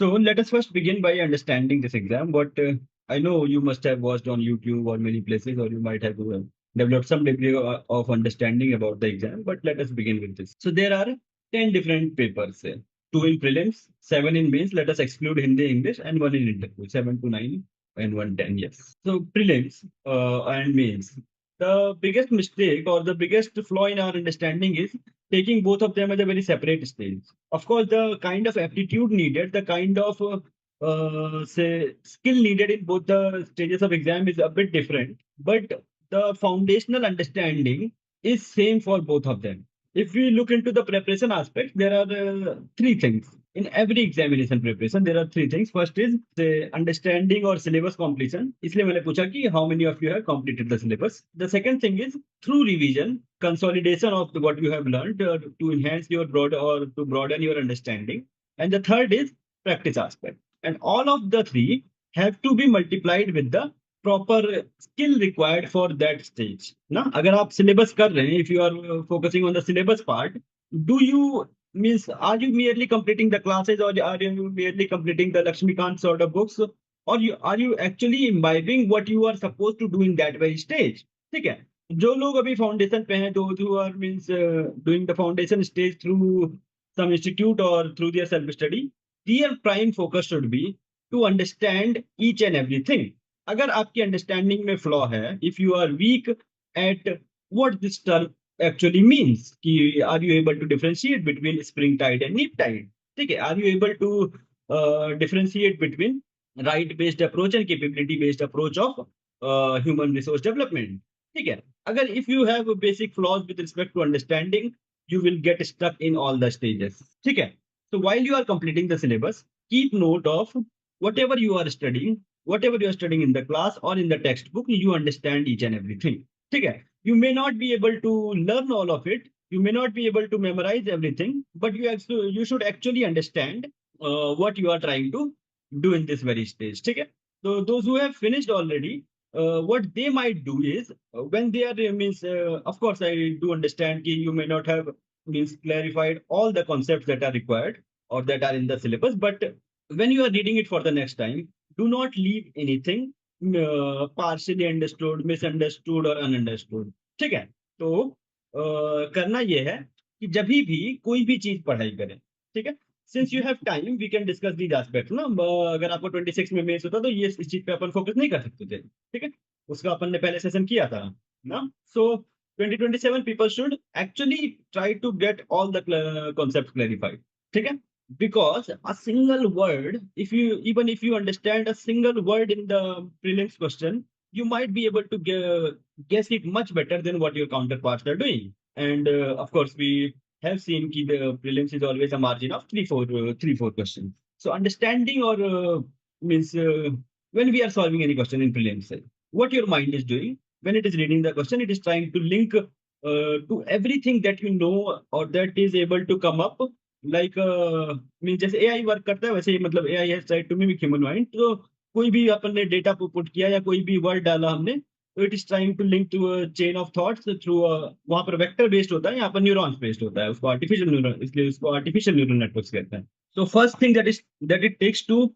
So let us first begin by understanding this exam. What I know you must have watched on YouTube or many places, or you might have developed some degree of understanding about the exam. But let us begin with this. So there are 10 different papers, two in prelims, seven in mains. Let us exclude Hindi, English, and one in interview, 7 to 9 and 110. Yes. So prelims and mains. The biggest mistake or the biggest flaw in our understanding is taking both of them as a very separate stage. Of course, the kind of aptitude needed, the kind of say skill needed in both the stages of exam is a bit different, but the foundational understanding is same for both of them. If we look into the preparation aspect, there are three things. In every examination preparation, there are three things. First is the understanding or syllabus completion. इसलिए मैंने पूछा कि how many of you have completed the syllabus. The second thing is through revision, consolidation of what you have learned to enhance your broad or to broaden your understanding. And the third is practice aspect. And all of the three have to be multiplied with the proper skill required for that stage. ना अगर आप syllabus कर रहे हैं, if you are focusing on the syllabus part, do you means are you merely completing the classes or are you merely completing the Lakshmikant sort of books, or are you actually imbibing what you are supposed to do in that very stage? ठीक है. जो लोग अभी foundation पे हैं, those who are means doing the foundation stage through some institute or through their self study, their prime focus should be to understand each and everything. अगर आपकी understanding में फ्लॉ है, if you are weak at what this term actually means कि are you able to differentiate between spring tide and neap tide? ठीक है. Are you able to differentiate between right based approach and capability based approach of human resource development? ठीक है. अगर if you have basic flaws with respect to understanding, you will get stuck in all the stages. ठीक है. So while you are completing the syllabus, keep note of whatever you are studying, whatever you are studying in the class or in the textbook, you understand each and everything. ठीक है. You may not be able to learn all of it, you may not be able to memorize everything, but you should actually understand what you are trying to do in this very stage. ठीक है. So those who have finished already, what they might do is when they are means of course I do understand कि you may not have means clarified all the concepts that are required or that are in the syllabus, but when you are reading it for the next time, do not leave anything partially understood, misunderstood और ununderstood. ठीक है. तो करना ये है कि जब भी कोई भी चीज पढ़ाई करें, ठीक है, since you have time we can discuss these aspect ना. अगर आपको 26 में मेंस होता तो ये इस चीज पे अपन फोकस नहीं कर सकते थे. ठीक है. उसका अपन ने पहले सेशन किया था ना. सो 2027 people should actually try to get all the concepts clarified. ठीक है. Because a single word, if you even if you understand a single word in the prelims question, you might be able to guess it much better than what your counterparts are doing. And of course we have seen that the prelims is always a margin of 3 4 questions. So understanding or means when we are solving any question in prelims, what your mind is doing when it is reading the question, it is trying to link to everything that you know or that is able to come up. Like mean जैसे AI work करता है वैसे ही, मतलब AI has tried to mimic human mind. तो कोई भी अपन ने डेटा पुट किया या कोई भी वर्ड डाला हमने, तो it is trying to link to chain of thoughts through, वहां पर वेक्टर बेस्ड होता है, यहाँ पर न्यूरॉन्स बेस्ड होता है. उसको आर्टिफिशियल न्यूरल, इसलिए उसको आर्टिफिशियल न्यूरल नेटवर्क्स कहते हैं. So first thing that it takes to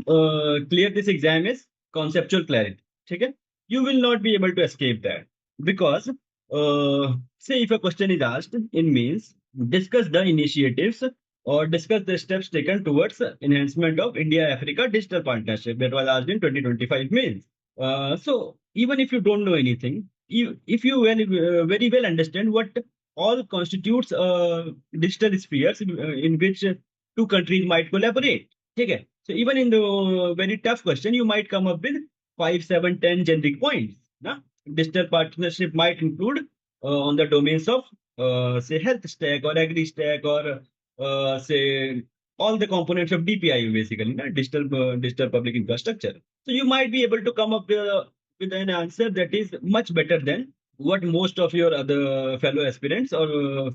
clear this exam is conceptual clarity. ठीक है. You will not be able to escape that because say if a question is asked in means discuss the initiatives or discuss the steps taken towards enhancement of India-Africa digital partnership that was asked in 2025 means. So even if you don't know anything, if you very well understand what all constitutes digital spheres in which two countries might collaborate. Okay. So even in the very tough question, you might come up with 5, 7, 10 generic points. Na? Digital partnership might include on the domains of say health stack or agri stack or say all the components of DPI basically, na? Digital public infrastructure. So you might be able to come up with an answer that is much better than what most of your other fellow aspirants or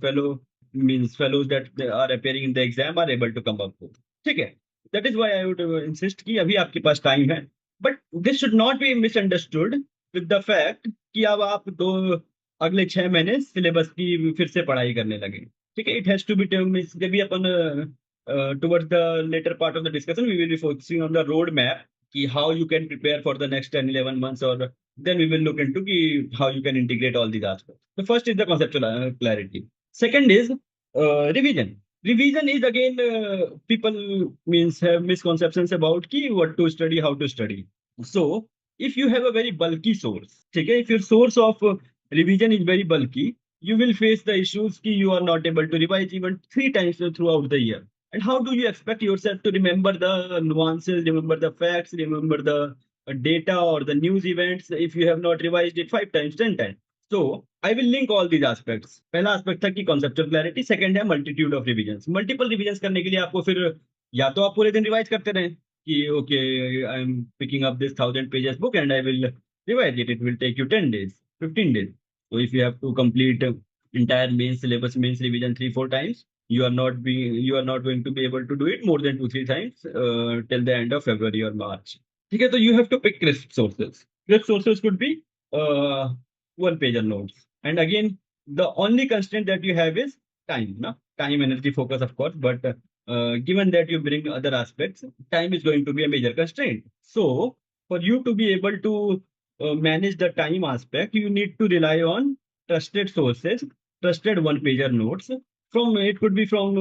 fellows that are appearing in the exam are able to come up with. ठीक है. That is why I would insist कि अभी आपके पास time है. But this should not be misunderstood with the fact कि अब आप अगले 6 महीने सिलेबस की फिर से पढ़ाई करने लगे. ठीक है. इट हैज टू बी जब भी अपन towards the later part of the discussion, we will be focusing on the roadmap, ki how you can prepare for the next 10, 11 months, or then we will look into ki how you can integrate all these aspects. The first is the conceptual clarity. Second is revision. Revision is again, people means have misconceptions about ki what to study, how to study. So if you have a very bulky source, okay, if your source of revision is very bulky, you will face the issues ki you are not able to revise even 3 times throughout the year. And how do you expect yourself to remember the nuances, remember the facts, remember the data or the news events if you have not revised it 5 times, 10 times? So I will link all these aspects. पहला aspect था कि conceptual clarity, second है multitude of revisions. Multiple revisions करने के लिए आपको फिर या तो आप पूरे दिन रिवाइज करते रहें कि okay, I am picking up this 1,000 pages book and I will revise it. It will take you 10 days, 15 days. So if you have to complete entire main syllabus, mains revision 3, 4 times, you are not going to be able to do it more than 2, 3 times till the end of February or March. Okay, so you have to pick crisp sources. Crisp sources could be uh, one pager notes. And again, the only constraint that you have is time, no? Time, energy, focus, of course, but given that you bring other aspects, time is going to be a major constraint. So for you to be able to manage the time aspect, you need to rely on trusted sources, trusted one pager notes. From it could be from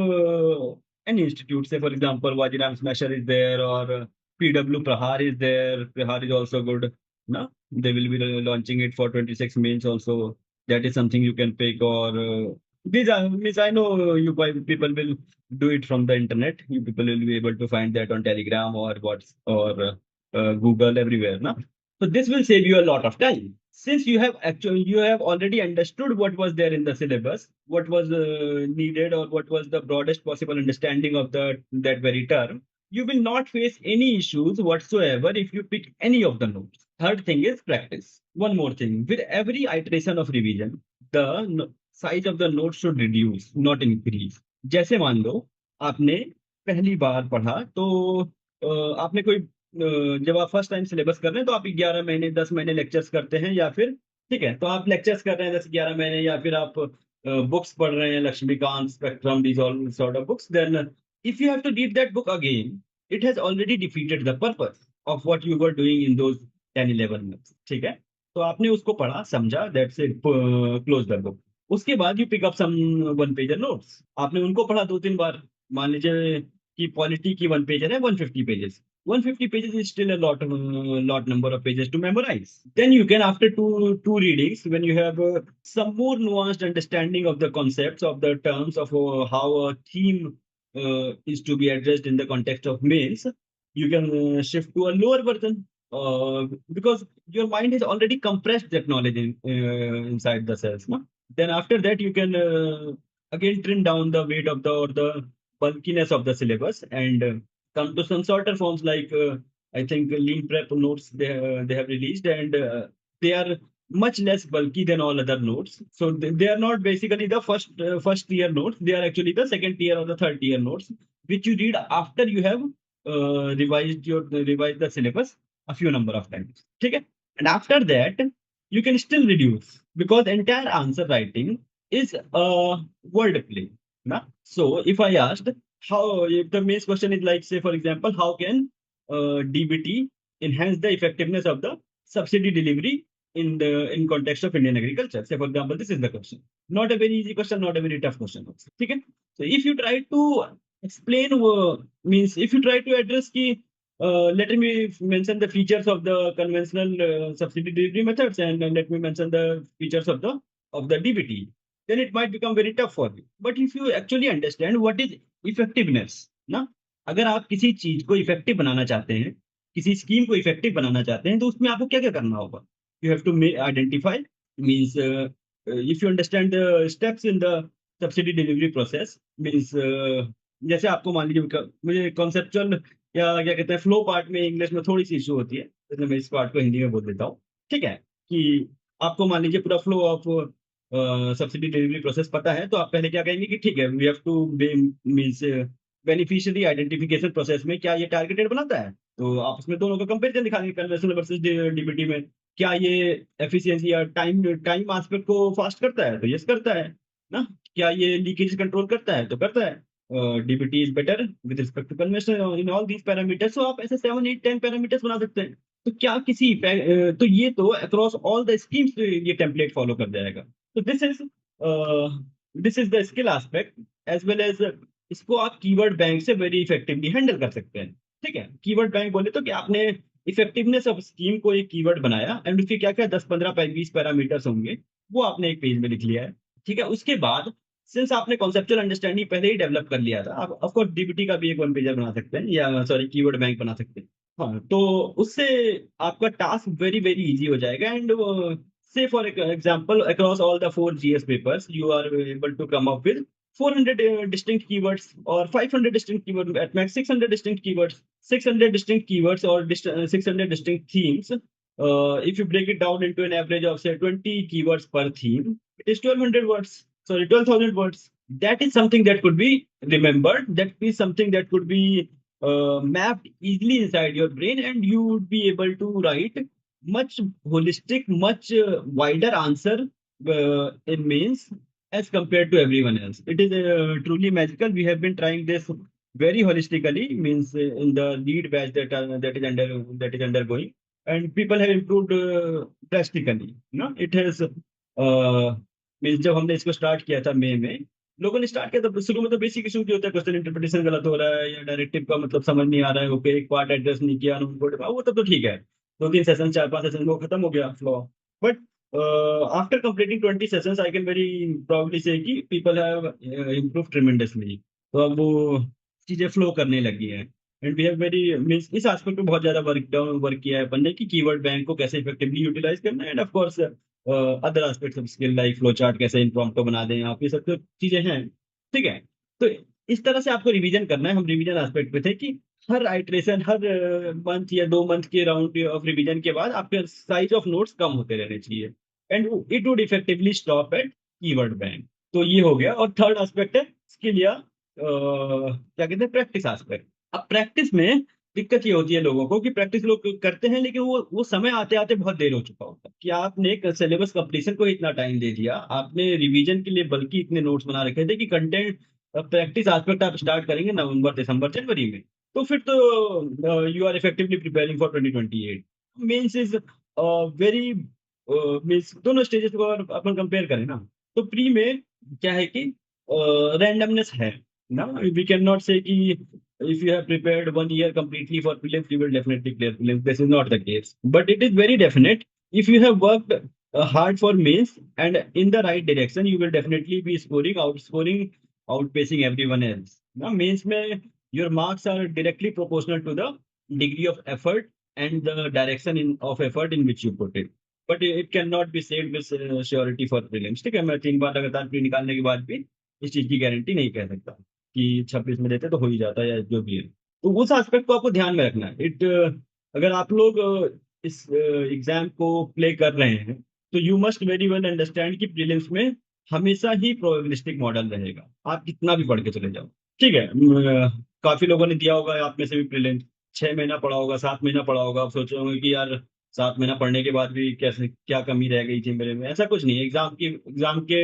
any institute. Say, for example, Wajiram Smasher is there, or PW Prahar is there. Prahar is also good. No, they will be launching it for 26 mains also. That is something you can pick. Or these are means I know people will do it from the internet. You people will be able to find that on Telegram or what's or Google everywhere. No, so this will save you a lot of time. Since you have already understood what was there in the syllabus, what was needed, or what was the broadest possible understanding of that very term, you will not face any issues whatsoever if you pick any of the notes. Third thing is practice. One more thing, with every iteration of revision, the size of the note should reduce, not increase. जैसे मान लो आपने पहली बार पढ़ा तो आपने कोई जब आप फर्स्ट टाइम सिलेबस कर रहे हैं तो आप 11 महीने 10 महीने लेक्चर्स करते हैं, या फिर ठीक है तो आप लेक्चर्स कर रहे हैं 10, 11 महीने, या फिर आप बुक्स पढ़ रहे हैं, Laxmikanth, Spectrum, these all sort of books, then if you have to read that book again, it has already defeated the purpose of what you were doing in those 10, 11 months. ठीक है, तो आपने उसको पढ़ा समझा, that's it, close the book. उसके बाद you pick up some one pager notes. आपने उनको पढ़ा 2, 3 बार. मान लीजिए कि पॉलिटी की वन पेजर है 150 pages. 150 pages is still a lot number of pages to memorize. Then you can, after two readings, when you have some more nuanced understanding of the concepts, of the terms of how a theme is to be addressed in the context of mails, you can shift to a lower version because your mind has already compressed that knowledge inside the cells. No? Then after that, you can again trim down the weight of the bulkiness of the syllabus and come to some shorter forms like I think Lean Prep notes they have released, and they are much less bulky than all other notes. So they are not basically the first tier notes. They are actually the second tier or the third tier notes, which you read after you have revised the syllabus a few number of times. Okay? And after that, you can still reduce because entire answer writing is a word play. Na? So if I asked how, if the main question is like, say for example, how can DBT enhance the effectiveness of the subsidy delivery in context of Indian agriculture? Say for example, this is the question. Not a very easy question, not a very tough question also. Okay? So if you try to explain means if you try to address key let me mention the features of the conventional subsidy delivery methods, and let me mention the features of the DBT, then it might become very tough for you. But if you actually understand what is effectiveness, ना, अगर आप किसी चीज को effective बनाना चाहते हैं, किसी scheme को इफेक्टिव बनाना चाहते हैं, तो उसमें आपको क्या क्या करना होगा? You have to identify, means if you understand the steps in the subsidy delivery process, means जैसे आपको मान लीजिए मुझे कॉन्सेप्चुअल या क्या कहते हैं फ्लो पार्ट में इंग्लिश में थोड़ी सी इशू होती है, जैसे मैं इस पार्ट को हिंदी में बोल देता हूँ. ठीक है, कि आपको मान लीजिए पूरा flow of subsidy delivery process पता है, तो आप पहले क्या कहेंगे कि ठीक है we have to means beneficiary identification process में क्या ये टारगेटेड बनाता है, तो आप उसमें दोनों का कंपेरिजन दिखाएंगे कन्वेंशनल वर्सेस डीबीटी में. क्या ये एफिशिएंसी या टाइम टाइम एस्पेक्ट को फास्ट करता है, तो यस करता है ना. क्या ये लीकेज कंट्रोल करता है, तो करता है. DBT is better with respect to convention in all these parameters. So आप ऐसे 7 8 10 पैरामीटर्स बना सकते हैं। तो क्या किसी तो ये तो अक्रॉस ऑल द स्कीम्स ये टेम्पलेट फॉलो कर जाएगा। तो this is the skill aspect as well as इसको आप कीवर्ड बैंक से वेरी इफेक्टिवली हैंडल कर सकते हैं। ठीक है, कीवर्ड बैंक बोले तो कि आपने इफेक्टिवनेस ऑफ स्कीम को एक कीवर्ड बनाया एंड उसके क्या क्या 10 15 20 पैरामीटर्स होंगे वो आपने एक पेज में लिख लिया है। ठीक है, उसके बाद सिंस आपने कॉन्सेप्चुअल अंडरस्टैंडिंग पहले ही डेवलप कर लिया था, आप ऑफ कोर्स डीबीटी का भी एक वन पेजर बना सकते हैं या सॉरी कीवर्ड बैंक बना सकते हैं। हाँ, तो उससे आपका टास्क वेरी वेरी इजी हो जाएगा and say for example across all the 4 GS papers you are able to come up with 400 distinct keywords or 500 distinct keywords, at max 600 distinct keywords, 600 distinct keywords or 600 distinct themes. If you break it down into an average of say 20 keywords per theme, it is 1200 words, sorry 12,000 words. That is something that could be remembered, that is something that could be mapped easily inside your brain, and you would be able to write much holistic, much wider answer in mains as compared to everyone else. It is truly magical. We have been trying this very holistically, means in the lead batch that is undergoing, and people have improved drastically. No, it has means जब हमने इसको start किया था मई में, लोगों ने start किया था शुरू में तो बेसिक इशू जो होता है, क्वेश्चन इंटरप्रिटेशन गलत हो रहा है या डायरेक्टिव का मतलब समझ नहीं आ रहा है, ओके एक पार्ट एड्रेस नहीं किया, वो तब तो ठीक है, 2 3 सेशन 4 5 सेशन वो खत्म हो गया flow. But after completing 20 sessions I can very proudly से कि पीपल हैव इम्प्रूव ट्रेमेंडसली। तो अब वो चीजें फ्लो करने लगी हैं and we have very means इस एस्पेक्ट पे बहुत ज्यादा वर्क किया है अपन ने कि कीवर्ड बैंक को कैसे इफेक्टिवली यूटिलाइज करना है end of course other aspects of skill like flow chart कैसे इम्प्रॉम्प्ट बना दें आप, ये सब तो चीजें हैं। ठीक है, तो इस तरह से आपको रिवीजन करना है। हम रिवीजन एस्पेक्ट पे थे कि हर आइट्रेशन हर मंथ या 2 मंथ के राउंड ऑफ रिवीजन के बाद आपके साइज ऑफ नोट्स कम होते रहने चाहिए and it would effectively stop at keyword bank. तो ये हो गया। और थर्ड एस्पेक्ट है स्किल या क्या कहते हैं प्रैक्टिस एस्पेक्ट। अब प्रैक्टिस में दिक्कत ये होती है लोगों को कि प्रैक्टिस लोग करते हैं लेकिन वो समय आते आते बहुत देर हो चुका होता है कि आपने एक सिलेबस कंप्लीशन को इतना टाइम दे दिया, आपने रिवीजन के लिए बल्कि इतने नोट्स बना रखे थे कि कंटेंट प्रैक्टिस एस्पेक्ट आप स्टार्ट करेंगे नवंबर दिसंबर जनवरी में, तो फिर तो you are effectively preparing for 2028। Mains is very means दोनों स्टेजेस को अगर अपन कंपेयर करें ना, तो प्री में क्या है कि रैंडमनेस है ना। वी कैन नॉट से कि if you have prepared 1 year completely for prelims you will definitely clear prelims. This is not the case, but it is very definite if you have worked hard for mains and in the right direction you will definitely be outpacing everyone else. Now mains mein your marks are directly proportional to the degree of effort and the direction of effort in which you put it, but it cannot be said with surety for prelims. ठीक है, मैं 3 बार लगातार pre निकालने के बाद भी इस चीज की गारंटी नहीं कह सकता कि 26 में देते तो हो ही जाता है या जो भी है। तो उस एस्पेक्ट को आपको ध्यान में रखना है। अगर आप लोग इस एग्जाम को प्ले कर रहे हैं तो you must very well understand कि प्रीलिम्स में हमेशा ही प्रोबेबिलिस्टिक मॉडल रहेगा, आप कितना भी पढ़ के चले जाओ। ठीक है, काफी लोगों ने दिया होगा आप में से भी प्रीलिम्स, 6 महीना पढ़ा होगा 7 महीना पढ़ा होगा, आप सोच रहे होंगे कि यार 7 महीना पढ़ने के बाद भी कैसे क्या कमी रह गई थी मेरे में। ऐसा कुछ नहीं है, एग्जाम के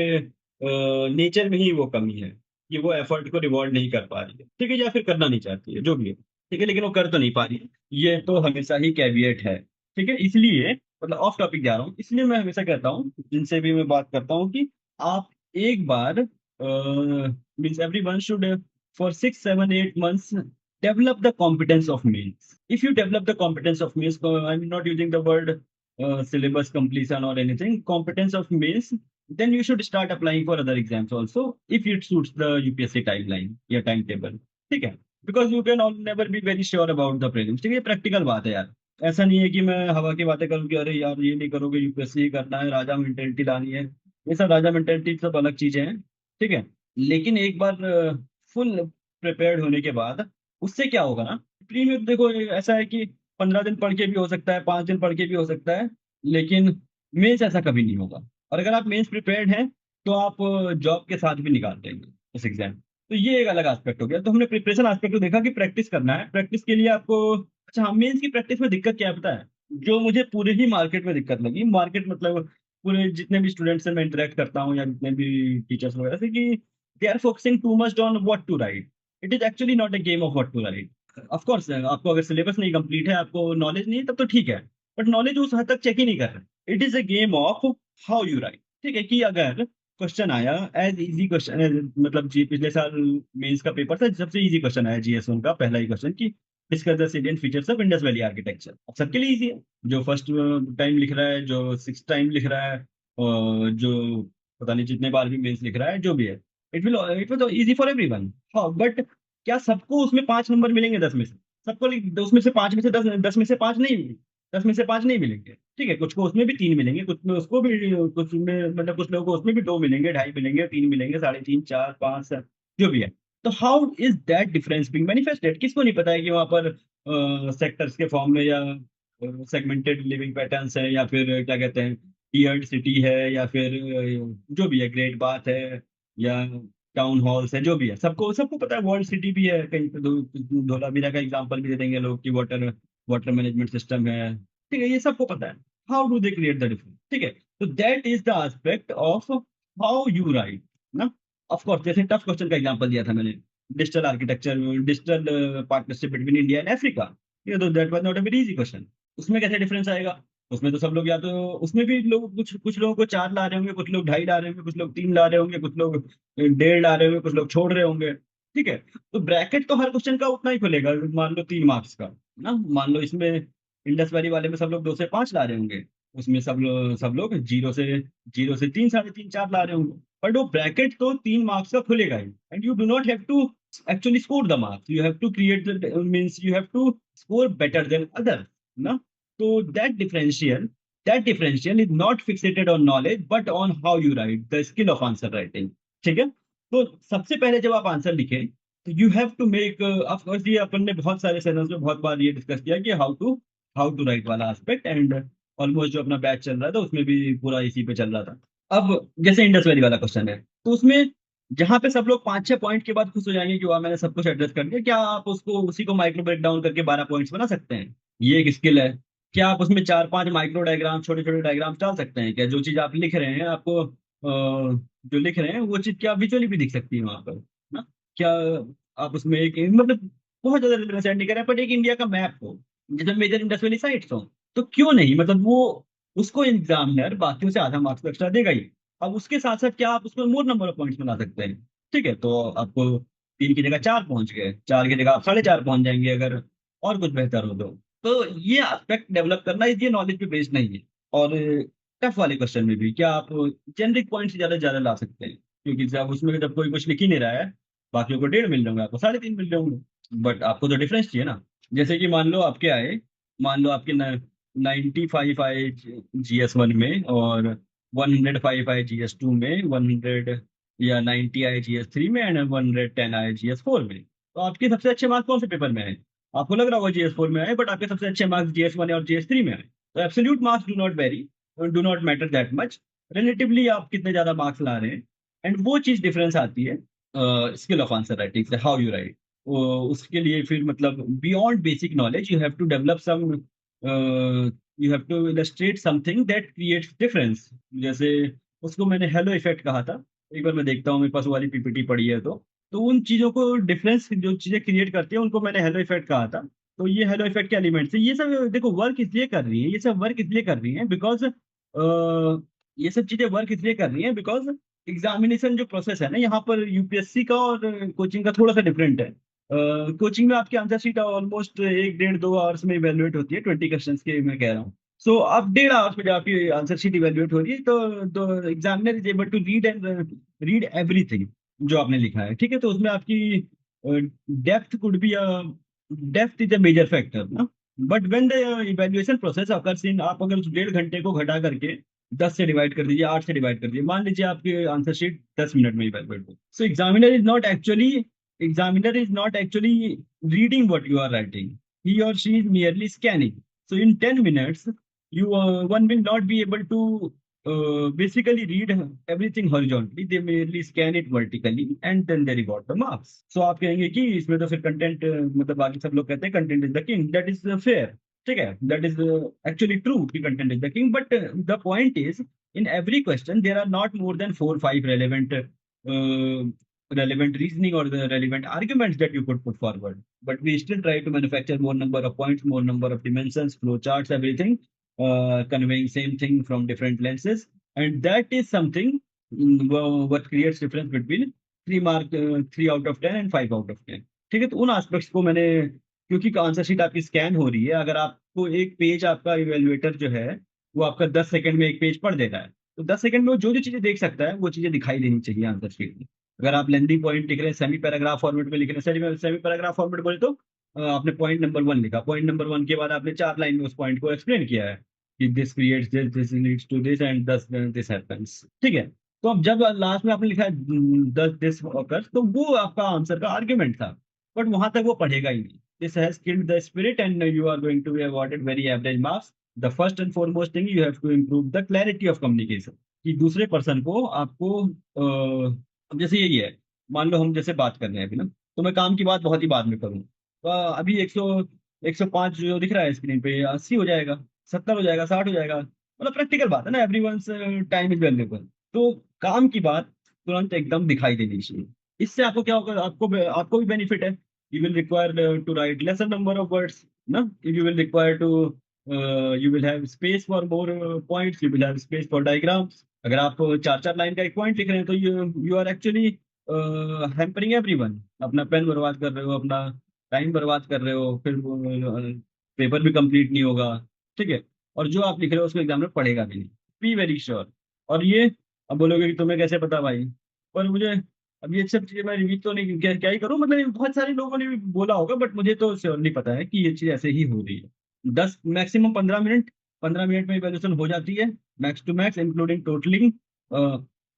नेचर में ही वो कमी है कि वो एफर्ट को रिवॉर्ड नहीं कर पा रही है। ठीक है, या फिर करना नहीं चाहती है, जो भी है। ठीक है, लेकिन वो कर तो नहीं पा रही है, ये तो हमेशा ही कैविएट है। ठीक है, इसलिए मतलब ऑफ टॉपिक जा रहा हूँ, इसलिए मैं हमेशा कहता हूँ जिनसे भी मैं बात करता हूँ कि आप एक बार means every one should for 6 7 8 months develop the competence of means. If you develop the competence of means, I'm not using the word syllabus completion or anything, competence of means, then you should start applying for other exams also if it suits the UPSC timeline या timetable. ठीक है, because you can all never be very sure about the prelims. ठीक है, practical बात है यार। ऐसा नहीं है कि मैं हवा की बातें करूँ कि अरे यार ये नहीं करोगे यूपीएससी करना है, राजा मेंटेलिटी लानी है, ये सब राजा मेंटेलिटी सब अलग चीजें हैं। ठीक है, लेकिन एक बार फुल प्रिपेयर्ड होने के बाद उससे क्या होगा ना, प्री में देखो ऐसा है कि 15 दिन पढ़ के भी हो सकता है, 5 दिन पढ़ के भी हो सकता है, लेकिन मेंस ऐसा कभी नहीं होगा। और अगर आप मेंस प्रिपेयर्ड हैं तो आप जॉब के साथ भी निकाल देंगे उस एग्जाम। तो ये एक अलग एस्पेक्ट हो गया। तो हमने प्रिपरेशन एस्पेक्ट को देखा कि प्रैक्टिस करना है, प्रैक्टिस के लिए आपको अच्छा हाँ, मेंस की प्रैक्टिस में दिक्कत क्या है पता है, जो मुझे पूरे ही मार्केट में दिक्कत लगी, मार्केट मतलब पूरे जितने भी स्टूडेंट्स से मैं इंटरेक्ट करता हूँ या जितने भी टीचर्स वगैरह से, कि they are focusing too much on what to write. It is actually not a game of what to write. Of course, आपको अगर सिलेबस नहीं कंप्लीट है, आपको नॉलेज नहीं है, तब तो ठीक है, बट नॉलेज उस हद तक चेक ही नहीं कर रहा। It is a game of how you right. ठीक है, कि अगर क्वेश्चन आया एज इजी क्वेश्चन, मतलब जी पिछले साल मेंस का पेपर था, सबसे इजी क्वेश्चन आया जीएस वन का, पहला ही क्वेश्चन कि discuss the salient features of Indus valley architecture. अब सबके लिए इजी है, जो फर्स्ट टाइम लिख रहा है, जो सिक्स टाइम लिख रहा है, और जो पता नहीं जितने बार भी मेंस लिख रहा है, जो भी है, it will easy for everyone. हाँ, बट क्या सबको उसमें 5 नंबर मिलेंगे 10 में से? सबको उसमें से 5 में से 10, 10 में से 5 नहीं, 10 में से 5 नहीं मिलेंगे। ठीक है, कुछ को उसमें भी 3 मिलेंगे, कुछ में उसको भी, कुछ में मतलब कुछ लोगों को उसमें भी 2 मिलेंगे, 2.5 मिलेंगे, 3 मिलेंगे, 3.5, 4, 5, 7, जो भी है। तो how is that difference being manifested? किसको नहीं पता है कि वहां पर सेक्टर्स के फॉर्म में, या सेगमेंटेड लिविंग पैटर्न्स है, या फिर क्या कहते हैं, टीयर्ड सिटी है, या फिर जो भी है, ग्रेट बाथ है, या टाउन हॉल्स है, जो भी है, सबको सबको पता है। वर्ल्ड सिटी भी है कहीं पे, धोलावीरा का एग्जांपल भी दे देंगे लोग कि वाटर वाटर मैनेजमेंट सिस्टम है। ठीक है, ये सबको पता है। How do they create the difference? ठीक है, तो that is the aspect of how you right ना। ऑफ कोर्स, जैसे टफ क्वेश्चन का एग्जांपल दिया था मैंने, digital architecture, digital partnership between India and Africa, ये तो that was not a very easy question. उसमें कैसे डिफरेंस आएगा? उसमें तो सब लोग, या तो उसमें भी लोग, कुछ कुछ लोगों को 4 ला रहे होंगे, कुछ लोग 2.5 ला रहे होंगे, कुछ लोग 3 ला रहे होंगे, कुछ लोग 1.5 ला रहे होंगे, कुछ लोग छोड़ रहे होंगे। ठीक है, तो ब्रैकेट तो हर क्वेश्चन का उतना ही खुलेगा, मान लो 3 मार्क्स का ना। मान लो इसमें इंडस वैली वाले में सब लोग 2 से 5 ला रहे होंगे, उसमें सब लोग 0 से 3, 3.5, 4 ला रहे होंगे, बट वो ब्रैकेट तो 3 मार्क्स का खुलेगा ही। And you do not have to actually score the marks. You have to create the, means you have to score better than others. No? So that differential is not fixated on knowledge, but on how you write, the skill of answer writing. ठीक है, तो सबसे पहले जब आप answer लिखें, तो you have to make, of course ये अपन ने बहुत सारे सेशंस में बहुत बार ये डिस्कस किया कि हाउ टू राइट वाला एस्पेक्ट, एंड ऑलमोस्ट जो अपना बैच चल रहा था उसमें भी पूरा इसी पे चल रहा था। अब जैसे इंडस वैली वाला क्वेश्चन है, तो उसमें जहां पे सब लोग 5-6 पॉइंट के बाद खुश हो जाएंगे कि वाह मैंने सब कुछ एड्रेस कर दिया, क्या आप उसको उसी को माइक्रो ब्रेक डाउन करके 12 पॉइंट्स बना सकते हैं? ये एक स्किल है। क्या आप उसमें 4-5 माइक्रो डायग्राम, छोटे छोटे डायग्राम्स डाल सकते हैं? क्या जो चीज आप लिख रहे हैं, आपको जो लिख रहे हैं वो चीज क्या विजुअली भी दिख सकती है वहां पर ना? क्या आप उसमें एक, मतलब बहुत ज्यादा रिप्रेजेंट नहीं कर रहे हैं, बट एक इंडिया का मैप हो जिसमें मेजर इंडस्ट्रियल साइट्स हो, तो क्यों नहीं, मतलब वो उसको एग्जामिनर बाकियों से आधा मार्क्स एक्स्ट्रा देगा ही। अब उसके साथ साथ क्या आप उसमें मोर नंबर ऑफ पॉइंट्स बना सकते हैं? ठीक है, तो आपको 3 की जगह 4 पहुंच गए, 4 की जगह आप 4.5 पहुंच जाएंगे, अगर और कुछ बेहतर हो तो ये एस्पेक्ट डेवलप करना, ये नॉलेज पे बेस्ड नहीं है। और टफ वाले क्वेश्चन में भी क्या आप जेनरिक पॉइंट ज्यादा से ज्यादा ला सकते हैं? क्योंकि जब उसमें जब कोई कुछ लिख ही नहीं रहा है, बाकियों को 1.5 मिल रहे होंगे, आपको 3.5 मिल रहे होंगे, बट आपको तो डिफरेंस चाहिए ना। जैसे कि मान लो आपके आए, मान लो आपके 95 आए GS1 में, और 105 आए GS2 में, 100 या 90 आए GS3 में, एंड 110 आए GS4 में, तो आपके सबसे अच्छे मार्क्स कौन से पेपर में आए? आपको लग रहा होगा GS4 में आए, बट आपके सबसे अच्छे मार्क्स GS1 और GS3 में आए। तो absolute marks do not very, do not matter that much, relatively आप कितने ज्यादा मार्क्स ला रहे हैं। एंड वो चीज डिफरेंस आती है स्किल ऑफ आंसर राइटिंग से, हाउ यू राइट। उसके लिए फिर मतलब beyond basic knowledge you have to develop some, you have to illustrate something that creates difference. जैसे उसको मैंने हेलो इफेक्ट कहा था, एक बार मैं देखता हूँ, मेरे पास वो वाली पीपीटी पड़ी है, तो उन चीजों को, डिफरेंस जो चीजें क्रिएट करती है, उनको मैंने हेलो इफेक्ट कहा था। तो ये हेलो इफेक्ट के एलिमेंट्स है, ये सब देखो वर्क इसलिए कर रही है, ये सब वर्क इसलिए कर रही है बिकॉज, ये सब चीजें वर्क इसलिए कर रही है बिकॉज एग्जामिनेशन जो प्रोसेस है ना यहाँ पर, यूपीएससी का और कोचिंग का थोड़ा सा डिफरेंट है। कोचिंग में आपकी आंसर शीट ऑलमोस्ट 1, 1.5, 2 आवर्स में इवेल्युएट होती है, 20 क्वेश्चन के मैं कह रहा हूँ। सो अब 1.5 आवर्स में जब आपकी आंसर शीट इवेल्युएट हो रही है, तो examiner is able to read everything जो आपने लिखा है। ठीक है, तो उसमें आपकी depth could be, depth is a major factor ना। But when the evaluation process occurs in, आप अगर उस 1.5 घंटे को घटा करके 10 से डिवाइड कर दीजिए, 8 से डिवाइड कर दीजिए, मान लीजिए आपकी आंसर शीट 10 मिनट में इवैल्यूएट हो, सो examiner is not actually reading what you are writing. He or she is merely scanning. So in 10 minutes, one will not be able to basically read everything horizontally. They merely scan it vertically and then they reward the marks. So आप कहेंगे कि इसमें तो फिर content, मतलब बाकी सब लोग कहते हैं content is the king, that is fair. ठीक है, दैट इज एक्चुअली ट्रू कि content is the king, but the point is, in every question there are not more than 4 5 relevant relevant reasoning or the relevant arguments that you could put forward. But we still try to manufacture more number of points, more number of dimensions, flow charts, everything, conveying same thing from different lenses. And that is something what creates difference between 3 out of 10 and 5 out of 10. ठीक है, तो उन aspects को मैंने, क्योंकि answer sheet आपकी scan हो रही है, अगर आपको एक पेज आपका इवेल्युएटर जो है वो आपका 10 सेकंड में एक पेज पढ़ देता है, तो 10 सेकंड में वो जो जो चीजें देख सकता है वो चीजें दिखाई देनी चाहिए आंसर शीट में। अगर आप लेंदी पॉइंट लिख रहे हैं, सेमी पैराग्राफ फॉर्मेट में लिख रहे हैं, सेमी पैराग्राफ फॉर्मेट बोले तो आपने पॉइंट नंबर 1 लिखा, पॉइंट नंबर 1 के बाद आपने 4 लाइन में उस पॉइंट को एक्सप्लेन किया है कि this creates this, this leads to this and thus this happens. ठीक है, तो अब जब लास्ट में आपने लिखा है दस दिस ऑकर्स, तो वो आपका आंसर का आर्ग्यूमेंट था, बट वहां तक वो पढ़ेगा ही नहीं। This has killed the spirit and you are going to be awarded very average marks. The first and foremost thing you have to improve the clarity of communication, कि दूसरे पर्सन को आपको अब जैसे यही है, मान लो हम जैसे बात कर रहे हैं अभी ना, तो मैं काम की बात बहुत ही बाद में करूँ, तो अभी 105 जो दिख रहा है स्क्रीन पे 80 हो जाएगा, 70 हो जाएगा, 60 हो जाएगा, मतलब प्रैक्टिकल बात है ना, एवरीवन्स टाइम इज वैल्यूएबल। तो काम की बात तुरंत एकदम दिखाई देनी चाहिए। इससे आपको क्या होगा, आपको भी बेनिफिट है। You will require to write lesser number of words ना, you will require to you will have space for more points, you will have space for diagrams. अगर आप 4 4 लाइन का एक पॉइंट लिख रहे हैं तो you are actually hampering everyone, अपना पेन बर्बाद कर रहे हो, अपना टाइम बर्बाद कर रहे हो, फिर पेपर भी कंप्लीट नहीं होगा। ठीक है, और जो आप लिख रहे हो उसको एग्जाम में पढ़ेगा भी नहीं, बी वेरी श्योर। और ये अब बोलोगे कि तुम्हें कैसे पता भाई, पर मुझे अब ये सब चीजें मैं रिव्यू तो नहीं, क्या ही करूँ, मतलब बहुत सारे लोगों ने भी बोला होगा, बट मुझे तो श्योरली पता है कि ये चीज ऐसे ही हो रही है। 10 मैक्सिमम 15 मिनट, 15 मिनट में इवैल्यूएशन हो जाती है, max to max including totalling.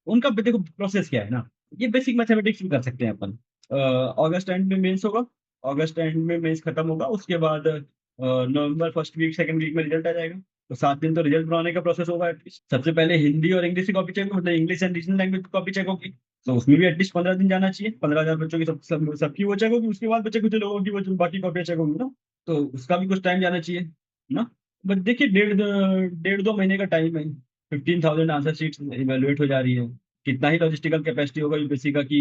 उनका देखो प्रोसेस क्या है ना, ये बेसिक मैथमेटिक्स भी कर सकते हैं अपन। अगस्त एंड में मेंस होगा, अगस्त एंड में मेंस खत्म होगा, उसके बाद नवंबर फर्स्ट वीक सेकंड वीक में रिजल्ट आ जाएगा। तो 7 दिन तो रिजल्ट बनाने का प्रोसेस होगा एटलीस्ट। सबसे पहले हिंदी और इंग्लिश की कॉपी चेक, मतलब इंग्लिश एंड रीजनल लैंग्वेज की कॉपी चेक होगी, तो उसमें भी एटलीस्ट 15 दिन जाना चाहिए। 15,000 बच्चों की सबकी वो चेक होगी, उसके बाद बच्चे कुछ लोगों की वो बाकी कॉपियाँ चेक होंगी ना, तो उसका भी कुछ टाइम जाना चाहिए ना। बट देखिए, 1.5 2 महीने का टाइम है, 15,000 आंसर शीट इवेलुएट हो जा रही है। कितना ही लॉजिस्टिकल कैपेसिटी होगा यूपीएससी का कि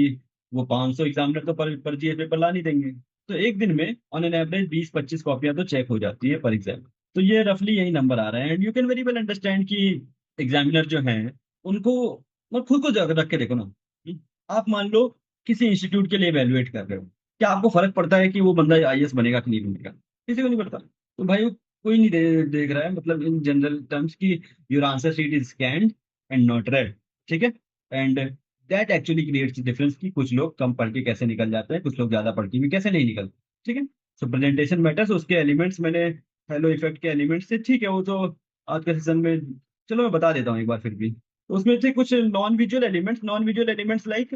वो 500 एग्जामिनर तो पर जीएस पेपर ला नहीं देंगे। तो एक दिन में ऑन एन एवरेज 20 25 कॉपियां तो चेक हो जाती है पर एग्जाम। तो ये रफली यही नंबर आ रहा है, and you can very well understand कि एग्जामिनर जो हैं उनको, मतलब खुद को रख के देखो ना। आप मान लो किसी इंस्टीट्यूट के लिए इवेलुएट कर रहे हो, क्या आपको फर्क पड़ता है कि वो बंदा आईएएस बनेगा कि नहीं बनेगा? किसी को नहीं पड़ता। तो भाई कोई नहीं देख रहा है, मतलब इन जनरल टर्म्स की your answer sheet is scanned and not red. ठीक है, and that actually creates difference कि कुछ लोग कम पढ़ के कैसे निकल जाते हैं, कुछ लोग ज्यादा पढ़ के भी कैसे नहीं निकलते। ठीक है, सो प्रेजेंटेशन मैटर्स, उसके एलिमेंट्स मैंने हेलो इफेक्ट के एलिमेंट्स थे, ठीक है, वो तो आज के सेशन में, चलो मैं बता देता हूँ एक बार फिर भी। तो उसमें थे कुछ non visual elements like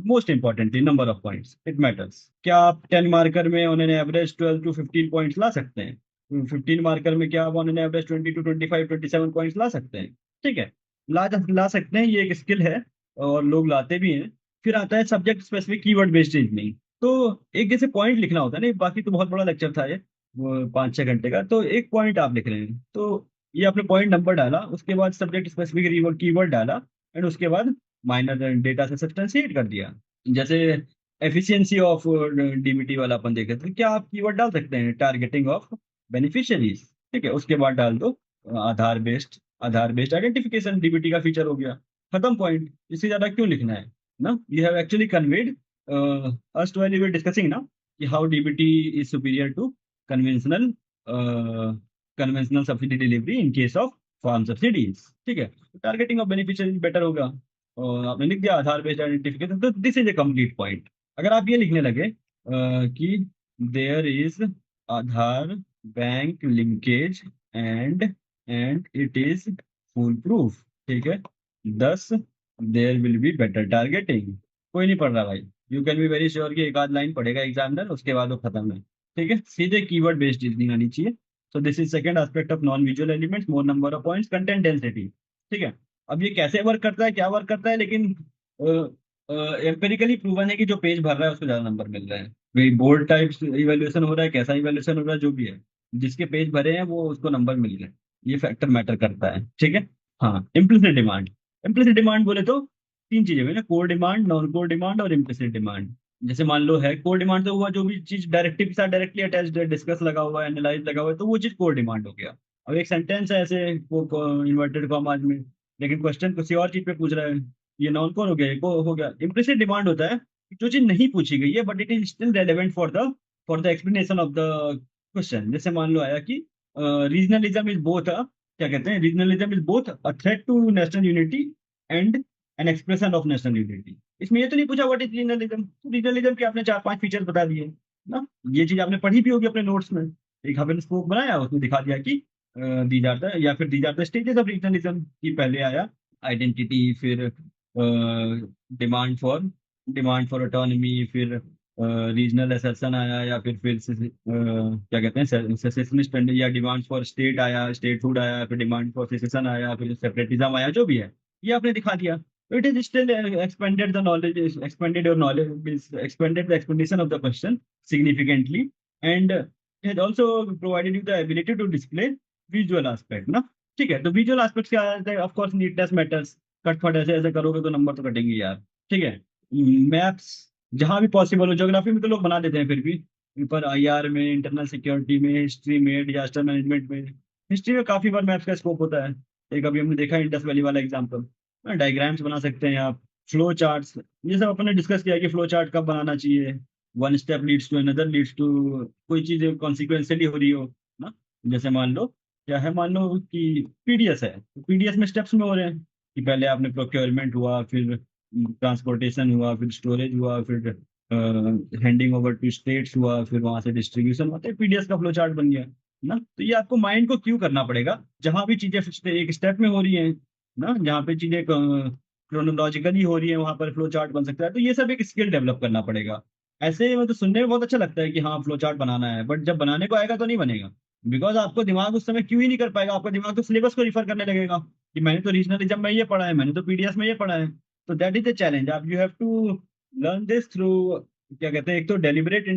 most importantly number of points it matters. क्या आप 10 मार्कर में on an average 12 to 15 points ला सकते हैं? 15 मार्कर में क्या आप on an average 20 to 25 27 points ला सकते हैं? ठीक है, ला सकते हैं, ये एक स्किल है और लोग लाते भी हैं। फिर आता है subject specific keyword based reasoning. तो एक जैसे पॉइंट लिखना होता है ना, बाकी तो बहुत बड़ा लेक्चर था ये, वो 5 6 घंटे का, तो एक पॉइंट आप लिख रहे हैं, तो ये आपने पॉइंट नंबर डाला, उसके बाद सब्जेक्ट स्पेसिफिक कीवर्ड डाला, एंड उसके बाद माइनर डेटा से सब्सटेंशिएट कर दिया। जैसे एफिशिएंसी ऑफ डीबीटी वाला अपन देखे थे, क्या आप कीवर्ड डाल सकते हैं टारगेटिंग ऑफ बेनिफिशियरीज? ठीक है, उसके बाद डाल दो आधार बेस्ड आइडेंटिफिकेशन, डीबीटी का फीचर हो गया, खत्म पॉइंट। इससे ज्यादा क्यों लिखना है ना? You have actually conveyed erst while we were discussing ना कि how DBT is superior to conventional conventional subsidy delivery in case of farm subsidies. ठीक है, टारगेटिंग ऑफ बेनिफिशियरी बेटर होगा, और आपने लिख दिया आधार बेस्ड आइडेंटिफिकेशन, तो this is a complete point. अगर आप ये लिखने लगे कि there is Aadhaar bank linkage and it is full proof, ठीक है, thus there will be better targeting. कोई नहीं पढ़ रहा भाई, you can be very sure कि एक आध लाइन पढ़ेगा एग्जामिनर, उसके बाद वो खत्म है। ठीक है, सीधे कीवर्ड बेस्ड रीजनिंग आनी चाहिए। So this is second aspect of non visual elements, more number of points, content density. ठीक है, अब ये कैसे वर्क करता है, क्या वर्क करता है, लेकिन एम्पेरिकली प्रूवन है कि जो पेज भर रहा है उसको ज्यादा नंबर मिल रहे हैं। भाई बोर्ड टाइप इवेल्युएशन हो रहा है, कैसा इवेल्युएशन हो रहा है, जो भी है, जिसके पेज भरे हैं वो उसको नंबर मिल रहे हैं, ये फैक्टर मैटर करता है। ठीक है, हाँ, इम्प्लिसिट डिमांड बोले तो तीन चीजें हुई ना, core demand, non core demand और इम्प्लिसिट डिमांड। जैसे मान लो है कोर डिमांड, तो हुआ जो भी चीज डायरेक्टिव के साथ डायरेक्टली अटैच्ड है, डिस्कस लगा हुआ है, एनालाइज लगा हुआ है, तो वो चीज कोर डिमांड हो गया। अब एक सेंटेंस है ऐसे इन्वर्टेड कॉमास में, लेकिन क्वेश्चन किसी और चीज पे पूछ रहा है, ये नॉन कोर हो गया, ये कोर हो गया। इम्प्लिसिट डिमांड होता है कि जो चीज नहीं पूछी गई है but it is still relevant for the explanation of the question. जैसे मान लो आया कि रीजनलिज्म इज बोथ, क्या कहते हैं, regionalism is both a threat to national unity and an expression of national unity. इसमें ये तो नहीं पूछा व्हाट इज रीजनलिज्म, रीजनलिज्म के आपने चार पांच फीचर बता दिए ना। ये चीज आपने पढ़ी भी होगी अपने नोट्स में, एक हब एंड स्पोक बनाया, उसमें दिखा दिया कि दीज आर द, या फिर these are the stages of regionalism, की पहले आया आइडेंटिटी, फिर डिमांड फॉर ऑटोनमी, फिर रीजनल असर्शन आया, या फिर क्या कहते हैं सेसेशनिस्ट या डिमांड फॉर स्टेट आया, स्टेटहुड आया, फिर डिमांड फॉर सेसेशन आया, फिर सेपरेटिज्म आया, जो भी है ये आपने दिखा दिया। It is still expanded the knowledge, expanded your knowledge, expanded the explanation of the question significantly, and it has also provided you the ability to display visual aspect ना। ठीक है, तो विजुअल एस्पेक्ट क्या आता है, ऑफ कोर्स नीटनेस मैटर्स, कटफट ऐसे ऐसे करोगे तो नंबर तो कटेंगे यार। ठीक है, मैप्स जहां भी पॉसिबल हो, ज्योग्राफी में तो लोग बना देते हैं फिर भी, पर आईआर में, इंटरनल सिक्योरिटी में, हिस्ट्री में, डिजास्टर मैनेजमेंट में, हिस्ट्री में काफी बार मैप्स का स्कोप होता है। एक अभी हमने देखा इंडस वैली वाला एग्जाम्पल, डायग्राम्स बना सकते हैं आप, फ्लो चार्ट्स, ये सब अपने डिस्कस किया कि फ्लो चार्ट कब बनाना चाहिए, one step leads to another leads to, कोई चीज कॉन्सिक्वेंशियली हो रही हो ना। जैसे मान लो क्या है, मान लो कि पीडीएस है, तो पीडीएस में स्टेप्स में हो रहे हैं कि पहले आपने प्रोक्योरमेंट हुआ, फिर ट्रांसपोर्टेशन हुआ, फिर स्टोरेज हुआ, फिर हैंडिंग ओवर टू स्टेट्स हुआ, फिर वहां से डिस्ट्रीब्यूशन हुआ, तो पीडीएस का फ्लो चार्ट बन गया ना। तो ये आपको माइंड को क्यों करना पड़ेगा, जहां भी चीजें एक स्टेप में हो रही हैं ना, जहाँ पे चीजें क्रोनोलॉजिकली हो रही है, वहां पर फ्लो चार्ट बन सकता है। तो ये सब एक स्किल डेवलप करना पड़ेगा। ऐसे मतलब सुनने में बहुत अच्छा लगता है कि हाँ फ्लो चार्ट बनाना है, बट जब बनाने को आएगा तो नहीं बनेगा, बिकॉज आपको दिमाग उस समय क्यों ही नहीं कर पाएगा, आपका दिमाग तो सिलेबस को रिफर करने लगेगा कि मैंने तो रीजनलिज्म में ये पढ़ा है, मैंने तो पीडीएफ में ये पढ़ा है। तो दैट इज द चैलेंज, आप you have to learn this through, क्या कहते हैं, एक तो डेलिबरेट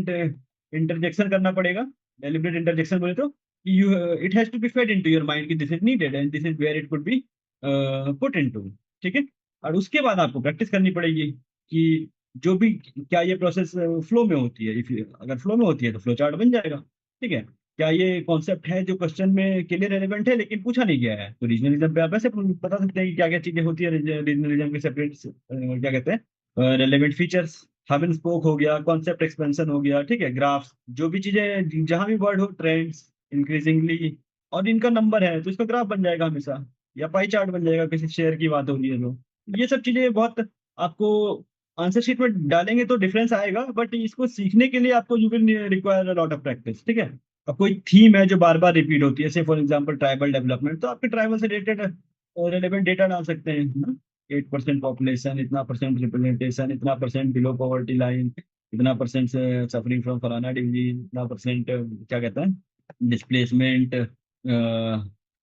इंटरजेक्शन करना पड़ेगा। डेलिबरेट इंटरजेक्शन बोले तो you, it has to be fed into your mind कि this is needed and this is where it could be put into. ठीक है, और उसके बाद आपको प्रैक्टिस करनी पड़ेगी कि जो भी, क्या ये प्रोसेस फ्लो में होती है, अगर फ्लो में होती है तो फ्लो चार्ट बन जाएगा। ठीक है, क्या ये कॉन्सेप्ट है जो क्वेश्चन में के लिए रेलेवेंट है लेकिन पूछा नहीं गया है, तो रीजनलिज्म पे आप ऐसे बता सकते हैं कि क्या क्या चीजें होती है रीजनलिज्म के सेपरेट, क्या कहते हैं, relevant features, hub and spoke हो गया, कॉन्सेप्ट एक्सपेंशन हो गया। ठीक है, ग्राफ्स, जो भी चीजें जहां भी वर्ड हो, ट्रेंड्स, इंक्रीजिंगली, और इनका नंबर है तो इसका ग्राफ बन जाएगा हमेशा, या पाई चार्ट बन जाएगा, किसी शेयर की बात हो रही है तो। ये सब चीजें बहुत आपको आंसर शीट में डालेंगे तो डिफरेंस आएगा, बट इसको सीखने के लिए आपको you will require a lot of practice. ठीक है, अब कोई थीम है जो बार बार रिपीट होती है, जैसे फॉर एग्जांपल ट्राइबल डेवलपमेंट, तो आपके ट्राइबल से रिलेटेड रेलेवेंट डेटा डाल सकते हैं ना, 8% पॉपुलेशन, इतना परसेंट रिप्रेजेंटेशन, इतना परसेंट बिलो पॉवर्टी लाइन, इतना परसेंट सफरिंग फ्रॉम फलाना डिजीज, इतना परसेंट क्या कहते हैं डिस्प्लेसमेंट।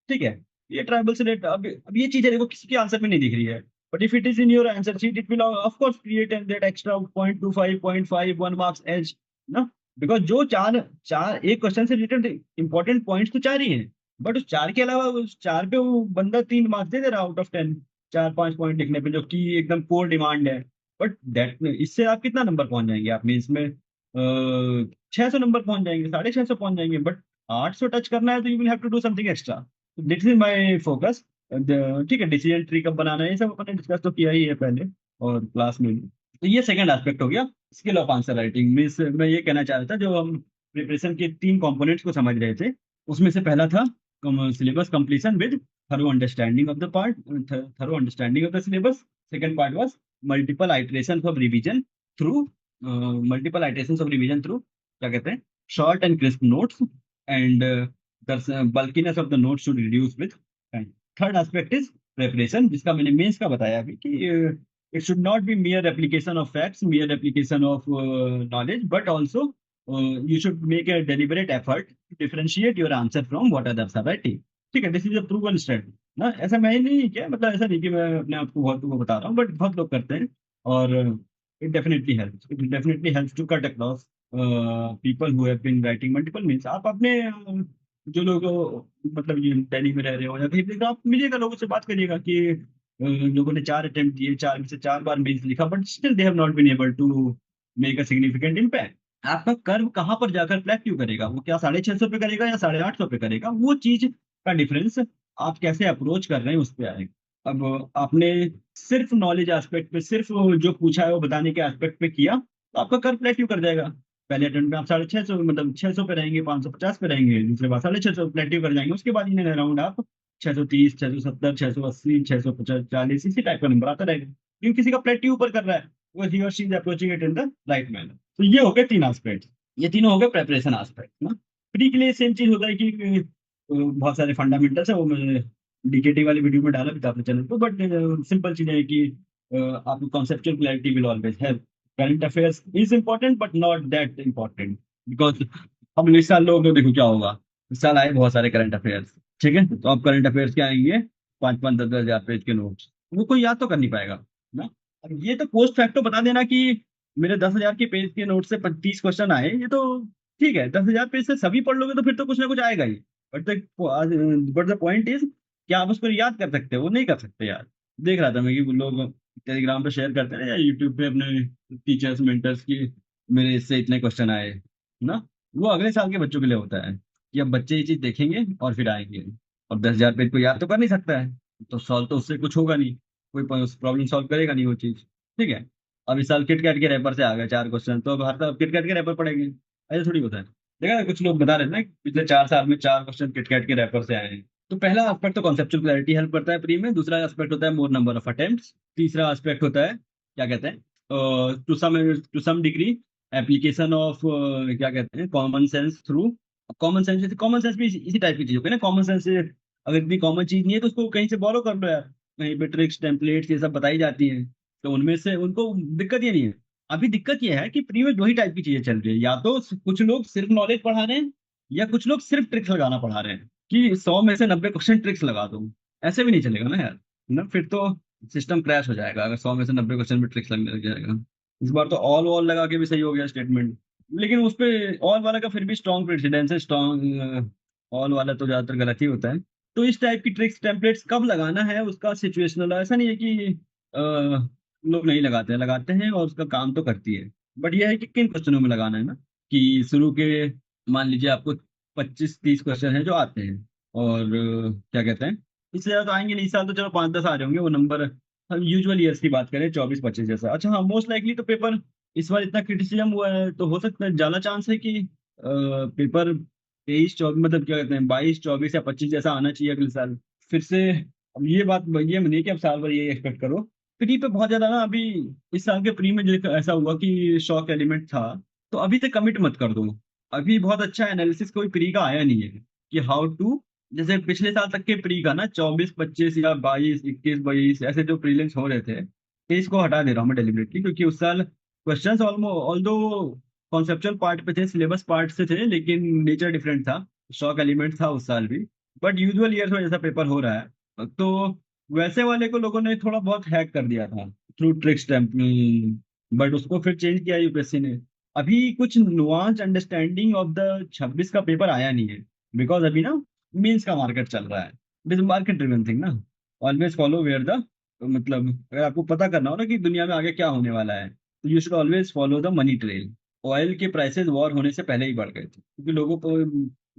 ठीक है, ये ट्राइबल से रिलेटेड, अब ये चीजें देखो किसी के आंसर में नहीं दिख रही है, but if it is in your answer sheet it will of course create that extra 0.25 0.5 1 marks edge ना। बिकॉज जो चार चार एक क्वेश्चन से रिलेटेड इंपॉर्टेंट पॉइंट्स तो चार ही हैं, बट उस चार के अलावा उस चार पे वो बंदा 3 मार्क्स दे दे रहा आउट ऑफ 10, 4 5 पॉइंट लिखने पे, जो कि एकदम कोर डिमांड है। बट दैट, इससे आप कितना नंबर पहुंच जाएंगे, आप में इसमें 600 नंबर पहुंच जाएंगे, 650 पहुंच जाएंगे, बट 800 टच करना है तो you will have to do something extra. This is my focus. ठीक है, डिसीजन ट्री कब बनाना है ये सब अपने डिस्कस तो किया ही है पहले और क्लास में भी। तो ये सेकंड एस्पेक्ट हो गया, skill of answer writing. Means मैं ये कहना चाह रहा था, जो हम प्रिपरेशन के तीन कंपोनेंट्स को समझ रहे थे, उसमें से पहला था syllabus completion with thorough understanding of the part, thorough understanding of the syllabus. Second part was multiple iteration of revision through, multiple iteration of revision through, क्या कहते हैं, short and crisp notes, and the bulkiness of the notes should reduce with time. Third aspect is preparation, जिसका मैंने mains का बताया अभी कि it should not be मियर application of facts, मियर application of knowledge, but also you should make a deliberate effort to differentiate your answer from what others are writing. ठीक है, this is a proven study ना। ऐसा मैं ही नहीं किया, मतलब ऐसा नहीं कि मैं अपने आप को बहुत को बता रहा हूँ, बट बहुत लोग करते हैं, और it definitely helps to cut across people who have been writing multiple means. आप अपने जो लोग मतलब ये दिल्ली में रह रहे हो या कहीं पे, तो आप मिलिएगा, लोगों से बात करिएगा कि लोगों ने 4 अटेम्प्ट दिए, 4 में से 4 बार मेंस लिखा, but still they have not been able to make a significant impact. आपका कर्व कहाँ पर जाकर प्लेट्यू करेगा, वो क्या 650 पे करेगा या 850 पे करेगा, वो चीज का डिफरेंस आप कैसे अप्रोच कर रहे हैं उस पर आएगा। अब आपने सिर्फ नॉलेज एस्पेक्ट पे, सिर्फ जो पूछा है वो बताने के एस्पेक्ट पे किया, तो आपका कर्व प्लेट्यू कर जाएगा। पहले अटेम्प्ट में आप 650, मतलब 600 पे रहेंगे, 550 पे रहेंगे, दूसरे बार 650 प्लेट्यू कर जाएंगे, उसके बाद इन अराउंड आप 630, 670, 680, 640, इसी टाइप का नंबर आता रहेगा, क्योंकि किसी का प्लेट्यू ऊपर कर रहा है, वो ही और she is approaching it in the right manner. तो ये हो गए 3 एस्पेक्ट, ये तीनों हो गए प्रेपरेशन एस्पेक्ट ना। प्री के लिए सेम चीज होता है कि बहुत सारे फंडामेंटल्स है, वो मैंने डीकेटी वाली वीडियो में डाला भी था अपने चैनल पर, बट सिंपल चीज है कि आपको conceptual clarity will always help. Current affairs is important but not that important, because अब इस साल लोग, देखो क्या होगा, इस साल आए बहुत सारे करंट अफेयर्स, ठीक है, तो अब करंट अफेयर्स क्या आएंगे, 5-5, 10-10 हजार पेज के नोट्स, वो कोई याद तो कर नहीं पाएगा ना। अब ये तो पोस्ट फैक्टो बता देना कि मेरे 10,000 के पेज के नोट से 30 क्वेश्चन आए, ये तो ठीक है, 10,000 पेज से सभी पढ़ लोगे तो फिर तो कुछ ना कुछ आएगा ही। बट द पॉइंट इज, क्या आप उसको याद कर सकते हो, वो नहीं कर सकते यार। देख रहा था मैं कि वो लोग टेलीग्राम पे शेयर करते हैं या यूट्यूब पे अपने टीचर्स मेंटर्स की, मेरे इससे इतने क्वेश्चन आए ना। वो अगले साल के बच्चों के लिए होता है कि अब बच्चे ये चीज देखेंगे और फिर आएंगे। और 10,000 पेज को याद तो कर नहीं सकता है, तो सॉल्व तो उससे कुछ होगा नहीं, कोई प्रॉब्लम सॉल्व करेगा नहीं वो चीज, ठीक है। अब इस साल किट कैट के रैपर से आ गए 4 क्वेश्चन, तो अब हर साल किट कैट के रैपर पढ़ेंगे, ऐसे थोड़ी होता है। देखा ना, कुछ लोग बता रहे थे ना कि पिछले 4 साल में 4 क्वेश्चन किट कैट के रैपर से आए हैं। तो पहला एस्पेक्ट तो कॉन्सेप्चुअल क्लैरिटी हेल्प करता है प्री में, दूसरा एस्पेक्ट होता है मोर नंबर ऑफ अटेम्प्ट्स, तीसरा एस्पेक्ट होता है क्या कहते हैं, to some degree application of क्या कहते हैं, common sense through. Common sense भी इसी टाइप की चीज होगी ना, कॉमन सेंस अगर इतनी कॉमन चीज नहीं है तो उसको कहीं से बोरो कर लो यार, कहीं पे ट्रिक्स टेम्पलेट्स ये सब बताई जाती हैं, तो उनमें से उनको दिक्कत ये नहीं है। अभी दिक्कत ये है कि प्री में दो ही टाइप की चीजें चल रही है, या तो कुछ लोग सिर्फ नॉलेज पढ़ा रहे हैं, या कुछ लोग सिर्फ ट्रिक्स लगाना पढ़ा रहे हैं कि 100 में से 90 क्वेश्चन ट्रिक्स लगा दो। ऐसे भी नहीं चलेगा ना यार, ना फिर तो सिस्टम क्रैश हो जाएगा अगर 100 में से 90 क्वेश्चन में ट्रिक्स लगने लग जाएगा। इस बार तो ऑल वॉल लगा के भी सही हो गया स्टेटमेंट, लेकिन उस पे ऑल वाला का फिर भी स्ट्रॉन्ग प्रेसिडेंस है, स्ट्रॉन्ग ऑल वाला तो ज्यादातर गलत ही होता है। तो इस टाइप की ट्रिक्स टेम्पलेट्स कब लगाना है उसका सिचुएशनल, ऐसा नहीं है कि लोग नहीं लगाते हैं, लगाते हैं और उसका काम तो करती है। बट यह है कि किन क्वेश्चनों में लगाना है ना, कि शुरू के मान लीजिए आपको 25-30 क्वेश्चन है जो आते हैं, और क्या कहते हैं, इससे ज्यादा तो आएंगे नहीं, इस साल तो चलो 5-10 आ रहे होंगे वो नंबर। हम यूजुअल ईयर्स की बात करें 24-25 जैसा, अच्छा हाँ, मोस्ट लाइकली तो पेपर इस बार इतना क्रिटिसिज्म हुआ है तो हो सकता है ज्यादा चांस है कि पेपर 23-24, मतलब क्या कहते हैं 22-24 या 25 जैसा आना चाहिए अगले साल फिर से। अब ये बात ये नहीं कि अब साल भर ये एक्सपेक्ट करो। प्री पे बहुत ज्यादा ना अभी, इस साल के प्री में जो ऐसा हुआ कि शॉक एलिमेंट था, तो अभी तक कमिट मत कर दो। अभी बहुत अच्छा एनालिसिस कोई प्री का आया नहीं है कि हाउ टू, जैसे पिछले साल तक के प्री का ना 24-25 या 22-21-22 ऐसे जो प्रीलिम्स हो रहे थे, तो इसको हटा दे रहा हूँ मैं डेलिबरेटली, क्योंकि उस साल क्वेश्चंस ऑल्दो कॉन्सेप्चुअल पार्ट पे थे, सिलेबस पार्ट से थे, लेकिन नेचर डिफरेंट था, शॉक एलिमेंट था उस साल भी। बट यूजुअल ईयर्स में जैसा पेपर हो रहा है, तो वैसे वाले को लोगों ने थोड़ा बहुत हैक कर दिया था थ्रू ट्रिक्स टेम्पलिंग, बट उसको फिर चेंज किया यूपीएससी ने। अभी कुछ नुआंस अंडरस्टैंडिंग ऑफ द 26 का पेपर आया नहीं है, बिकॉज अभी ना मीन्स का मार्केट चल रहा है, it is market driven thing ना। ऑलवेज फॉलो वेयर द, मतलब अगर आपको पता करना हो ना कि दुनिया में आगे क्या होने वाला है, तो you should always follow the money trail. Oil के प्राइसेस वॉर होने से पहले ही बढ़ गए थे, क्योंकि लोगों को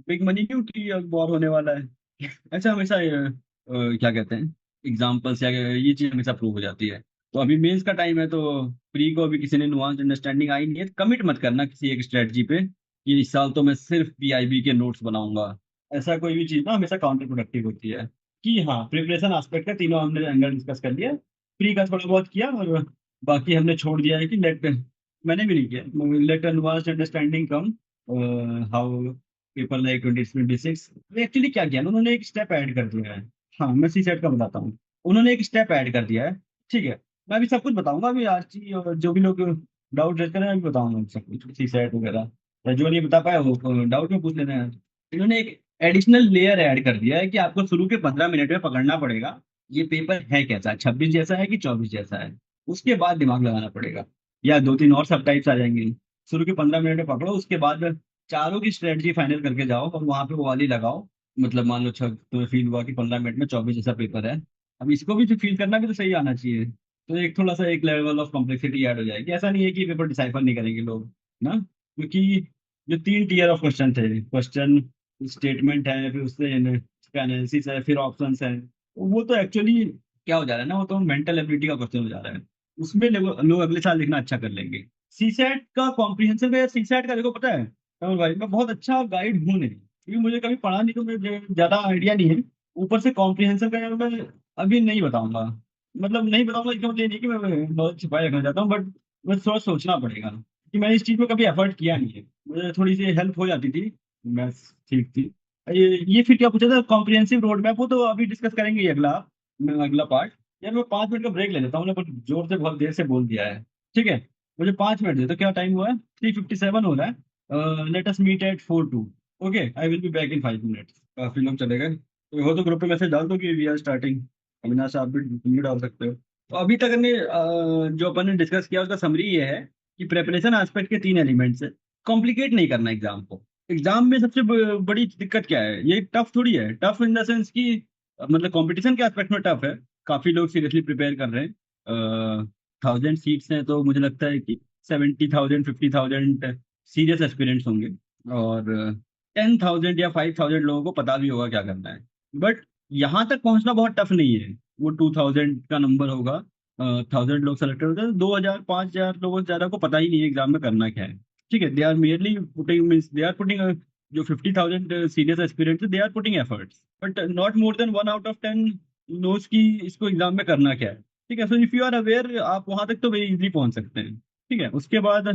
बिग मनी क्यों कि अब वॉर होने वाला है। अच्छा, हमेशा क्या कहते हैं, एग्जाम्पल्स या ये चीज हमेशा प्रूव हो जाती है। तो अभी मेंस का टाइम है, तो प्री को अभी किसी ने नुआंस अंडरस्टैंडिंग आई नहीं है, कमिट मत करना किसी एक स्ट्रेटजी पे कि इस साल तो मैं सिर्फ पीआईबी के नोट्स बनाऊंगा। ऐसा कोई भी चीज ना हमेशा काउंटर प्रोडक्टिव होती है। कि हाँ, प्रिपरेशन एस्पेक्ट का तीनों हमने एंगल डिस्कस कर लिया, प्री का थोड़ा बहुत किया, और बाकी हमने छोड़ दिया है कि लेट, मैंने भी नहीं किया, let nuance understanding come, how paper like 2026। Actually क्या किया ना, उन्होंने एक स्टेप ऐड कर दिया है। हाँ, मैं सी सेट का बताता हूँ, उन्होंने एक स्टेप ऐड कर दिया है, ठीक है। मैं अभी सब कुछ बताऊंगा, अभी आरची और जो भी लोग डाउट रेज करें, मैं अभी बताऊंगा सब कुछ, सी सेट वगैरह, या जो नहीं बता पाया वो डाउट में पूछ लेते हैं। इन्होंने एक एडिशनल लेयर ऐड कर दिया है कि आपको शुरू के 15 मिनट में पकड़ना पड़ेगा ये पेपर है कैसा, 26 जैसा है कि 24 जैसा है, उसके बाद दिमाग लगाना पड़ेगा। या 2-3 और सब टाइप्स आ जाएंगे। शुरू के 15 मिनट में पकड़ो, उसके बाद चारों की स्ट्रेटजी फाइनल करके जाओ और वहां पे वो वाली लगाओ। मतलब मान लो तुम्हें फील हुआ कि 15 मिनट में 24 जैसा पेपर है, अब इसको भी तो फील करना भी तो सही आना चाहिए। तो एक थोड़ा सा एक लेवल ऑफ कॉम्प्लेक्सिटी ऐड हो जाएगी। ऐसा नहीं है कि पेपर डिसाइफर नहीं करेंगे लोग ना, क्योंकि जो 3 टियर ऑफ क्वेश्चन थे, क्वेश्चन स्टेटमेंट है, फिर उससे एनालिसिस है, फिर ऑप्शंस है, वो तो एक्चुअली क्या हो जा रहा है ना, वो तो मेंटल एबिलिटी का क्वेश्चन हो जा रहा है। उसमें लोग अगले साल लिखना अच्छा कर लेंगे। सीसैट का कॉम्प्रिहेंसिव है, सीसैट का देखो पता है कमल भाई, मैं बहुत अच्छा गाइड हूँ नहीं, क्योंकि मुझे कभी पढ़ा नहीं तो मुझे ज्यादा आइडिया नहीं है। ऊपर से कॉम्प्रिहेंसिव का यार मैं अभी नहीं बताऊंगा, मतलब नहीं बताऊंगा इसका मतलब ये नहीं कि मैं नॉलेज छिपाए रखना चाहता हूँ, बट मुझे थोड़ा सोचना पड़ेगा कि मैंने इस चीज में कभी एफर्ट किया नहीं है, मुझे थोड़ी सी हेल्प हो जाती थी, मैं ठीक थी। ये फिर क्या पूछा था, कॉम्प्रिहेंसिव रोड मैप, वो तो अभी डिस्कस करेंगे ये अगला, अगला पार्ट। यार मैं 5 मिनट का ब्रेक ले लेता हूँ, मैंने बहुत जोर से बहुत देर से बोल दिया है। ठीक है, मुझे 5 मिनट दे, तो क्या टाइम हुआ है, 3:57 हो रहा है। Let us meet at 4:02। Okay, I will be back in 5 minutes. काफी लोग चले गए, तो हो तो ग्रुप पे मैसेज डाल दो कि वी आर स्टार्टिंग। अविनाश आप भी तुम भी डाल सकते हो। तो अभी तक ने जो अपन ने डिस्कस किया उसका समरी ये है कि प्रेपरेशन एस्पेक्ट के 3 एलिमेंट्स है। कॉम्प्लिकेट नहीं करना एग्जाम को। एग्जाम में सबसे बड़ी दिक्कत क्या है, ये टफ थोड़ी है, टफ इन द सेंस कि मतलब कंपटीशन के एस्पेक्ट में टफ है। काफी लोग सीरियसली प्रिपेयर कर रहे हैं। 1000 सीट्स हैं, तो मुझे लगता है कि 70,000 50,000 सीरियस एस्पिरेंट्स होंगे, और 10,000 या 5,000 लोगों को पता भी होगा क्या करना है। बट यहाँ तक पहुंचना बहुत टफ नहीं है। वो 2,000 का नंबर होगा, 1,000 लोग सेलेक्टेड होते हैं, 2,000 5,000 लोगों से ज्यादा को पता ही नहीं है एग्जाम में करना क्या है। ठीक है, they are merely putting, means they are putting, जो 50,000 serious aspirants they are putting efforts, but not more than 1 out of 10 knows की इसको एग्जाम में करना क्या है। ठीक है, so if you are aware, आप वहां तक तो वेरी इजीली पहुंच सकते हैं। ठीक है, उसके बाद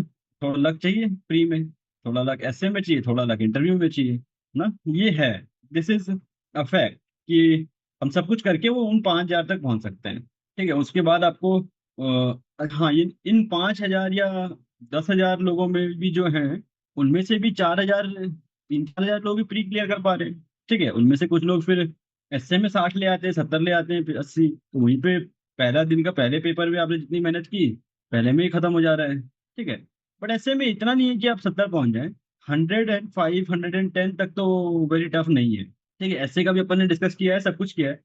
थोड़ा लक चाहिए प्री में, थोड़ा लक एसए में चाहिए, थोड़ा लक इंटरव्यू में चाहिए ना, ये है। दिस इज अ फैक्ट कि हम सब कुछ करके वो उन 5,000 तक पहुंच सकते हैं। ठीक है, उसके बाद आपको हाँ, ये इन 5,000 या 10,000 लोगों में भी जो हैं, उनमें से भी 4,000, 3-4 हजार लोग भी प्री क्लियर कर पा रहे हैं। ठीक है, उनमें से कुछ लोग फिर एसए में 60 ले आते हैं, 70 ले आते हैं, फिर 80, तो वहीं पे पहला दिन का पहले पेपर में आपने जितनी मेहनत की, पहले में ही खत्म हो जा रहा है। ठीक है, बट ऐसे में इतना नहीं है कि आप 70 पहुंच जाए। 105 110 तक तो वेरी टफ नहीं है। ठीक है, ऐसे का भी अपन ने डिस्कस किया है, सब कुछ किया है,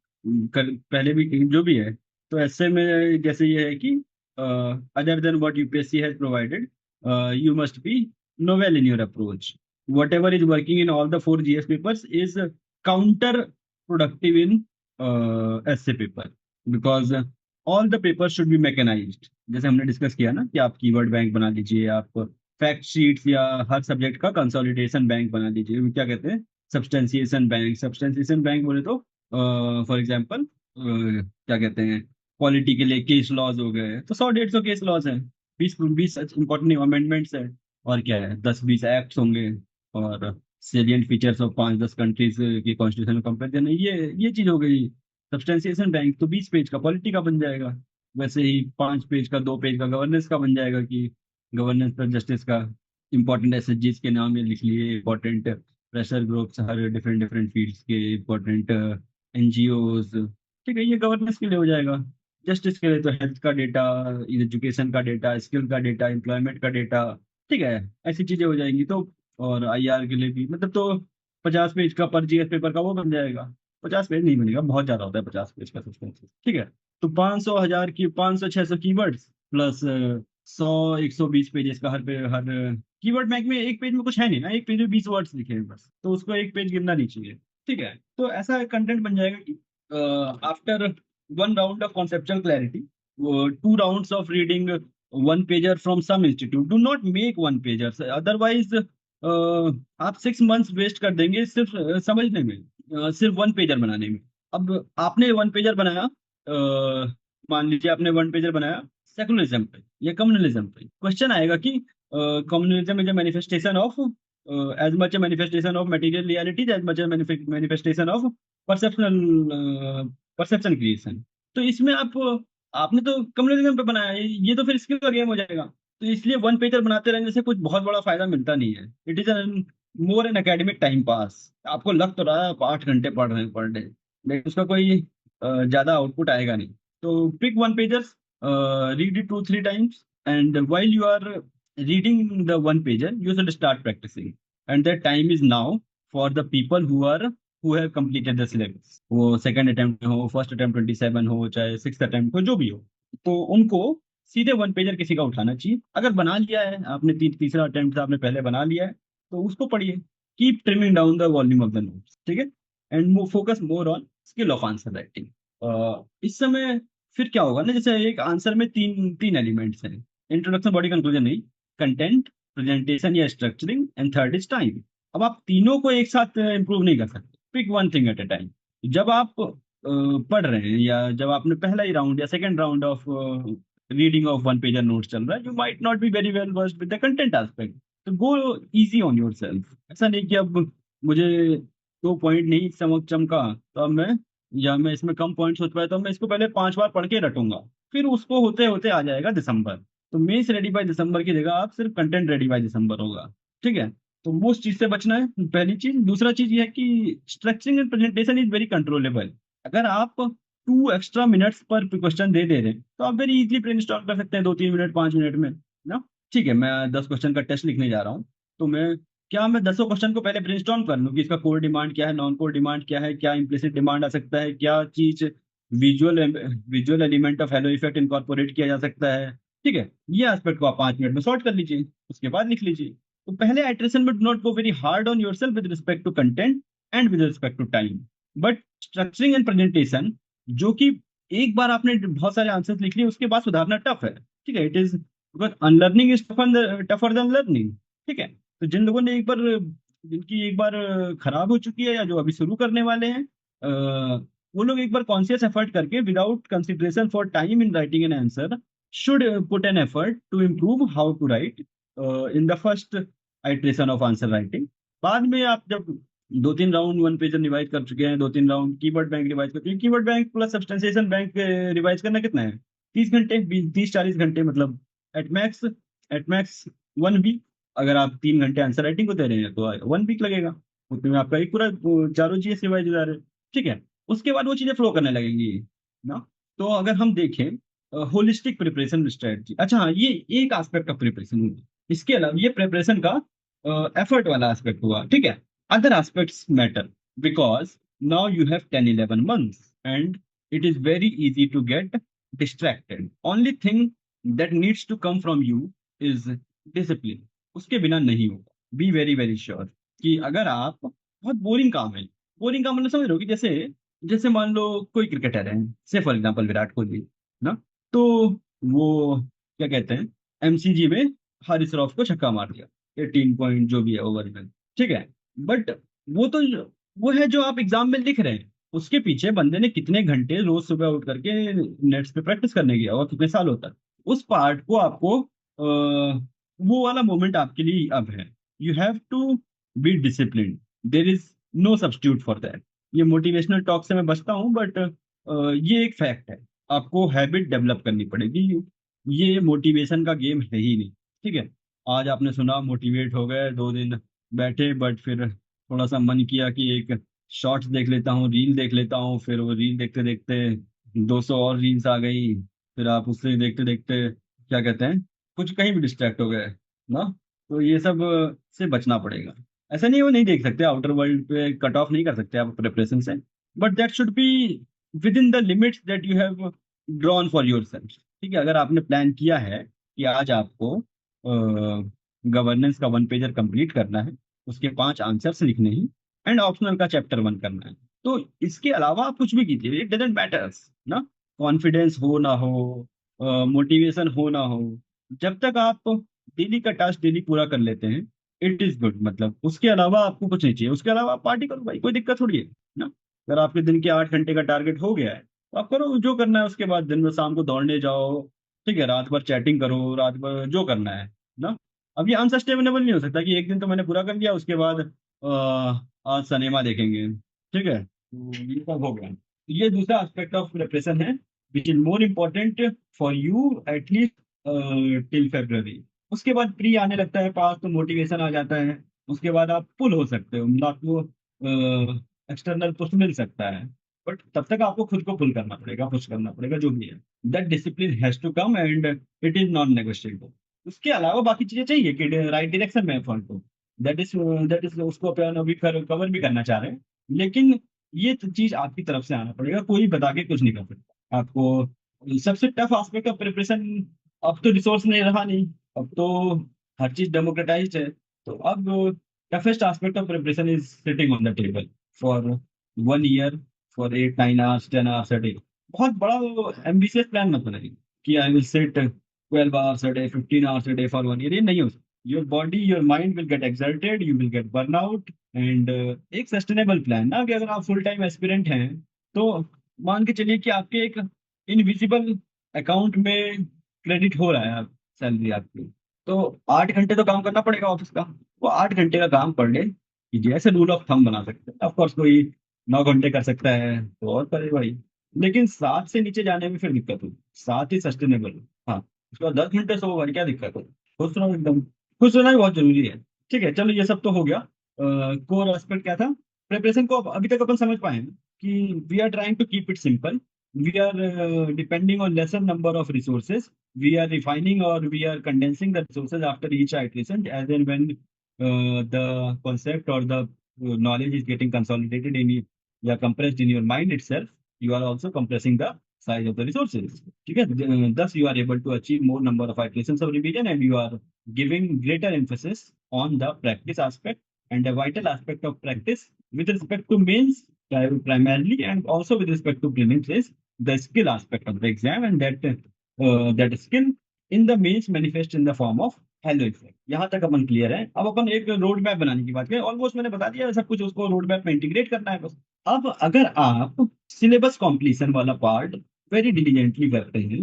पहले भी जो भी है। तो ऐसे में जैसे ये है कि other than what UPSC has provided, you must be novel in your approach. Whatever is working in all the 4 GS papers is counterproductive in essay paper, because all the papers should be mechanized. जैसे हमने discuss किया ना कि आप keyword bank बना लीजिए, आप fact sheets या हर सब्जेक्ट का कंसोलिडेशन बैंक बना लीजिए, क्या कहते हैं, सब्सटेंसिएशन बैंक। सब्सटेंसिएशन बैंक बोले तो फॉर एग्जांपल क्या कहते हैं, पॉलिटी के लिए केस लॉज हो गए, तो 100-150 केस लॉज हैं, 20-20 इंपॉर्टेंट अमेंडमेंट्स हैं, और क्या है, 10-20 एक्ट्स होंगे, और सेलियंट फीचर्स ऑफ 5-10 कंट्रीज की कॉन्स्टिट्यूशन कंपेरिजन, ये चीज हो गई। सब्सटेंसिएशन बैंक तो 20 पेज का पॉलिटी का बन जाएगा, वैसे ही 5 पेज का, 2 पेज का गवर्नेंस का बन जाएगा कि गवर्नेंस पर जस्टिस का इंपॉर्टेंट एसएचजीज के नाम ये लिख लिए, इंपॉर्टेंट प्रेशर ग्रुप्स, हर डिफरेंट डिफरेंट फील्ड्स के इंपॉर्टेंट एनजीओज। ठीक है, ये गवर्नेंस के लिए हो जाएगा। जस्टिस के लिए तो हेल्थ का डेटा, एजुकेशन का डेटा, स्किल का डेटा, एम्प्लॉयमेंट का डेटा। ठीक है, ऐसी चीजें हो जाएंगी तो। और आईआर के लिए भी मतलब तो 50 पेज का पर जीएस पेपर का वो बन जाएगा। 50 पेज नहीं बनेगा, बहुत ज्यादा होता है 50 पेज का सब्सटेंस। ठीक है, तो 500 1000 की 500 600 कीवर्ड्स प्लस 100 120 पेजेस का हर कीवर्ड बैंक में एक पेज में कुछ है नहीं ना, एक पेज में 20 वर्ड्स लिखे हैं बस, तो उसको एक पेज गिनना नहीं चाहिए। ठीक है, तो ऐसा कंटेंट बन जाएगा कि after 1 round of conceptual clarity, 2 rounds of reading 1 pager from some institute, do not make 1 pager, otherwise आप 6 मंथ्स वेस्ट कर देंगे सिर्फ समझने में, सिर्फ 1 पेजर बनाने में। अब आपने 1 पेजर बनाया, मान लीजिए आपने 1 पेजर बनाया सेकुलरिज्म पे या कम्युनलिज्म पे, क्वेश्चन आएगा कि communalism is a manifestation of, as much a manifestation of material realities as much a manifestation of perceptional perception creation। तो इसमें आपने तो कम्युनलिज्म पे बनाया है, ये तो फिर स्किल का गेम हो जाएगा। तो इसलिए 1 पेजर बनाते रहने से कुछ बहुत बड़ा फायदा मिलता नहीं है। It is more an academic time pass. आपको लग तो रहा है आप 8 घंटे पढ़ रहे हैं पर डे, लेकिन उसका कोई ज्यादा आउटपुट आएगा नहीं। तो pick 1 pagers, read it 2-3 times, and while you are reading the 1 pager, you should start practicing, and that time is now for the people who are who have completed the syllabus, वो second attempt हो, first attempt 27 हो, चाहे six attempt हो, जो भी हो, तो उनको सीधे वन पेजर किसी का उठाना चाहिए। अगर बना लिया है आपने, तीसरा अटेम्प्ट था आपने पहले बना लिया है, तो उसको पढ़िए। Keep trimming down the volume of the notes, ठीक है, and focus more on skill of answer writing. इस समय फिर क्या होगा ना, जैसे एक आंसर में तीन तीन एलिमेंट्स हैं, इंट्रोडक्शन, बॉडी, कंक्लूजन नहीं, कंटेंट, प्रेजेंटेशन या structuring, and third is time. अब आप तीनों को एक साथ इंप्रूव नहीं कर सकते, pick one thing at a time. जब आप पढ़ रहे हैं, या जब आपने पहला ही राउंड या second round of reading of one pager notes चल रहा है, you might not be very well versed with the content aspect, तो go easy on yourself. ऐसा नहीं कि अब मुझे 2 पॉइंट नहीं समझ चमका तो अब मैं, या मैं इसमें कम पॉइंट्स हो पाए तो मैं इसको पहले 5 बार पढ़ के रटूंगा, फिर उसको होते होते आ जाएगा दिसंबर। तो मेंस रेडी बाय दिसंबर की जगह आप सिर्फ कंटेंट रेडी बाय दिसंबर होगा, ठीक है। तो वो उस चीज से बचना है, पहली चीज। दूसरा चीज ये है कि structuring and presentation is very controllable. अगर आप 2 एक्स्ट्रा मिनट्स पर क्वेश्चन दे रहे हैं, तो आप वेरी इजीली ब्रेनस्टॉर्म कर सकते हैं 2-3 मिनट 5 मिनट में ना। ठीक है, मैं 10 क्वेश्चन का टेस्ट लिखने जा रहा हूँ, तो मैं 10 क्वेश्चन को पहले ब्रेनस्टॉर्म कर लूँ कि इसका कोर डिमांड क्या है, नॉन कोर डिमांड क्या है, क्या इम्प्लिसिट डिमांड आ सकता है, क्या चीज visual visual element of hello effect incorporate किया जा सकता है, ठीक है। ये एस्पेक्ट को आप 5 मिनट में सॉर्ट कर लीजिए, उसके बाद लिख लीजिए। तो पहले आइट्रेशन में do not go very hard on yourself with respect to content and with respect to time, but structuring and presentation, जो कि एक बार आपने बहुत सारे आंसर्स लिख लिए उसके बाद सुधारना टफ है, ठीक है। It is because unlearning is tougher than learning, ठीक है। तो जिन लोगों ने एक बार, जिनकी एक बार खराब हो चुकी है, या जो अभी शुरू करने वाले हैं, वो लोग एक बार कॉन्शियस एफर्ट करके without consideration for time in writing an answer should put an effort to improve how to write in the first iteration of answer writing. बाद में आप जब 2-3 राउंड वन पेजर रिवाइज कर चुके हैं, 2-3 राउंड कीवर्ड बैंक रिवाइज कर चुके हैं, keyword bank plus substantiation bank revise करना कितना है, 30 घंटे, 30-40 घंटे, मतलब एट मैक्स 1 वीक। अगर आप 3 घंटे आंसर राइटिंग को दे रहे हैं तो 1 वीक लगेगा, उतने में आपका एक पूरा चारों चीजें रिवाइज हो जा रहे हैं, ठीक है। उसके बाद वो चीजें फ्लो करने लगेंगी ना। तो अगर हम देखें होलिस्टिक प्रिपरेशन स्ट्रेटजी, अच्छा हाँ, ये एक एस्पेक्ट ऑफ प्रिपरेशन हुआ। इसके अलावा ये प्रिपरेशन का एफर्ट वाला एस्पेक्ट हुआ, ठीक है। Other aspects matter because now you have 10-11 months and it is very easy to get distracted. Only thing that needs to come from you is discipline. उसके बिना नहीं होगा। बी वेरी वेरी श्योर कि अगर आप बहुत बोरिंग काम है, बोरिंग काम मतलब समझ रहे हो कि जैसे जैसे मान लो कोई क्रिकेटर है, से फॉर एग्जांपल विराट कोहली ना, तो वो क्या कहते हैं, एमसीजी में हारिस श्रॉफ को छक्का मार दिया, 18 पॉइंट जो भी है ओवर में, ठीक है। बट वो तो वो है जो आप एग्जाम में लिख रहे हैं, उसके पीछे बंदे ने कितने घंटे रोज सुबह उठ करके नेट्स पे प्रैक्टिस करने गया और कितने सालों तक, उस पार्ट को आपको वो वाला मोमेंट आपके लिए अब है। You have to be discipline, there is no substitute for that. ये मोटिवेशनल टॉक से मैं बचता हूँ, बट ये एक फैक्ट है, आपको हैबिट डेवलप करनी पड़ेगी। ये मोटिवेशन का गेम है ही नहीं, ठीक है। आज आपने सुना, मोटिवेट हो गए, 2 दिन बैठे, बट फिर थोड़ा सा मन किया कि एक शॉर्ट्स देख लेता हूँ, रील देख लेता हूँ, फिर वो रील देखते देखते 200 और रील्स आ गई, फिर आप उससे देखते देखते क्या कहते हैं, कुछ कहीं भी डिस्ट्रैक्ट हो गए ना। तो ये सब से बचना पड़ेगा। ऐसा नहीं है वो नहीं देख सकते, आउटर वर्ल्ड पे कट ऑफ नहीं कर सकते आप प्रिपरेशन से, but that should be with in the limits that you have drawn for yourself, ठीक है। अगर आपने प्लान किया है कि आज आपको गवर्नेंस का वन पेजर कंप्लीट करना है, उसके 5 आंसर्स लिखने हैं, एंड ऑप्शनल का चैप्टर 1 करना है, तो इसके अलावा आप कुछ भी कीजिए, इट डजेंट मैटर्स ना। कॉन्फिडेंस हो ना हो, मोटिवेशन हो ना हो, जब तक आप डेली का टास्क डेली पूरा कर लेते हैं, इट इज गुड। मतलब उसके अलावा आपको कुछ नहीं चाहिए, उसके अलावा आप पार्टी करो भाई, कोई दिक्कत थोड़ी है ना। अगर आपके दिन के 8 घंटे का टारगेट हो गया है, तो आप करो जो करना है, उसके बाद दिन में शाम को दौड़ने जाओ, ठीक है, रात भर चैटिंग करो, रात भर जो करना है ना। अब ये अनसस्टेनेबल नहीं हो सकता कि एक दिन तो मैंने पूरा कर लिया, उसके बाद आज सिनेमा देखेंगे, ठीक है, तो ये सब हो गया। ये दूसरा एस्पेक्ट ऑफ प्रिपरेशन है which is more important for you at least till February। उसके बाद प्री आने लगता है पास, तो मोटिवेशन आ जाता है, उसके बाद आप पुल हो सकते हो, मतलब आपको एक्सटर्नल पुश मिल सकता है, बट तब तक आपको खुद को पुल करना पड़ेगा, पुश करना पड़ेगा, जो भी है। That discipline has to come and it is non negotiable. उसके अलावा बाकी चीजें चाहिए कि राइट डायरेक्शन में एफर्ट हो, दैट इज उसको अपन अभी कवर भी करना चाह रहे हैं। लेकिन ये चीज आपकी तरफ से आना पड़ेगा, कोई बता के कुछ नहीं कर सकता आपको। सबसे टफ एस्पेक्ट ऑफ प्रिपरेशन, अब तो रिसोर्स नहीं रहा नहीं, अब तो हर चीज डेमोक्रेटाइज्ड है। तो अब toughest aspect of preparation is sitting on the table for 1 year, for 8 9 hours 10 hours a day। बहुत बड़ा एम्बिशियस प्लान मत बनाइए कि I will sit 12 hours a day 15 hours a day for 1 year, ये नहीं हो सकता। Your body your mind will get exerted, you will gate burn out. And एक सस्टेनेबल प्लान ना, कि अगर आप फुल टाइम एस्पिरेंट हैं तो मान के चलिए कि आपके एक इनविजिबल अकाउंट में क्रेडिट हो रहा है सैलरी आपकी, तो 8 घंटे तो काम करना पड़ेगा ऑफिस का। वो 8 घंटे का काम पर डे कीजिए, ऐसे रूल ऑफ थंब बना सकते हैं। ऑफकोर्स कोई 9 घंटे कर सकता है तो और करे भाई, लेकिन 7 से नीचे जाने में फिर दिक्कत होगी। 7 ही सस्टेनेबल। हाँ, उसके बाद 10 घंटे सो भाई, क्या दिक्कत है? खुश रहो एकदम, खुश रहना भी बहुत जरूरी है। ठीक है, चलो ये सब तो हो गया। कोर एस्पेक्ट क्या था प्रिपरेशन को, अभी तक अपन समझ पाए हैं कि we are trying to keep it simple, we are depending on lesser number of resources, we are refining or we are condensing the resources after each iteration, as and when the concept or the knowledge is getting consolidated in या compressed in your mind itself, you are also compressing the size of the resources। ठीक है, thus you are able to achieve more number of iterations of revision, and you are giving greater emphasis on the practice aspect, and a vital aspect of practice with respect to mains primarily, and also with respect to prelims is the skill aspect of the exam, and that skill in the means manifest in the form of hello effect. यहाँ तक अपन clear है। अब अपन एक road map बनाने की बात करें, almost मैंने बता दिया सब कुछ, उसको रोड मैप में इंटीग्रेट करना है बस। अब अगर आप सिलेबस कॉम्प्लीशन वाला पार्ट वेरी डिलीजेंटली करते हैं,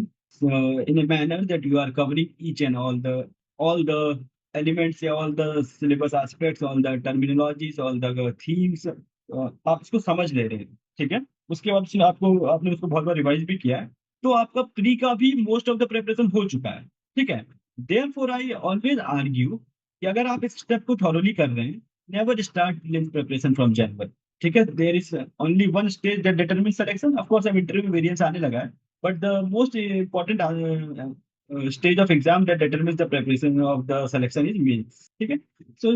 in a manner that you are covering each and all the elements या all the syllabus aspects, all the terminologies, all the themes, आप इसको समझ ले रहे हैं। ठीक है, उसके बाद फिर आपने उसको बहुत बार रिवाइज भी किया है, तो आपका प्री का भी मोस्ट ऑफ द प्रिपरेशन हो चुका है। ठीक है, देयरफॉर आई ऑलवेज आर्ग्यू कि अगर आप इस स्टेप को थॉरोली कर रहे हैं, never start preparation from January. ठीक है, there is only one stage that determine selection. Of course अब इंटरव्यू वेरिएंस आने लगा है, but the most important stage of exam that determines the preparation of the selection is mains। ठीक है, so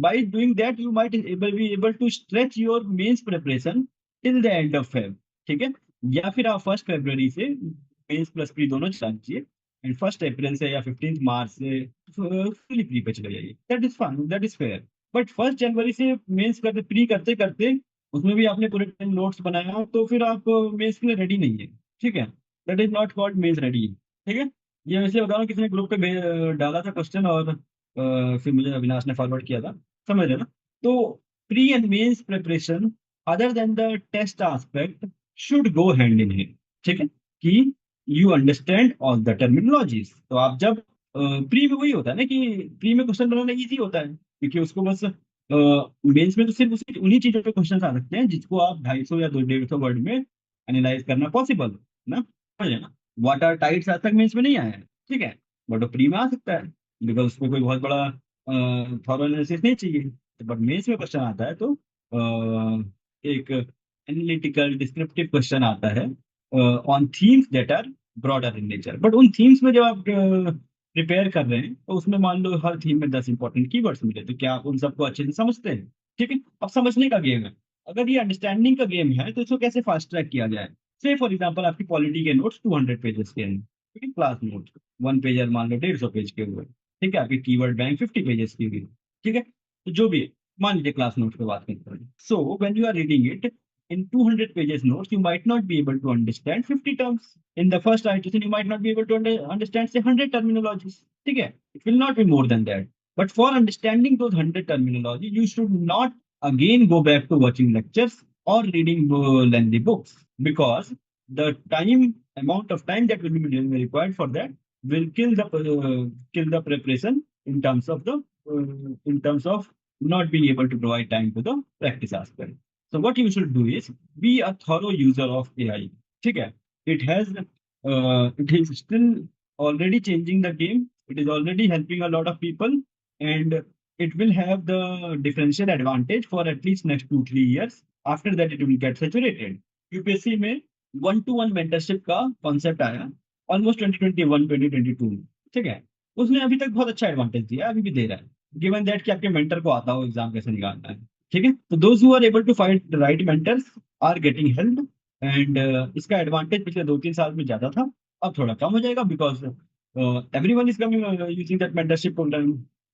by doing that you might be able to stretch your mains preparation till the end of Feb। ठीक है, या फिर आप 1 फरवरी से mains plus pre दोनों चला लीजिए, एंड 1 अप्रैल से या 15 मार्च से फुली प्री पे चले जाइए। That is fine, that is fair. But 1 जनवरी से मेंस करते प्री करते करते उसमें भी आपने पूरे टाइम नोट्स बनाया, तो फिर आप मेंस के लिए रेडी नहीं है। ठीक है, that is not called mains ready. ठीक है, ये वैसे बता रहा हूँ, किसी ने ग्रुप पे डाला था क्वेश्चन, और फिर मुझे अविनाश ने फॉरवर्ड किया था, समझ रहे ना? तो pre and mains preparation other than the test aspect should go hand in hand. ठीक है, कि you understand all the terminologies. तो आप जब प्री में वही होता है ना कि प्री में क्वेश्चन बनाना इजी होता है, क्योंकि उसको बस मेंस में तो सिर्फ उसी उन्हीं चीजों पे क्वेश्चन आ सकते हैं जिसको आप 250 या 150 वर्ड में एनालाइज करना पॉसिबल ना, समझ रहे ना? वाटर टाइट्स आज तक मेंस में नहीं आया है। ठीक है, बट वो प्री में आ सकता है, बिकॉज उसमें कोई बहुत बड़ा थॉरो एनालिसिस नहीं चाहिए। बट मेंस में क्वेश्चन आता है तो एक एनालिटिकल डिस्क्रिप्टिव क्वेश्चन आता है on themes that are broader in nature. But उन थीम्स में जब आप प्रिपेयर कर रहे हैं, तो उसमें मान लो हर थीम में 10 इंपॉर्टेंट कीवर्ड्स मिले, तो क्या आप उन सबको अच्छे से समझते हैं? ठीक है, अब समझने का गेम है। अगर ये अंडरस्टैंडिंग का गेम है, तो इसको कैसे फास्ट ट्रैक किया जाए? से फॉर एग्जाम्पल आपकी पॉलिटी के नोट्स 200 पेजेस के हैं, ठीक है, क्लास नोट 1 पेजर मान लो 150 पेज के हुए। ठीक है, आपकी कीवर्ड बैंक 50 पेजेस की हुई। ठीक है, तो जो भी है, मान लीजिए क्लास नोट की बात करते हैं, so when you are reading it in 200 pages notes, you might not be able to understand 50 terms in the first iteration, you might not be able to understand say 100 terminologies। ठीक है, it will not be more than that, but for understanding those 100 terminology you should not again go back to watching lectures or reading lengthy books, because the time amount of time that will be required for that will kill the preparation in terms of the in terms of not being able to provide time to the practice aspect। So what you should do is be a thorough user of AI। ठीक है, it is still already changing the game, it is already helping a lot of people, and it will have the differential advantage for at least next 2 3 years। After that it will get saturated। UPSC में 1 to 1 mentorship का concept आया almost 2021 2022। ठीक है, उसने अभी तक बहुत अच्छा एडवांटेज दिया है, अभी भी दे रहा है, गिवन दैट कि आपके मेंटर को आता हो एग्जाम कैसे निकालना है। ठीक है, तो those who are able to find the right mentors are getting help. And इसका एडवांटेज पिछले 2-3 साल में ज्यादा था, अब थोड़ा कम हो जाएगा, because everyone is coming using that mentorship program.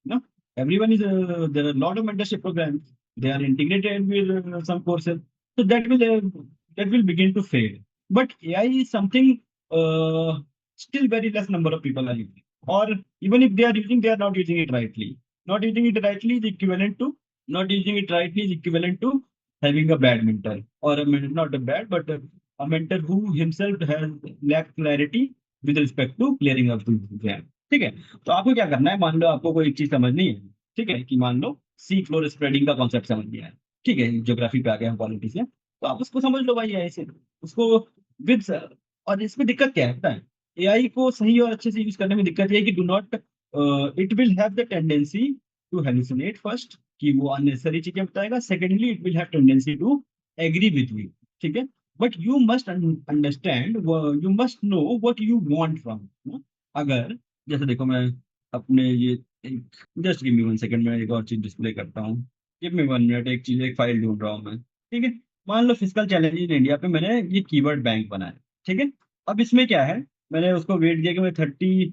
No, everyone is there are a lot of mentorship programs. They are integrated with some courses, so that will begin to fade. But AI is something uh, still very less number of people are using, or even if they are using, they are not using it rightly. Not using it rightly is equivalent to not using it rightly is equivalent to having a bad mentor, or a not a bad, but a mentor who himself has lacked clarity with respect to clearing up the exam. ठीक है, तो आपको क्या करना है, मान लो आपको कोई एक चीज समझनी है, ठीक है, कि मान लो सी फ्लोर स्प्रेडिंग का कॉन्सेप्ट समझ लिया है, ठीक है, ज्योग्राफी पे आ गए हम, पॉलिटी से, तो आप उसको समझ लो भाई ऐसे उसको विद। और इसमें दिक्कत क्या है पता है, एआई को सही और अच्छे से यूज करने में दिक्कत ये है कि do not, it will have the tendency to hallucinate first, कि वो अननेसेसरी चीजें बताएगा, secondly it will have tendency to agree with you, ठीक है, but you must understand, you must know what you want from. अगर जैसे देखो मैं अपने ये, जस्ट गिव मी 1 सेकंड, मैं एक और चीज डिस्प्ले करता हूँ, गिव मी 1 मिनट, एक चीज एक फाइल ढूंढ रहा हूँ मैं, ठीक है। मान लो फिजिकल चैलेंज इन इंडिया पे मैंने ये कीवर्ड बैंक बनाया, ठीक है। अब इसमें क्या है, मैंने उसको वेट दिया कि मैं 30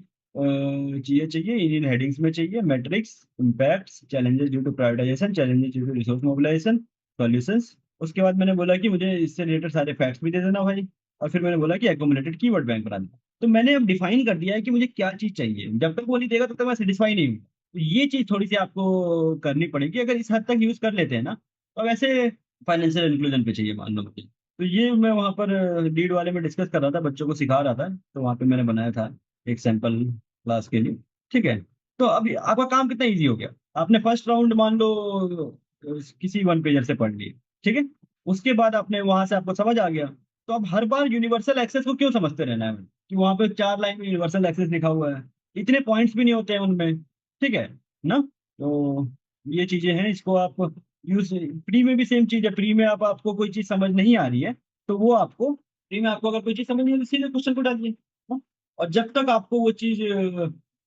चीजें चाहिए, इन हेडिंग्स में चाहिए, matrix, impacts, challenges due to prioritisation, challenges due to resource mobilisation, solutions. उसके बाद मैंने बोला कि मुझे इससे रिलेटेड सारे फैक्ट्स भी दे देना भाई, और फिर मैंने बोला कि एकोमोडेटेड कीवर्ड बैंक बना देना। तो मैंने अब डिफाइन कर दिया है कि मुझे क्या चीज चाहिए, जब तक वो नहीं देगा तब तक मैं सेटिस्फाई नहीं हूँ। तो ये चीज थोड़ी सी आपको करनी पड़ेगी, अगर इस हद तक यूज कर लेते हैं ना, तो वैसे फाइनेंशियल इंक्लूजन पे चाहिए मान लो मुझे। तो ये मैं वहाँ पर लीड वाले में डिस्कस कर रहा था, बच्चों को सिखा रहा था, तो वहाँ पे मैंने बनाया था एक सैंपल क्लास के लिए, ठीक है। तो अभी आपका काम कितना इजी हो गया, आपने फर्स्ट राउंड मान लो किसी वन पेजर से पढ़ लिए, ठीक है, उसके बाद आपने वहां से आपको समझ आ गया, तो अब हर बार यूनिवर्सल एक्सेस को क्यों समझते रहना है, कि वहां पे 4 लाइन में यूनिवर्सल एक्सेस लिखा हुआ है, इतने पॉइंट्स भी नहीं होते हैं उनमें, ठीक है ना। तो ये चीजें हैं, इसको आप यूज, प्री में भी सेम चीज है, प्री में आप आपको कोई चीज समझ नहीं आ रही है, तो वो आपको प्री में आपको अगर कोई चीज समझ नहीं आ रही, सीधे क्वेश्चन को डालिए, हाँ? और जब तक आपको वो चीज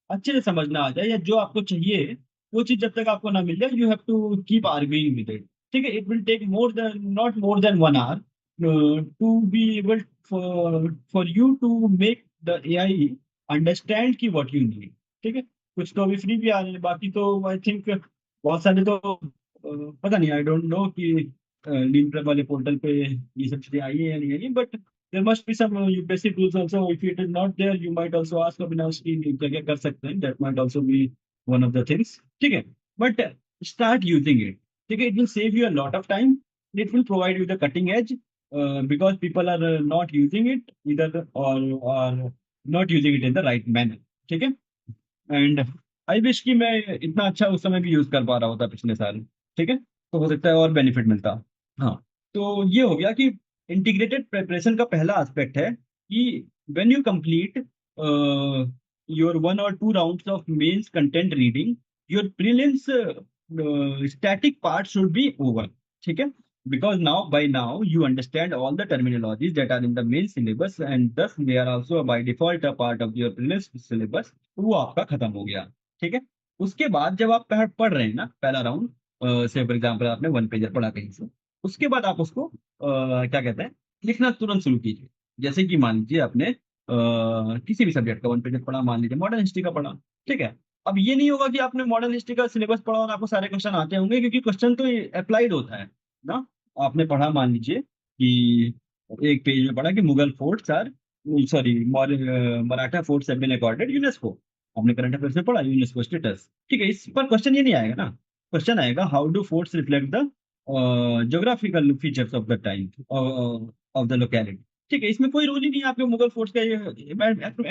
अच्छे से समझ ना आ जाए, या जो आपको चाहिए वो चीज जब तक आपको ना मिल जाए, you have to keep arguing with it, ठीक है। It will take more than not more than 1 hour to be able for you to make the AI understand की व्हाट यू नीड, ठीक है। कुछ तो अभी फ्री भी आ रहे हैं, बाकी तो आई थिंक बहुत सारे तो पता नहीं, आई डोंट नो कि नीम प्रेप वाले पोर्टल पे ये सब चीजें आई है या नहीं आई, but there must be some basic rules also, if it is not there you might also ask Avinash की क्या क्या कर सकते हैं, that might also be one of the things, ठीक है। बट स्टार्ट यूजिंग इट, ठीक है, it will save you a lot of time, it will provide you the cutting edge, because people are not using it इधर, और not using it in the right manner, ठीक है। And I wish कि मैं इतना अच्छा उस समय भी यूज कर पा रहा होता पिछले साल, ठीक है, तो हो सकता है और बेनिफिट मिलता। हाँ, तो ये हो गया कि इंटीग्रेटेड प्रिपरेशन का पहला एस्पेक्ट है कि when you complete your 1 or 2 rounds of mains content reading, your prelims static part should be over, ठीक है, because by now you understand all the terminologies that are in the main syllabus, and thus they are also by default a part of your previous syllabus, तो वो आपका खत्म हो गया, ठीक है। उसके बाद जब आप पढ़ रहे हैं ना पहला राउंड, से फॉर एग्जाम्पल आपने वन पेजर पढ़ा कहीं से, उसके बाद आप उसको क्या कहते हैं, लिखना तुरंत शुरू कीजिए। जैसे कि मान लीजिए आपने किसी भी सब्जेक्ट का वन पेजर पढ़ा, मान लीजिए मॉडर्न हिस्ट्री का पढ़ा, ठीक है। अब ये नहीं होगा कि आपने मॉडर्न हिस्ट्री का सिलेबस पढ़ा और आपको सारे क्वेश्चन आते होंगे, क्योंकि क्वेश्चन तो अप्लाइड होता है ना। आपने पढ़ा मान लीजिए कि एक पेज में पढ़ा कि Mughal forts are, sorry, Maratha forts have been accorded UNESCO, आपने करंट अफेयर्स में पढ़ा यूनेस्को स्टेटस, ठीक है। इस पर क्वेश्चन ये नहीं आएगा ना, क्वेश्चन आएगा how do forts reflect the geographical features of the time of the locality, ठीक है। इसमें कोई रूल ही नहीं है आपके मुगल फोर्ट्स का,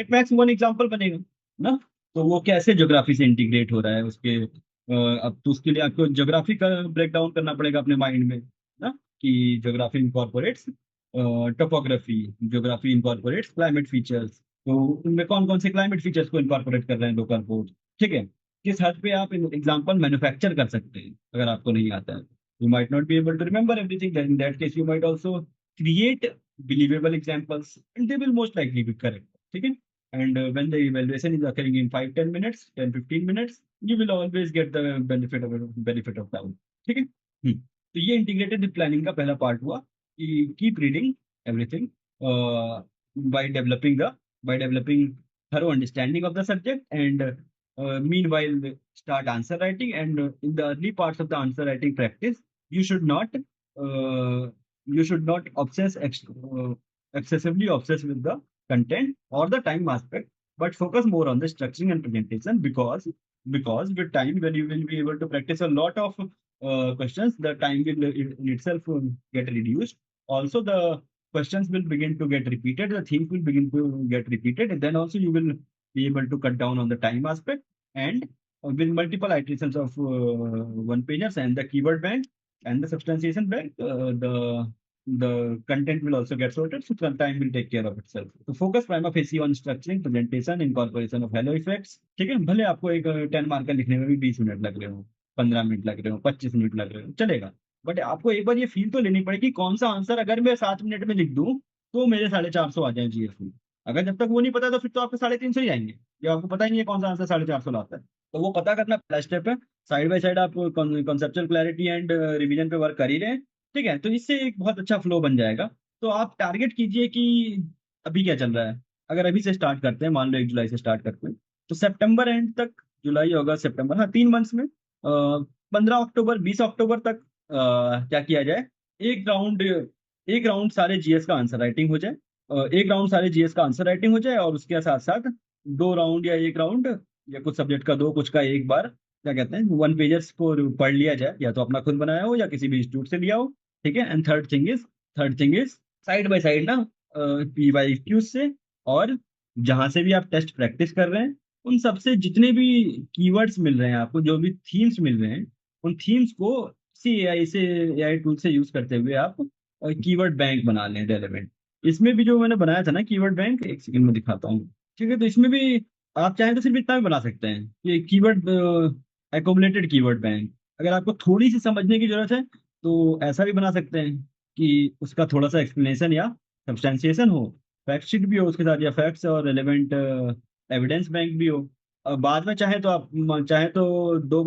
एट मैक्स वन एग्जाम्पल बनेगा ना। तो वो कैसे ज्योग्राफी से इंटीग्रेट हो रहा है उसके, अब तो उसके लिए आपको ज्योग्राफी का ब्रेक डाउन करना पड़ेगा अपने माइंड में ना, कि geography incorporates topography, geography incorporates climate features, तो उनमें कौन कौन से क्लाइमेट फीचर्स को इनकॉर्पोरेट कर रहे हैं लोकल बोर्ड, ठीक है। किस हद पे आप एग्जाम्पल मैन्युफैक्चर कर सकते हैं अगर आपको नहीं आता है, you might not be able to remember everything, in that case you might also create believable examples and they will most likely be correct, ठीक है। And when the evaluation is occurring in 5-10 minutes, 10-15 minutes, you will always get the benefit of doubt, ठीक है। तो ये integrated planning का पहला part हुआ कि keep reading everything by developing the by developing thorough understanding of the subject and meanwhile start answer writing and in the early parts of the answer writing practice you should not excessively obsess with the content or the time aspect but focus more on the structuring and presentation because with time when you will be able to practice a lot of questions, the time will in itself get reduced. Also, the questions will begin to get repeated, the themes will begin to get repeated, and then also you will be able to cut down on the time aspect. And with multiple iterations of one pagers and the keyword bank and the substantiation bank, the content will also get sorted, so time will take care of itself. So focus prima facie on structuring, presentation, incorporation of halo effects. ठीक है, भले आपको एक 10 mark का लिखने में भी 20 minute लग रहे हो, 15 मिनट लग रहे हो, 25 मिनट लग रहे हो, चलेगा। बट आपको एक बार ये फील तो लेनी पड़ेगी कौन सा आंसर अगर मैं 7 मिनट में लिख दूं तो मेरे 450 आ जाए जीएस में। अगर जब तक वो नहीं पता तो फिर तो आपके 350 ही आएंगे, या आपको पता ही नहीं है कौन सा आंसर 450 लाता है। तो वो पता करना पहला स्टेप है। साइड बाय साइड आप कॉन्सेप्चुअल क्लैरिटी एंड रिवीजन पे वर्क कर ही रहे हैं, ठीक है, तो इससे एक बहुत अच्छा फ्लो बन जाएगा। तो आप टारगेट कीजिए कि अभी क्या चल रहा है। अगर अभी से स्टार्ट करते हैं, मान लो 1 जुलाई से स्टार्ट करते हैं, तो सितंबर एंड तक, जुलाई अगस्त सितंबर, हाँ 3 मंथ्स में 15 अक्टूबर 20 अक्टूबर तक क्या किया जाए, एक राउंड एक राउंड सारे जीएस का आंसर राइटिंग हो जाए, एक राउंड सारे जीएस का आंसर राइटिंग हो जाए, और उसके साथ साथ 2 राउंड या 1 राउंड या कुछ सब्जेक्ट का दो, कुछ का एक बार क्या कहते हैं वन पेजर्स को पढ़ लिया जाए, या तो अपना खुद बनाया हो या किसी भी इंस्टीट्यूट से लिया हो, ठीक है। And third thing is side by side ना पीवाईक्यू से और जहां से भी आप टेस्ट प्रैक्टिस कर रहे हैं उन सबसे जितने भी कीवर्ड्स मिल रहे हैं आपको, जो भी थीम्स मिल रहे हैं, उन थीम्स को सी एआई टूल से यूज करते हुए आप कीवर्ड बैंक बना लें रेलेवेंट। इसमें भी जो मैंने बनाया था ना कीवर्ड बैंक, एक सेकंड में दिखाता हूँ, ठीक है। तो इसमें भी आप चाहें तो सिर्फ इतना भी बना सकते हैं कि कीवर्ड एकोमुलेटेड कीवर्ड बैंक। अगर आपको थोड़ी सी समझने की जरूरत है तो ऐसा भी बना सकते हैं कि उसका थोड़ा सा एक्सप्लेनेशन या सब्सटेंशिएशन हो, फैक्ट शीट भी हो उसके साथ, या फैक्ट्स और रेलेवेंट एविडेंस बैंक भी हो। और बाद में चाहे तो आप चाहे तो 2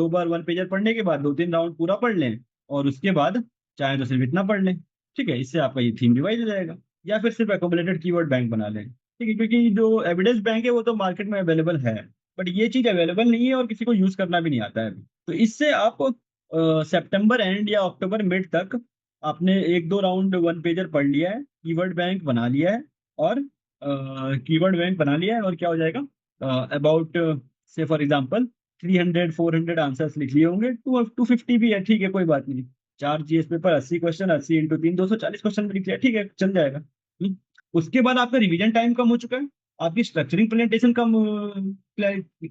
बार वन पेजर पढ़ने के बाद 2-3 राउंड पूरा पढ़ लें, और उसके बाद चाहे तो सिर्फ इतना पढ़ लें, ठीक है। इससे आपका ये थीम रिवाइज हो जाएगा। या फिर सिर्फ एकोमुलेटेड कीवर्ड बैंक बना लें, ठीक है, क्योंकि जो एविडेंस बैंक है वो तो मार्केट में अवेलेबल है, बट ये चीज अवेलेबल नहीं है और किसी को यूज करना भी नहीं आता है अभी। तो इससे आप सितंबर एंड या अक्टूबर मिड तक आपने 1-2 राउंड वन पेजर पढ़ लिया है, कीवर्ड बैंक बना लिया है, और कीवर्ड बैंक बना लिया है, और क्या हो जाएगा, अबाउट से फॉर एग्जांपल 300-400 आंसर्स लिख लिए होंगे, 250 भी है, ठीक है, कोई बात नहीं। 4 जीएस पेपर, 80 क्वेश्चन, 80 × 3 240 क्वेश्चन भी लिख लिया, ठीक है, चल जाएगा। उसके बाद आपका रिवीजन टाइम कम हो चुका है, आपकी स्ट्रक्चरिंग प्रेजेंटेशन कम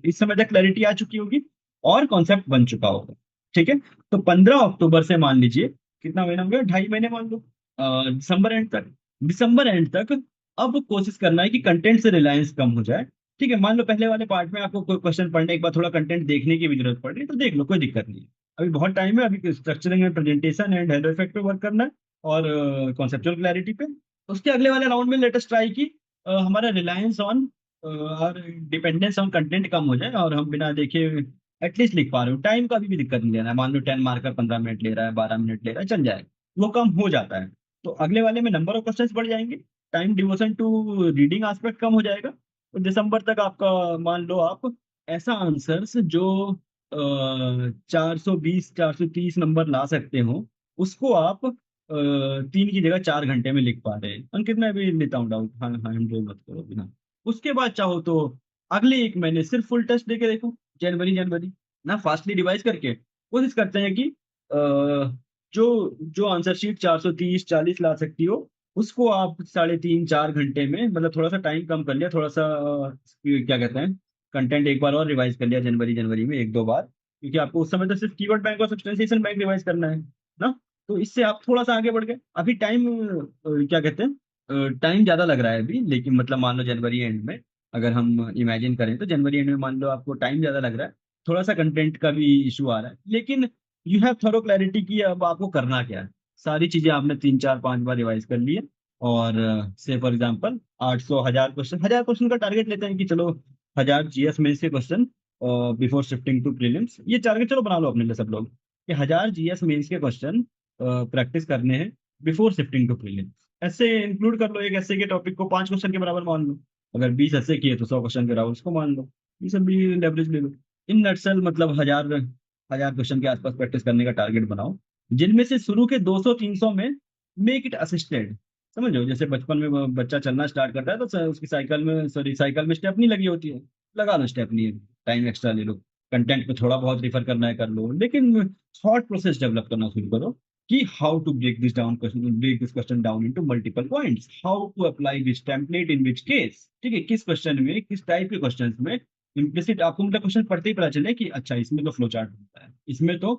इस समय तक क्लैरिटी आ चुकी होगी, और कॉन्सेप्ट बन चुका होगा, ठीक है। तो 15 अक्टूबर से मान लीजिए कितना महीना हो गया, 2.5 महीने मान लो, दिसंबर एंड तक अब कोशिश करना है कि कंटेंट से रिलायंस कम हो जाए, ठीक है। मान लो पहले वाले पार्ट में आपको कोई क्वेश्चन पढ़ने के बाद थोड़ा कंटेंट देखने की भी जरूरत पड़ रही है, तो देख लो, कोई दिक्कत नहीं है। अभी बहुत टाइम है, अभी structuring and presentation and hello effect पे वर्क करना है, और कॉन्सेप्चुअल क्लैरिटी पे। उसके अगले वाले राउंड में लेटेस्ट ट्राई की हमारा रिलायंस ऑन और डिपेंडेंस ऑन कंटेंट कम हो जाए, और हम बिना देखे एटलीस्ट लिख पा रहे हो। टाइम का भी दिक्कत नहीं लेना है, मान लो 10 मार्कर 15 मिनट ले रहा है, 12 मिनट ले रहा है, चल जाएगा, वो कम हो जाता है। तो अगले वाले में नंबर ऑफ क्वेश्चंस बढ़ जाएंगे, time devotion to reading aspect कम हो जाएगा। तो दिसंबर तक आपका मान लो आप ऐसा आंसर्स जो 420-430 नंबर ला सकते हो, उसको आप 3 की जगह 4 घंटे में लिख पा रहे हैं। अंकित मैं भी लेता हूँ डाउट, हाँ हाँ हम मत करो बिना। उसके बाद चाहो तो अगले 1 महीने सिर्फ फुल टेस्ट देके देखो, जनवरी जनवरी ना फास्टली रिवाइज करके कोशिश करते हैं कि जो जो आंसर शीट 430-40 ला सकती हो, उसको आप 3.5-4 घंटे में, मतलब थोड़ा सा टाइम कम कर लिया, थोड़ा सा क्या कहते हैं कंटेंट एक बार और रिवाइज कर लिया जनवरी जनवरी में 1-2 बार, क्योंकि आपको उस समय तो सिर्फ कीवर्ड बैंक और सब्सटेंशिएशन बैंक रिवाइज करना है ना। तो इससे आप थोड़ा सा आगे बढ़ गए। अभी टाइम क्या कहते हैं टाइम ज्यादा लग रहा है अभी, लेकिन मतलब मान लो जनवरी एंड में अगर हम इमेजिन करें तो जनवरी एंड में मान लो आपको टाइम ज्यादा लग रहा है, थोड़ा सा कंटेंट का भी इशू आ रहा है, लेकिन यू हैव थोरो क्लैरिटी की अब आपको करना क्या है। सारी चीजें आपने 3-4-5 बार रिवाइज कर ली है, और से फॉर एग्जाम्पल 800 1000 क्वेश्चन का टारगेट लेते हैं कि चलो 1000 जीएस में से question before shifting to prelims, ये टारगेट चलो बना लो अपने लिए सब लोग। कि 1000 जीएस मेंस के क्वेश्चन प्रैक्टिस करने हैं बिफोर शिफ्टिंग टू प्रीलिम्स। ऐसे इंक्लूड कर लो, एक ऐसे के टॉपिक को 5 क्वेश्चन के बराबर मान लो। अगर 20 ऐसे किए तो 100 क्वेश्चन के बराबर उसको मान लो। ये सब भी लेवरेज ले लो। इन नटसेल मतलब 1000 क्वेश्चन के आसपास प्रैक्टिस करने का टारगेट बनाओ, जिनमें से शुरू के 200-300 में मेक इट असिस्टेड। समझ लो, जैसे बचपन में वो बच्चा चलना स्टार्ट करता है तो उसकी साइकिल में स्टेप नहीं लगी होती है, लगा लो स्टेप, नहीं है टाइम एक्स्ट्रा ले लो। कंटेंट पे थोड़ा बहुत रिफर करना है कर लो, लेकिन थॉट प्रोसेस डेवलप करना शुरू करो कि how to break this question down into multiple points, how to apply this template in which case. ठीक है, किस क्वेश्चन में, किस टाइप के क्वेश्चन में इम्प्लिसिट आपको मतलब क्वेश्चन पढ़ते ही पता चले कि अच्छा इसमें तो फ्लो चार्ट होता है, इसमें तो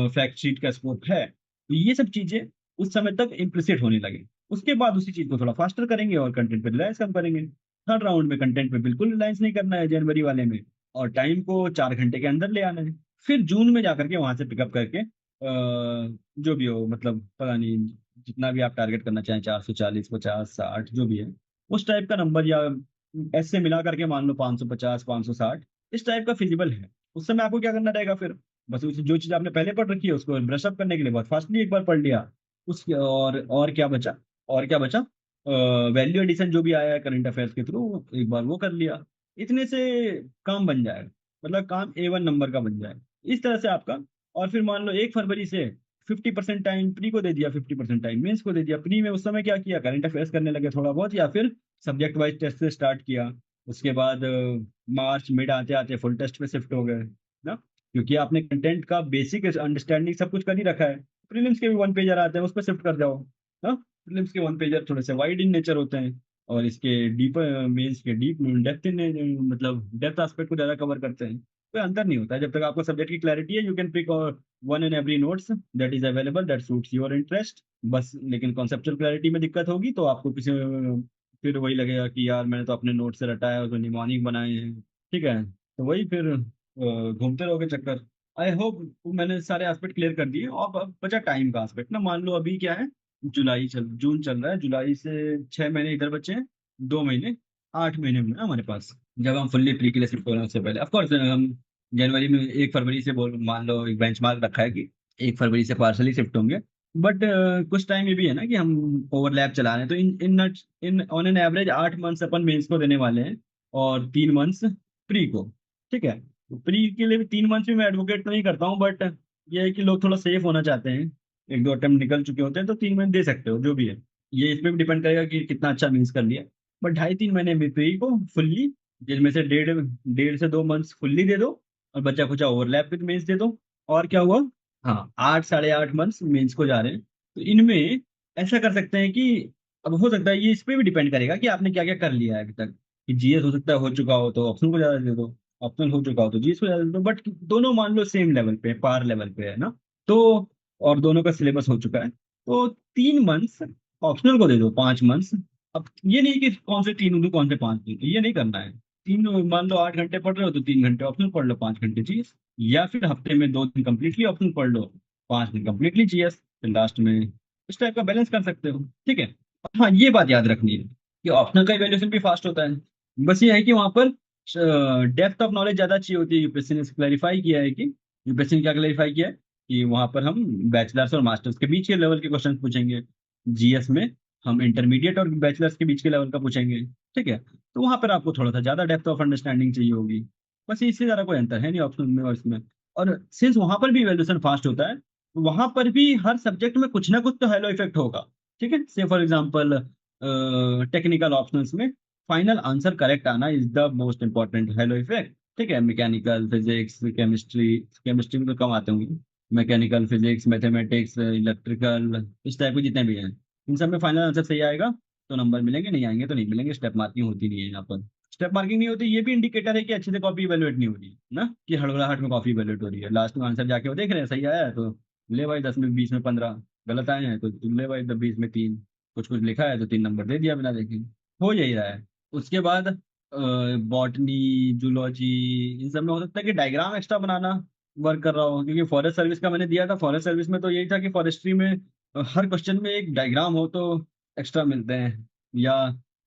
फैक्ट शीट का स्कोप है। तो ये सब चीजें उस समय तक इम्प्लिसिट होने लगे। उसके बाद उसी चीज को थोड़ा फास्टर करेंगे और कंटेंट पे रिलायंस कम करेंगे। थर्ड राउंड में कंटेंट पे बिल्कुल रिलायंस नहीं करना है जनवरी वाले में, और टाइम को 4 घंटे के अंदर ले आना है। फिर जून में जाकर के वहां से पिकअप करके जो भी हो, मतलब पता नहीं जितना भी आप टारगेट करना चाहें, 440, 50, 60 जो भी है, उस टाइप का नंबर, या ऐसे मिला करके मान लो 550, 560, इस टाइप का फिजिबल है। उस समय आपको क्या करना रहेगा फिर, बस उस जो चीज आपने पहले पढ़ रखी है उसको ब्रश अप करने के लिए बहुत फास्टली एक बार पढ़ लिया। उसके और क्या बचा, और क्या बचा, वैल्यू एडिशन जो भी आया है करंट अफेयर्स के थ्रू, एक बार वो कर लिया। इतने से काम बन जाएगा, मतलब काम A1 नंबर का बन जाए इस तरह से आपका। और फिर मान लो 1 फरवरी से 50% टाइम प्री को दे दिया, 50% टाइम मेंस को दे दिया। प्री में उस समय क्या किया, करंट अफेयर्स करने लगे थोड़ा बहुत, या फिर सब्जेक्ट वाइज टेस्ट से स्टार्ट किया। उसके बाद मार्च मिड आते आते फुल टेस्ट पे शिफ्ट हो गए ना, क्योंकि आपने कंटेंट का बेसिक अंडरस्टैंडिंग सब कुछ कर ही रखा है। प्रीलिम्स के भी 1 पेजर आते हैं, उस पर शिफ्ट कर जाओ ना। प्रीलिम्स के 1 पेजर थोड़े से वाइड इन नेचर होते हैं, और इसके डीप मेंस के डीप डेप्थ इन मतलब डेप्थ एस्पेक्ट को ज्यादा कवर करते हैं। कोई अंतर नहीं होता है, जब तक आपको सब्जेक्ट की क्लैरिटी है। You can pick one and every notes that is available that suits your interest, बस। लेकिन कॉन्सेप्चुअल क्लैरिटी में दिक्कत होगी तो आपको किसी फिर वही लगेगा कि यार मैंने तो अपने नोट से रटाया और तो निमोनिक बनाए हैं। ठीक है, तो वही फिर घूमते रहोगे चक्कर। आई होप मैंने सारे एस्पेक्ट क्लियर कर दिए। और अब बचा टाइम का एस्पेक्ट ना, मान लो अभी क्या है, जून चल रहा है, जुलाई से 6 महीने इधर बचे हैं, 2 महीने, 8 महीने में ना हमारे पास, जब हम फुल्ली प्री के लिए शिफ्ट होने से पहले। ऑफकोर्स हम जनवरी में 1 फरवरी से बोल, मान लो एक बेंचमार्क रखा है कि 1 फरवरी से पार्सली शिफ्ट होंगे। बट कुछ टाइम ये भी है ना कि हम ओवरलैप चला रहे हैं, तो in in in on an average 8 months अपन मेंस को देने वाले हैं, और 3 मंथ्स प्री को। ठीक है, तो प्री के लिए भी 3 मंथ्स भी मैं एडवोकेट नहीं करता हूँ, बट ये है कि लोग थोड़ा सेफ होना चाहते हैं, 1-2 अटेम्प्ट निकल चुके होते हैं तो 3 महीने दे सकते हो जो भी है। ये इस पे भी डिपेंड करेगा कि कितना अच्छा मीन्स कर लिया। बट 2.5-3 महीने में प्री को फुल्ली, जिनमें से 1.5 से 2 मंथ्स फुल्ली दे दो, और बचा कुचा ओवरलैप विद मेंस दे दो। और क्या हुआ, हाँ 8-8.5 मंथ्स मेंस को जा रहे हैं, तो इनमें ऐसा कर सकते हैं कि, अब हो सकता है ये इस पे भी डिपेंड करेगा कि आपने क्या क्या कर लिया है अभी तक। कि जीएस हो सकता है हो चुका हो तो ऑप्शनल को ज्यादा दे दो, ऑप्शनल हो चुका हो तो जीएस को ज्यादा दे दो, बट दोनों मान लो सेम लेवल पे, पार लेवल पे है ना। तो और दोनों का सिलेबस हो चुका है, तो 3 मंथ्स ऑप्शनल को दे दो, 5 मंथ्स। अब ये नहीं कि कौन से 3 दूं कौन से 5 दूं, ये नहीं करना है। तीन, मान लो 8 घंटे पढ़ रहे हो तो 3 घंटे ऑप्शनल पढ़ लो, 5 घंटे जीएस। या फिर हफ्ते में 2 दिन कंप्लीटली ऑप्शनल पढ़ लो, 5 दिन कंप्लीटली जीएस, फिर लास्ट में इस टाइप का बैलेंस कर सकते हो। ठीक है, हाँ ये बात याद रखनी है कि ऑप्शनल का इवैल्यूएशन भी फास्ट होता है। बस ये है कि वहां पर डेप्थ ऑफ नॉलेज ज्यादा चाहिए होती है। यूपीएससी ने क्लैरिफाई किया है कि, यूपीएससी ने क्या क्लैरिफाई किया है कि वहां पर हम बैचलर्स और मास्टर्स के बीच के लेवल के क्वेश्चन पूछेंगे, जीएस में हम इंटरमीडिएट और बैचलर्स के बीच के लेवल का पूछेंगे। ठीक है, तो वहां पर आपको थोड़ा सा ज्यादा डेप्थ ऑफ अंडरस्टैंडिंग चाहिए होगी। बस इससे ज्यादा कोई अंतर है नहीं ऑप्शनल में और इसमें। और सिंस वहां पर भी इवैल्यूएशन फास्ट होता है, वहां पर भी हर सब्जेक्ट में कुछ ना कुछ तो हेलो इफेक्ट होगा। ठीक है, से फॉर एग्जांपल टेक्निकल ऑप्शंस में फाइनल आंसर करेक्ट आना is the most important hello effect. ठीक है, मैकेनिकल फिजिक्स केमिस्ट्री, केमिस्ट्री में तो कम आते होंगे, मैकेनिकल फिजिक्स मैथमेटिक्स इलेक्ट्रिकल इस टाइप के जितने भी हैं, इन सब में फाइनल आंसर सही आएगा तो नंबर मिलेंगे, नहीं आएंगे तो नहीं मिलेंगे। स्टेप मार्किंग होती नहीं है यहाँ पर। स्टेप मार्किंग नहीं होती, ये भी इंडिकेटर है कि अच्छे से कॉपी इवेलुएट नहीं हो रही है ना, कि हड़बड़ाहट में कॉपी इवेलुएट हो रही है। लास्ट में आंसर जाके वो देख रहे हैं सही आया है तो ले भाई 10 में 20 में 15, गलत आए हैं तो ले भाई 20 में 3, कुछ कुछ लिखा है तो 3 नंबर दे दिया बिना देखे। हो यही रहा है। उसके बाद बॉटनी, जूलॉजी, इन सब में हो सकता है कि डायग्राम एक्स्ट्रा बनाना वर्क कर रहा हो, क्योंकि फॉरेस्ट सर्विस का मैंने दिया था। फॉरेस्ट सर्विस में तो यही था कि फॉरेस्ट्री में हर क्वेश्चन में एक डायग्राम हो तो एक्स्ट्रा मिलते हैं, या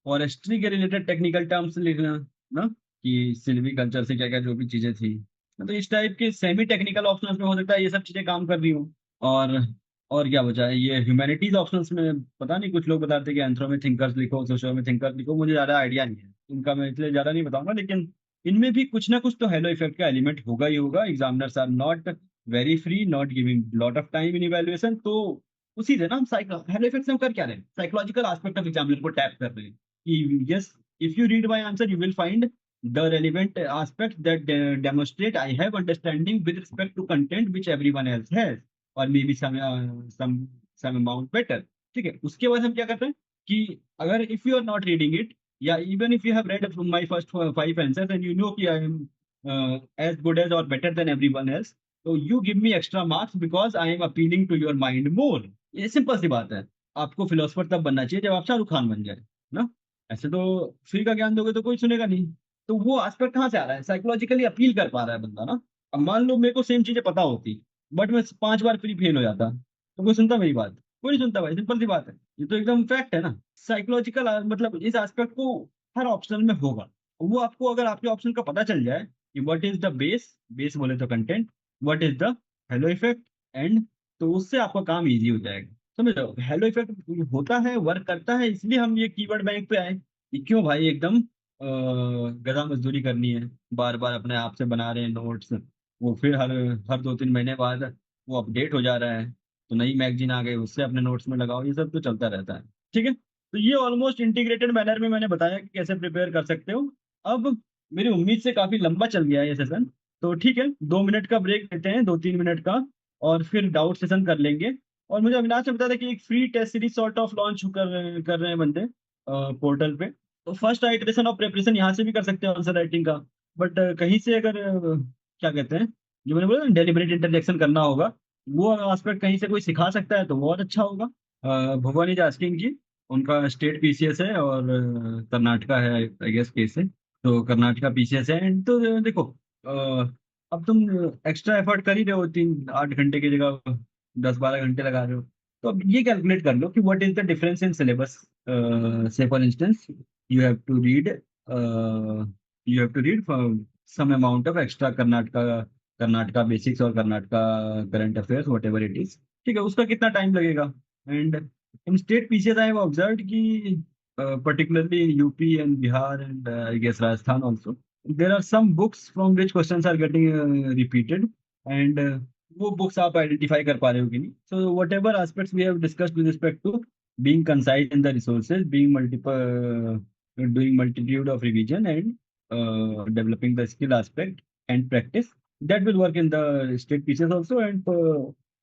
फॉरेस्ट्री के रिलेटेड टेक्निकल टर्म्स लिखना ना, कि सिल्वी कल्चर से क्या क्या जो भी चीजें थी मतलब इस टाइप के सेमी टेक्निकल ऑप्शंस में हो सकता है ये सब चीजें काम कर रही हूँ। और और क्या बचा है, ये ह्यूमैनिटीज ऑप्शंस में पता नहीं, कुछ लोग बताते हैं कि एंथ्रो में थिंकर्स लिखो, सोशो में थिंकर्स लिखो, मुझे ज्यादा आइडिया नहीं है इनका, मैं इसलिए ज्यादा नहीं बताऊंगा। लेकिन इनमें भी कुछ ना कुछ तो हेलो इफेक्ट का एलिमेंट होगा ही होगा। Examiners are not very free, not giving lot of time in evaluation. तो उसी से ना हम हेलो इफेक्ट से हम कर क्या रहे हैं, साइकोलॉजिकल एस्पेक्ट ऑफ एग्जामिनर को टैप कर रहे हैं कि yes, if you read my answer you will find the relevant aspects that demonstrate I have understanding with respect to content which everyone else has, or maybe some amount better। ठीक है, उसके बाद हम क्या करते हैं कि अगर if you are not reading it, या even if you have read from my first five answers and you know कि I am as good as or better than everyone else, तो you give me extra marks because I am appealing to your mind more। ये simple सी बात है। आपको philosopher तब बनना चाहिए जब आप शाहरुख खान बन जाए ना। ऐसे तो फ्री का ज्ञान दोगे तो कोई सुनेगा नहीं। तो वो एस्पेक्ट कहाँ से आ रहा है, साइकोलॉजिकली अपील कर पा रहा है बंदा ना। अब मान लो मेरे को सेम चीजें पता होती, बट मैं 5 बार फ्री फेल हो जाता, तो कोई सुनता मेरी बात? कोई नहीं सुनता भाई, सिंपल सी बात है। ये तो एकदम फैक्ट है ना। साइकोलॉजिकल मतलब इस एस्पेक्ट को हर ऑप्शन में होगा। वो आपको अगर आपके ऑप्शन का पता चल जाए कि what is the base, base बोले तो content, what is the hello effect and, तो उससे आपका काम इजी हो जाएगा। समझ रहे हो, हेलो इफेक्ट होता है, वर्क करता है, इसलिए हम ये कीवर्ड बैंक पे आए कि क्यों भाई एकदम गधा मजदूरी करनी है, बार बार अपने आप से बना रहे हैं नोट्स, वो फिर हर हर 2-3 महीने बाद वो अपडेट हो जा रहा है, तो नई मैगजीन आ गई उससे अपने नोट्स में लगाओ, ये सब तो चलता रहता है। ठीक है, तो ये ऑलमोस्ट इंटीग्रेटेड मैनर में मैंने बताया कि कैसे प्रिपेयर कर सकते हो। अब मेरी उम्मीद से काफी लंबा चल गया है ये सेशन, तो ठीक है 2 मिनट का ब्रेक लेते हैं, 2-3 मिनट का, और फिर डाउट सेशन कर लेंगे। और मुझे अविनाश ने बताया था कि एक free test series sort of launch कर रहे हैं बंदे पोर्टल पे। तो फर्स्ट आइटरेशन ऑफ प्रिपरेशन यहाँ से भी कर सकते हैं आंसर राइटिंग का। बट कहीं से अगर क्या कहते हैं, जो मैंने बोला ना डेलिबरेट इंटरजेक्शन करना होगा, वो एस्पेक्ट कहीं से कोई सिखा सकता है तो वो और अच्छा होगा। भुवन इज आस्किंग जी, उनका स्टेट पीसीएस है और कर्नाटका है आई गेस केस है, तो कर्नाटका पीसीएस है। एंड तो देखो अब तुम एक्स्ट्रा एफर्ट कर ही रहे हो, 3-8 घंटे की जगह 10-12 घंटे लगा रहे हो, तो अब ये कैलकुलेट कर लो कि what is the difference in syllabus. से for instance you have to read you have to read for some amount of extra Karnataka basics और Karnataka current affairs whatever it is. ठीक है, उसका कितना टाइम लगेगा। And in state PCS I have observe कि particularly UP and Bihar and I guess Rajasthan also, there are some books from which questions are getting repeated, and वो books आप identify कर पा रहे हो कि नहीं। So whatever aspects we have discussed with respect to being concise in the resources, being multiple, doing multitude of revision and developing the skill aspect and practice, that will work in the state pieces also। And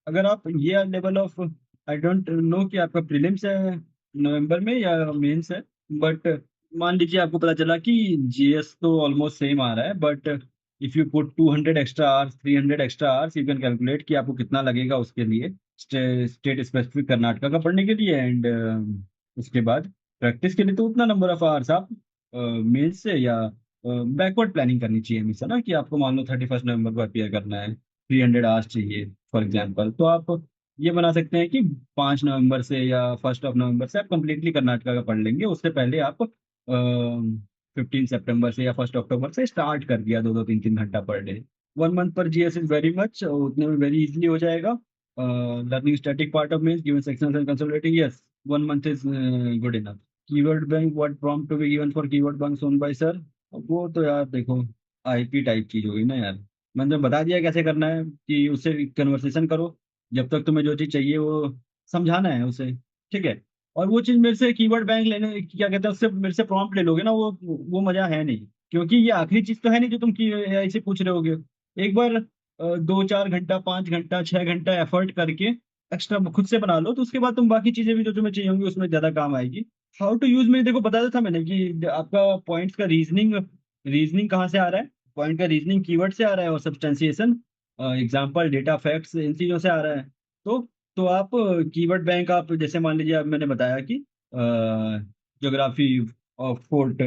अगर आप ये level of, I don't know कि आपका prelims है नवंबर में या mains है, but मान लीजिए आपको पता चला कि जीएस तो ऑलमोस्ट सेम आ रहा है, but if you put 200 extra hours, 300 extra hours, you can calculate कि आपको कितना लगेगा उसके लिए, स्टेट स्पेसिफिक कर्नाटका का पढ़ने के लिए। एंड उसके बाद प्रैक्टिस के लिए तो उतना नंबर ऑफ आवर्स आप मेंस से या बैकवर्ड प्लानिंग करनी चाहिए हमेशा ना, कि आपको मान लो 31 नवंबर को अपियर करना है, 300 आवर्स चाहिए फॉर एग्जाम्पल, तो आप ये बना सकते हैं कि 5 नवंबर से या 1 नवंबर से आप कंप्लीटली कर्नाटका का पढ़ लेंगे। उससे पहले आप 15 सितंबर से या 1 अक्टूबर से स्टार्ट कर दिया, 2-2 3-3 घंटा पर डे। 1 मंथ पर जीएस इज वेरी मच, उतने में वेरी इजिली हो जाएगा। Learning static part of means given sections and consolidating, yes, 1 month is good enough। Keyword bank, what prompt to be given for keyword bank shown by sir? अब वो तो यार देखो IP type चीज होगी ना यार। मैंने तो बता दिया कैसे करना है कि उससे कन्वर्सेशन करो, जब तक तुम्हें जो चीज चाहिए वो समझाना है उसे। ठीक है, और वो चीज मेरे से कीवर्ड बैंक लेने क्या कहते हैं, उससे मेरे से प्रॉम्प्ट ले लोगे ना, वो मजा है नहीं, क्योंकि ये आखिरी चीज तो है नहीं जो तुम की एआई से पूछ रहे होगे। एक बार 2-4 घंटा, 5 घंटा, 6 घंटा एफर्ट करके एक्स्ट्रा खुद से बना लो, तो उसके बाद तुम बाकी चीजें भी जो तुम्हें चाहिए होंगी उसमें ज्यादा काम आएगी। हाउ टू यूज में देखो बताया था मैंने कि आपका पॉइंट्स का रीजनिंग, रीजनिंग कहाँ से आ रहा है, पॉइंट का रीजनिंग कीवर्ड से आ रहा है, और सब्सटेंसिएशन एग्जांपल डेटा फैक्ट्स इन चीजों से आ रहा है। तो तो आप कीवर्ड बैंक, आप जैसे मान लीजिए, अब मैंने बताया कि geography of fort,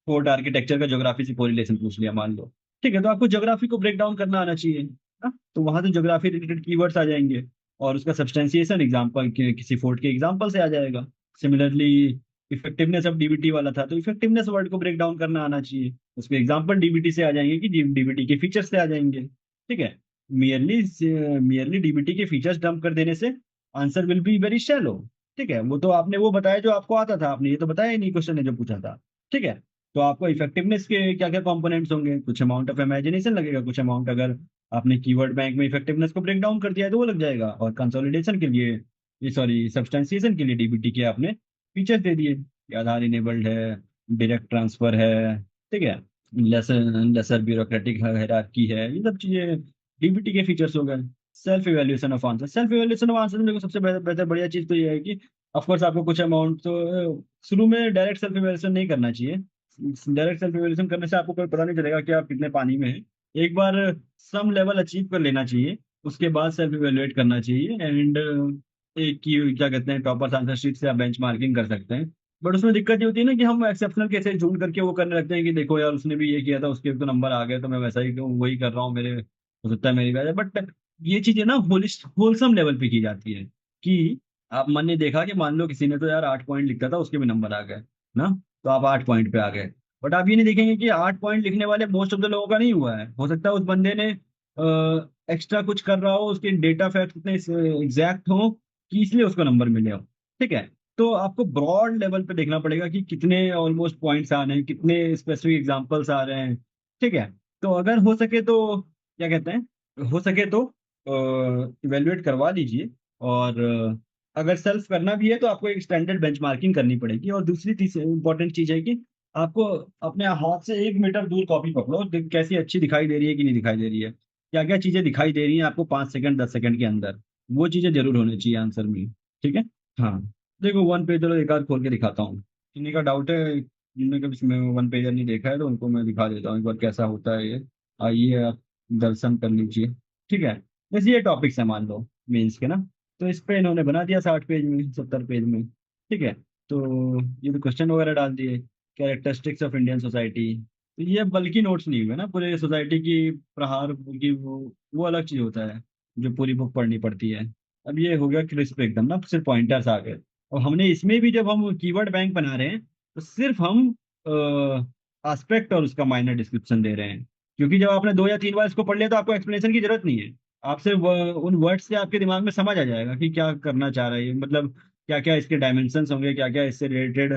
fort architecture का ज्योग्राफी से कोरिलेशन पूछ लिया मान लो। ठीक है, तो आपको ज्योग्राफी को ब्रेक डाउन करना आना चाहिए ना, तो वहां से ज्योग्राफी रिलेटेड कीवर्ड्स आ जाएंगे, और उसका सब्सटेंसिएशन एग्जांपल किसी फोर्ट के एग्जांपल से आ जाएगा। सिमिलरली इफेक्टिवनेस ऑफ डीबीटी वाला था, तो इफेक्टिवनेस वर्ड को ब्रेक डाउन करना आना चाहिए। उसके एग्जांपल डीबीटी से आ जाएंगे कि डीबीटी के फीचर्स से आ जाएंगे। ठीक है। मियरली मियरली डीबीटी के फीचर्स डंप कर देने से answer will be very shallow. ठीक है, वो तो आपने वो बताया जो आपको आता था, आपने ये तो बताया ही नहीं क्वेश्चन ने जो पूछा था। ठीक है। तो आपको इफेक्टिवनेस के क्या क्या कंपोनेंट्स होंगे, कुछ अमाउंट ऑफ इमेजिनेशन लगेगा, कुछ अमाउंट अगर आपने कीवर्ड बैंक में इफेक्टिवनेस को ब्रेक डाउन कर दिया है तो वो लग जाएगा, और कंसोलिडेशन के लिए, ये सॉरी सब्सटेंसिएशन के लिए डीबीटी के आपने फीचर्स दे दिए कि आधार इनेबल्ड है, डायरेक्ट ट्रांसफर है। ठीक है। लेसर लेसर ब्यूरोक्रेटिक हायरार्की है, ये सब चीजें डीबीटी के फीचर्स हो गए। Self evaluation of answer, self evaluation of answer में देखो सबसे बेहतर बेहतर बढ़िया चीज तो ये है कि ऑफकोर्स आपको कुछ अमाउंट तो शुरू में डायरेक्ट सेल्फ इवैल्यूएशन नहीं करना चाहिए। डायरेक्ट सेल्फ इवैल्यूएशन करने से आपको कोई पता नहीं चलेगा कि आप कितने पानी में हैं। एक बार सम लेवल अचीव कर लेना चाहिए, उसके बाद सेल्फ इवैल्यूएट करना चाहिए। एंड एक की क्या कहते हैं, टॉपर्स आंसर शीट से आप बेंच मार्किंग कर सकते हैं। बट उसमें दिक्कत ये होती है ना कि हम एक्सेप्शनल केसेस ढूंढ करके वो करने लगते हैं कि देखो यार उसने भी ये किया था, उसके भी तो नंबर आ गए, तो मैं वैसा ही वही कर रहा हूँ, मेरे हो सकता है मेरी वजह। बट ये चीजें ना होलसम लेवल पे की जाती है कि आप मन ने देखा कि मान लो किसी ने तो यार 8 पॉइंट लिखा था, उसके भी नंबर आ गए ना, तो आप 8 पॉइंट पे आ गए। बट आप ये नहीं देखेंगे कि 8 पॉइंट लिखने वाले मोस्ट ऑफ द लोगों का नहीं हुआ है, हो सकता है उस बंदे ने एक्स्ट्रा कुछ कर रहा हो, उसके डेटा फैक्ट इतने एग्जैक्ट हो कि इसलिए उसको नंबर मिले हो। ठीक है। तो आपको ब्रॉड लेवल पे देखना पड़ेगा कि कितने ऑलमोस्ट पॉइंट्स आ रहे हैं, कितने स्पेसिफिक एग्जांपल्स आ रहे हैं। ठीक है। तो अगर हो सके तो क्या कहते हैं, हो सके तो इवेल्युएट करवा लीजिए। और अगर सेल्फ करना भी है तो आपको एक स्टैंडर्ड बेंचमार्किंग करनी पड़ेगी। और दूसरी तीसरी इंपॉर्टेंट चीज है कि आपको अपने हाथ से 1 मीटर दूर कॉपी पकड़ो, कैसी अच्छी दिखाई दे रही है कि नहीं दिखाई दे रही है, क्या क्या चीजें दिखाई दे रही हैं आपको 5 सेकंड 10 सेकंड के अंदर, वो चीजें जरूर होनी चाहिए आंसर में। ठीक है। हाँ। देखो वन पेज चलो एक आध खोल के दिखाता हूँ, किन्हीं का डाउट है, जिनने कभी मैं वन पेजर नहीं देखा है तो उनको मैं दिखा देता हूँ एक बार कैसा होता है ये। आइए आप दर्शन कर लीजिए। ठीक है। जैसे ये टॉपिक्स है मान लो मेंस के ना, तो इस पे इन्होंने बना दिया 60 पेज में 70 पेज में। ठीक है। तो ये तो क्वेश्चन वगैरह डाल दिए, कैरेक्टरिस्टिक्स ऑफ इंडियन सोसाइटी, तो ये बल्कि नोट्स नहीं हुए ना, पूरे सोसाइटी की प्रहार की वो अलग चीज होता है जो पूरी बुक पढ़नी पड़ती है। अब ये हो गया क्रिस्प एकदम ना, सिर्फ पॉइंटर्स आ गए। और हमने इसमें भी जब हम कीवर्ड बैंक बना रहे हैं तो सिर्फ हम एस्पेक्ट और उसका माइनर डिस्क्रिप्शन दे रहे हैं, क्योंकि जब आपने 2 या 3 बार इसको पढ़ लिया तो आपको एक्सप्लेनेशन की जरूरत नहीं है। आप सिर्फ उन वर्ड्स से आपके दिमाग में समझ आ जाएगा कि क्या करना चाह रहा है ये, मतलब क्या क्या इसके डायमेंशंस होंगे, क्या क्या इससे रिलेटेड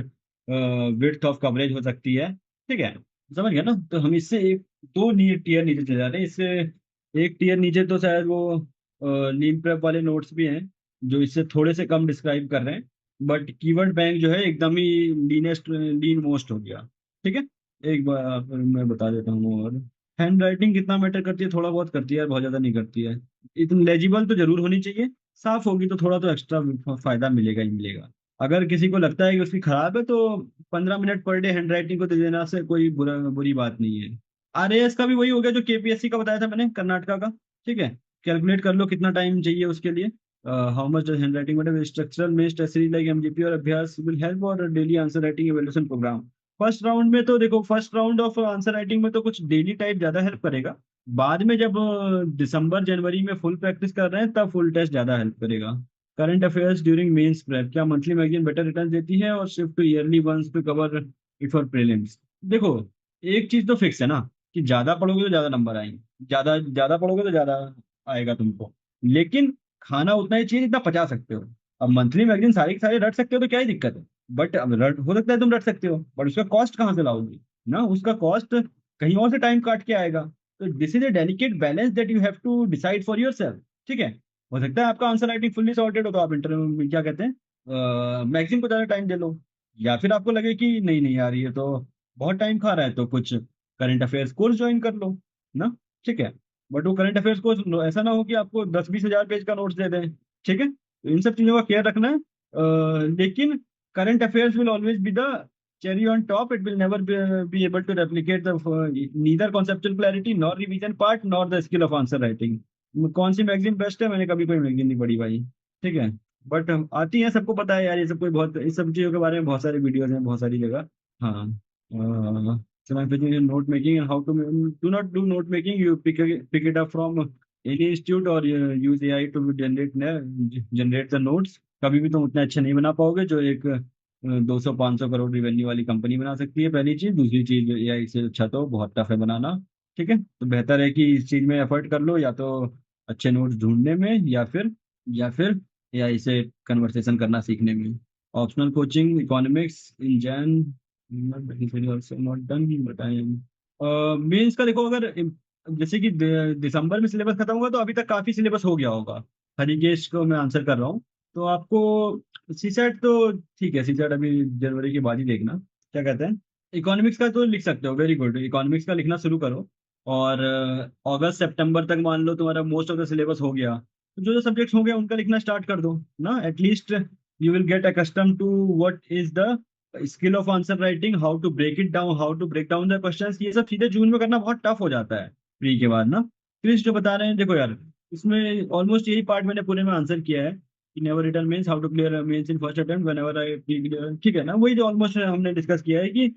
विड्थ ऑफ कवरेज हो सकती है। ठीक है। समझ गया ना, तो हम इससे एक दो टीयर नीचे चले जा रहे हैं। इससे एक टीयर नीचे तो शायद वो लीन प्रेप वाले नोट्स भी हैं जो इससे थोड़े से कम डिस्क्राइब कर रहे हैं। बट कीवर्ड बैंक जो है एकदम ही लीनेस्ट लीन मोस्ट हो गया। ठीक है। एक बार मैं बता देता हूँ। और हैंड राइटिंग कितना मैटर करती है, थोड़ा बहुत करती है यार, बहुत ज्यादा नहीं करती है। इतनी लेजिबल तो जरूर होनी चाहिए, साफ होगी तो थोड़ा तो एक्स्ट्रा फायदा मिलेगा ही मिलेगा। अगर किसी को लगता है कि उसकी खराब है तो 15 minute per day hand writing को दे देना से कोई बुरी बात नहीं है। आरएएस का भी वही हो गया जो केपीएससी का बताया था मैंने, कर्नाटका का। ठीक है। कैलकुलेट कर लो कितना टाइम चाहिए उसके लिए। हाउ मच हैंड राइटिंग मतलब स्ट्रक्चरल में टेस्ट सीरीज लाइक एमजीपी और अभ्यास विल हेल्प, और daily answer writing evaluation program. First round में तो देखो, first round of answer writing में तो कुछ डेली टाइप ज्यादा हेल्प करेगा। बाद में जब दिसंबर जनवरी में फुल प्रैक्टिस कर रहे हैं तब फुल टेस्ट ज्यादा हेल्प करेगा। Current affairs during mains prep, क्या मंथली मैगजीन बेटर रिटर्न देती है, और shift to yearly ones to cover it for prelims. देखो एक चीज तो फिक्स है ना कि ज्यादा पढ़ोगे तो ज्यादा नंबर आएंगे, ज्यादा ज्यादा पढ़ोगे तो ज्यादा आएगा तुमको। लेकिन खाना उतना ही चाहिए जितना पचा सकते हो। अब मंथली मैगजीन सारी की सारी रट सकते हो तो क्या ही दिक्कत है। बट अब रट हो सकता है तुम रट सकते हो, बट उसका कॉस्ट कहाँ से लाओगे ना, उसका कॉस्ट कहीं और से टाइम काट के आएगा। तो this is a delicate balance that you have to decide for yourself. ठीक है। हो सकता है आपका आंसर राइटिंग फुल्ली सॉर्टेड हो तो आप इंटरव्यू में क्या कहते हैं मैगजीन को ज्यादा टाइम दे लो। या फिर आपको लगे कि नहीं नहीं यार ये तो बहुत टाइम खा रहा है, तो कुछ करंट अफेयर्स कोर्स ज्वाइन कर लो ना। ठीक है। बट वो करंट अफेयर्स कोर्स ऐसा ना हो कि आपको 10-20 हजार पेज का नोट्स दे दें। ठीक है, तो इन सब चीजों का केयर रखना है। लेकिन current affairs will always be the cherry on top. It will never be able to replicate the neither conceptual clarity nor revision part nor the skill of answer writing. कौन सी मैगजीन बेस्ट है, मैंने कभी कोई magazine नहीं पढ़ी भाई। ठीक है। बट आती है, सबको पता है यार, ये सब कोई बहुत इस सब चीजों के बारे में बहुत सारी वीडियोस हैं बहुत सारी जगह। हाँ। so I'm thinking in note making and how to do not do note making, you pick it up from any institute or use AI to generate the notes। कभी भी तुम उतना अच्छा नहीं बना पाओगे जो एक 200-500 करोड़ रिवेन्यू वाली कंपनी बना सकती है, पहली चीज। दूसरी चीज, एआई से अच्छा तो बहुत टफ है बनाना। ठीक है, तो बेहतर है कि इस चीज में एफर्ट कर लो, या तो अच्छे नोट्स ढूंढने में, या फिर एआई से कन्वर्सेशन करना सीखने में। Optional coaching economics in Jain not done, but I am means का देखो, अगर जैसे कि दिसंबर में सिलेबस खत्म होगा तो अभी तक काफी सिलेबस हो गया होगा। हरिकेश को मैं आंसर कर रहा हूँ। तो आपको सीसेट तो ठीक है, सीसेट अभी जनवरी के बाद ही देखना। क्या कहते हैं, इकोनॉमिक्स का तो लिख सकते हो, वेरी गुड, इकोनॉमिक्स का लिखना शुरू करो। और अगस्त सितंबर तक मान लो तुम्हारा मोस्ट ऑफ द सिलेबस हो गया, तो जो जो सब्जेक्ट्स हो गया उनका लिखना स्टार्ट कर दो ना। At least you will get accustom to what is the skill of answer writing, how to break it down, how to break down the questions. ये सब चीजें जून में करना बहुत टफ हो जाता है प्री के बाद ना। क्रिस जो बता रहे हैं, देखो यार, इसमें ऑलमोस्ट यही पार्ट मैंने पूरे में आंसर किया है कि never return mains, how to clear mains in first attempt whenever I clear. ठीक है ना, वही जो ऑलमोस्ट हमने डिस्कस किया है कि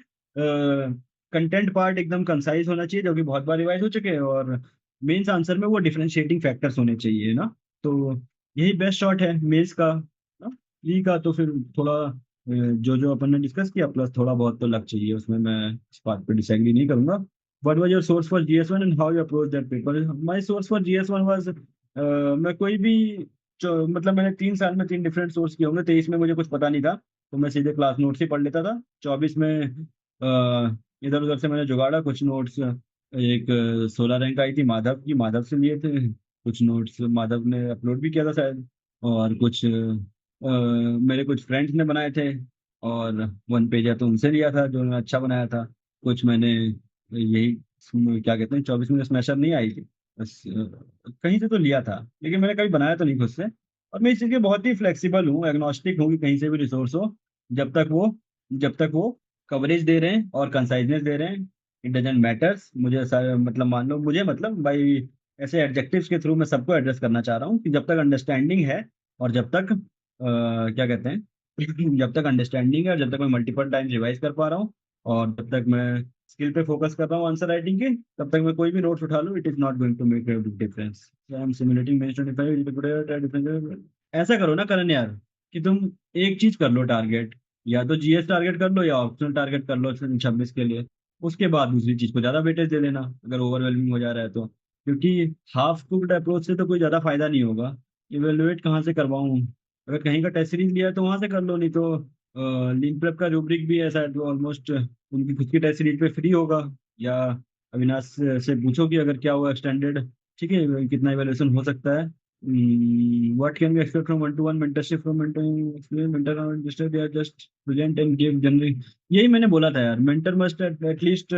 कंटेंट पार्ट एकदम कंसाइज होना चाहिए, जो कि बहुत बार रिवाइज हो चुके हैं, और मेंस आंसर में वो डिफरेंशिएटिंग फैक्टर्स होने चाहिए ना। तो यही बेस्ट शॉट है मेंस का ना। प्री का तो फिर थोड़ा जो जो अपन ने डिस्कस किया प्लस थोड़ा बहुत तो लग चाहिए उसमें, मैं इस बात पे डिसएग्री नहीं करूंगा। What was your source for GS1 and how you approach that paper? My source for GS1 was मैं कोई भी मतलब मैंने 3 साल में 3 डिफरेंट सोर्स किए होंगे। 23 में मुझे कुछ पता नहीं था, तो मैं सीधे क्लास नोट्स ही पढ़ लेता था। 24 में इधर उधर से मैंने जुगाड़ा कुछ नोट्स। एक 16 रैंक आई थी माधव की, माधव से लिए थे कुछ नोट्स, माधव ने अपलोड भी किया था शायद। और कुछ मेरे कुछ फ्रेंड्स ने बनाए थे, और 1 पेज तो उनसे लिया था जो उन्होंने अच्छा बनाया था। कुछ मैंने यही क्या कहते हैं, 24 में स्मैशर नहीं आई थी, बस कहीं से तो लिया था, लेकिन मैंने कभी बनाया तो नहीं खुद से। और मैं इस चीज़ के बहुत ही फ्लेक्सिबल हूँ, एग्नोस्टिक हूँ कि कहीं से भी रिसोर्स हो, जब तक वो जब तक वो कवरेज दे रहे हैं और कंसाइजनेस दे रहे हैं, इट डजेंट मैटर्स मुझे। ऐसा मतलब मान लो मुझे, मतलब भाई ऐसे एडजेक्टिव्स के थ्रू मैं सबको एड्रेस करना चाह रहा हूँ कि जब तक अंडरस्टैंडिंग है, और जब तक क्या कहते हैं जब तक अंडरस्टैंडिंग है, और जब तक मैं मल्टीपल टाइम रिवाइज कर पा रहा हूँ, और जब तक मैं स्किल पे फोकस कर रहा हूँ आंसर राइटिंग के, तब तक मैं कोई भी नोट्स उठा लूँ, it is not going to make a big difference. I am simulating mains 25 ऐसा करो ना करण यार, कि तुम एक चीज कर लो टारगेट, या तो जीएस टारगेट कर लो या ऑप्शनल टारगेट कर लो 26 के लिए। उसके बाद दूसरी चीज को ज्यादा वेटेज दे लेना अगर ओवरवेलमिंग हो जा रहा है तो, क्योंकि हाफ कुक्ड अप्रोच से तो कोई ज्यादा फायदा नहीं होगा। इवेलुएट कहाँ से करवाऊँ, अगर कहीं का टेस्ट सीरीज लिया है तो वहां से कर लो, नहीं तो लीन प्रेप का रूब्रिक भी ऐसा है जो ऑलमोस्ट उनकी खुद की टेस्ट सीरीज पे फ्री होगा। या अविनाश से पूछो कि अगर क्या हुआ एक्सटेंडेड, ठीक है, कितना इवेल्यूशन हो सकता है। What can we expect from one to one mentorship from mentor they are just brilliant and give generally. यही मैंने बोला था यार, mentor must at least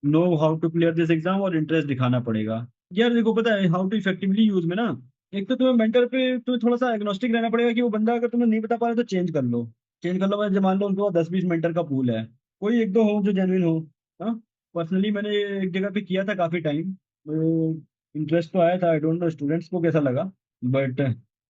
know how to clear this exam, और इंटरेस्ट दिखाना पड़ेगा। यार देखो पता है हाउ टू इफेक्टिवली यूज में ना, एक तो तुम्हें मेंटर पे तुम्हें थोड़ा सा एग्नोस्टिक रहना पड़ेगा कि वो बंदा अगर तुम्हें नहीं बता पा रहा तो चेंज कर लो। चेंज कर लो मतलब मान लो उनके पास 10-20 मेंटर का पूल है, कोई एक दो हो जो जेन्युइन हो। हाँ, पर्सनली मैंने एक जगह पे किया था काफी टाइम, तो इंटरेस्ट तो आया था, आई डोंट नो स्टूडेंट्स को कैसा लगा, बट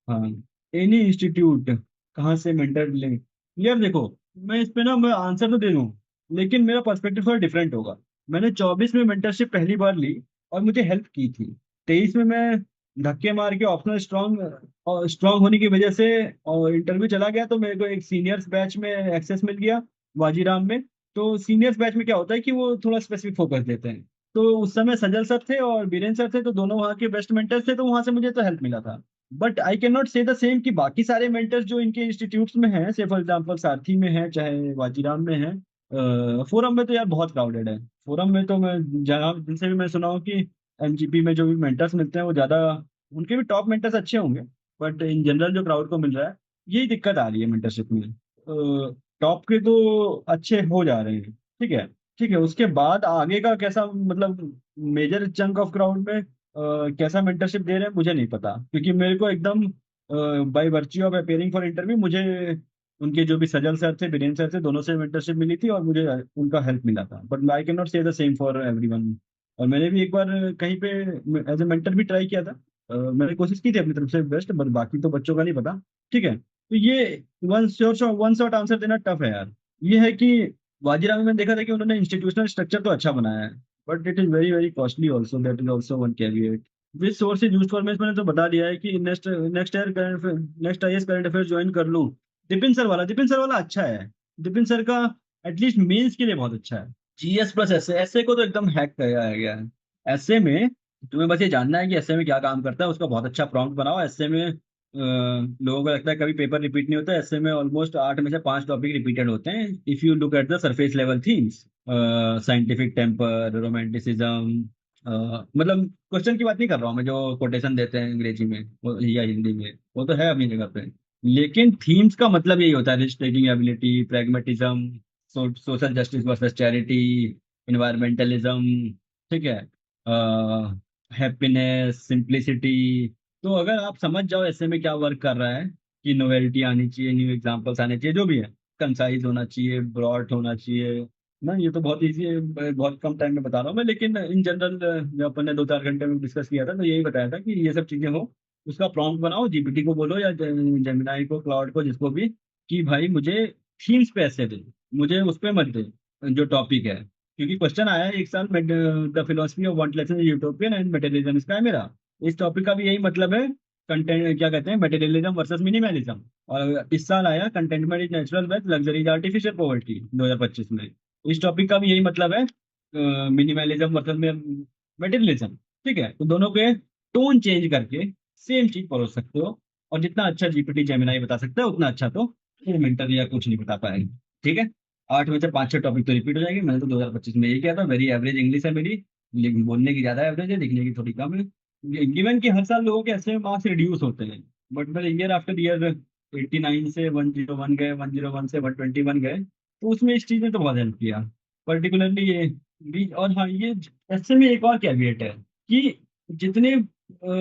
हाँ, एनी इंस्टीट्यूट कहाँ से मेंटर लें। यार देखो, मैं इस पे ना मैं आंसर तो दे दूँ, लेकिन मेरा पर्सपेक्टिव थोड़ा डिफरेंट होगा। मैंने 24 में मेंटरशिप पहली बार ली और मुझे हेल्प की थी। 23 में मैं धक्के मार के ऑप्शनल स्ट्रांग होने की वजह से और इंटरव्यू चला गया, तो मेरे को एक सीनियर्स बैच में एक्सेस मिल गया, वाजीराम में। तो सीनियर्स बैच में क्या होता है कि वो थोड़ा स्पेसिफिक फोकस देते हैं। तो उस समय सजल सर थे और बीरेन सर थे, तो दोनों वहाँ के बेस्ट मेंटर्स थे, तो वहां से मुझे तो हेल्प मिला था। बट आई कैन नॉट से द सेम कि बाकी सारे मेंटर्स जो इनके इंस्टीट्यूट्स में हैं, से फॉर एग्जाम्पल सारथी में है चाहे वाजीराम में है, फोरम में तो यार बहुत क्राउडेड है। फोरम में तो मैं जहाँ जिनसे भी मैं सुना हूँ कि एमजीपी में जो भी मेंटर्स मिलते हैं वो ज़्यादा, उनके भी टॉप मेंटर्स अच्छे होंगे, बट इन जनरल जो क्राउड को मिल रहा है, यही दिक्कत आ रही है मेंटरशिप में। टॉप के तो अच्छे हो जा रहे हैं, ठीक है। ठीक है, उसके बाद आगे का कैसा, मतलब मेजर चंक ऑफ क्राउड में कैसा मेंटरशिप दे रहे हैं मुझे नहीं पता, क्योंकि मेरे को एकदम by virtue of appearing for interview मुझे उनके जो भी सजल सर थे, बीरेन सर थे, दोनों से मेंटरशिप मिली थी और मुझे उनका हेल्प मिला था। बट आई कैन नॉट से द सेम फॉर एवरीवन। और मैंने भी एक बार कहीं पे एज ए मेंटर भी ट्राई किया था। मैंने कोशिश की थी अपनी तरफ से बेस्ट, बट बाकी तो बच्चों का नहीं पता। ठीक है, तो ये वन शॉट आंसर देना टफ है यार। ये है कि वाजिरा में मैंने देखा था कि उन्होंने इंस्टीट्यूशनल स्ट्रक्चर तो अच्छा बनाया है, but it is very very costly also, that is also one caveat. Which source is used for, मैंने तो बता दिया है कि next next year current next IAS current affairs join कर लूँ। दिपिन सर वाला अच्छा है। विपिन सर का एटलीस्ट मेंस के लिए बहुत अच्छा है। जीएस प्लस एसए, एसए को तो एकदम हैक किया गया है। एसए में तुम्हें बस ये जानना है कि एसए में क्या काम करता है, उसका बहुत अच्छा प्रॉम्प्ट बनाओ। एसए में लोगों को लगता है कभी पेपर रिपीट नहीं होता, एसए में ऑलमोस्ट 8 में से 5 टॉपिक रिपीटेड होते हैं if you look at the surface level themes. Scientific temper, romanticism, मतलब क्वेश्चन की बात नहीं कर रहा हूँ मैं, जो कोटेशन देते हैं अंग्रेजी में या हिंदी में, वो तो है अपनी जगह पे। लेकिन थीम्स का मतलब यही होता है, risk taking ability, pragmatism, social justice versus charity, environmentalism, ठीक है, हैप्पीनेस, सिंप्लिसिटी। तो अगर आप समझ जाओ ऐसे में क्या वर्क कर रहा है, कि नोवेल्टी आनी चाहिए, न्यू एग्जांपल्स आने चाहिए, जो भी है, कंसाइज होना चाहिए, ब्रॉड होना चाहिए ना, ये तो बहुत इजी है, बहुत कम टाइम में बता रहा हूँ मैं। लेकिन इन जनरल जब अपन ने 2-4 घंटे में डिस्कस किया था तो यही बताया था कि ये सब चीजें हो, उसका प्रॉम्प्ट बनाओ, जीपीटी को बोलो या जेमिनाई को, क्लाउड को, जिसको भी, कि भाई मुझे थीम्स पे ऐसे दे, मुझे उस पे मत दे जो टॉपिक है। क्योंकि क्वेश्चन आया है एक साल, the philosophy of wantlessness utopian and materialism, इसका है मेरा। इस टॉपिक का भी यही मतलब है, कंटेंट क्या कहते हैं, मटेरियलिज्म वर्सेस मिनिमलिज्म। और इस साल आया contentment is natural wealth, luxury is artificial poverty, 2025 में। इस टॉपिक का भी यही मतलब है, मिनिमलिज्म वर्सेस मटेरियलिज्म। ठीक है, तो दोनों के टोन चेंज करके सेम चीज परोस सकते हो। और जितना अच्छा जीपीटी जेमिनाई बता सकता है, उतना अच्छा तो मेंटर या कुछ नहीं बता पाएगा। ठीक है, 8 में से 5-6 टॉपिक तो रिपीट हो जाएगी। मैंने तो 2025 में यही किया था। वेरी एवरेज इंग्लिश है मेरी, लेकिन बोलने की ज्यादा एवरेज है, लिखने की थोड़ी कम है। गिवन कि हर साल लोगों के ऐसे मार्क्स रिड्यूस होते हैं, बट मेरे ईयर आफ्टर ईयर 89 से 101 गए, 101 से 121 गए, तो उसमें इस चीज ने तो बहुत हेल्प किया, पर्टिकुलरली ये भी। और हाँ, ये ऐसे में एक और कैविएट है कि जितने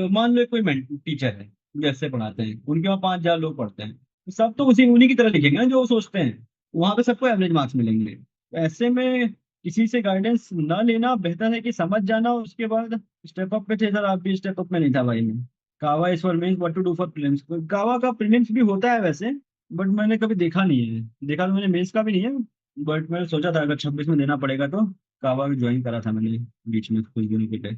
मान लो कोई टीचर है जैसे पढ़ाते हैं, उनके वहाँ 5,000 लोग पढ़ते हैं, तो सब तो उसी उन्हीं की तरह लिखेंगे ना जो वो सोचते हैं, वहां पे सबको एवरेज मार्क्स मिलेंगे। तो ऐसे में किसी से गाइडेंस ना लेना बेहतर है, कि समझ जाना, उसके बाद स्टेप अप पे थे सर, आप भी स्टेप अप में नहीं था भाई मैं। कावा is for mains, what to do for prelims. कावा का प्रीलिम्स भी होता है वैसे, बट मैंने कभी देखा नहीं है। देखा तो मैंने मेंस का भी नहीं है, बट मैंने सोचा था अगर 26 में देना पड़ेगा तो कावा भी ज्वाइन करा था मैंने बीच में कुछ दिनों के लिए।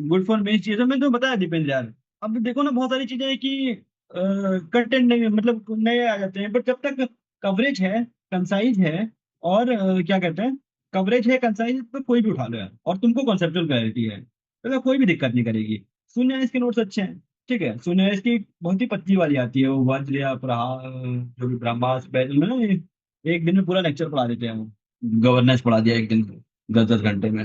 गुड फॉर मेंस चीजें मैं तो बताया दीपेंद्र यार। अब देखो ना, बहुत सारी चीजें हैं कि कंटेंट नहीं, मतलब नए आ जाते हैं, बट जब तक कवरेज है, कंसाइज है, और क्या कहते हैं, कवरेज है, कंसाइज, तो कोई भी उठा लो यार, और तुमको कॉन्सेप्चुअल क्लैरिटी है, तो कोई भी दिक्कत नहीं करेगी। शून्य इसके नोट्स अच्छे हैं। ठीक है, शून्य इसकी बहुत ही पतली वाली आती है, वो वज्र या प्रहार, जो भी ब्रह्मास्त्र बैज में ना, एक दिन में पूरा लेक्चर पढ़ा देते हैं वो। गवर्नेंस पढ़ा दिया एक दिन में, 10-10 घंटे में।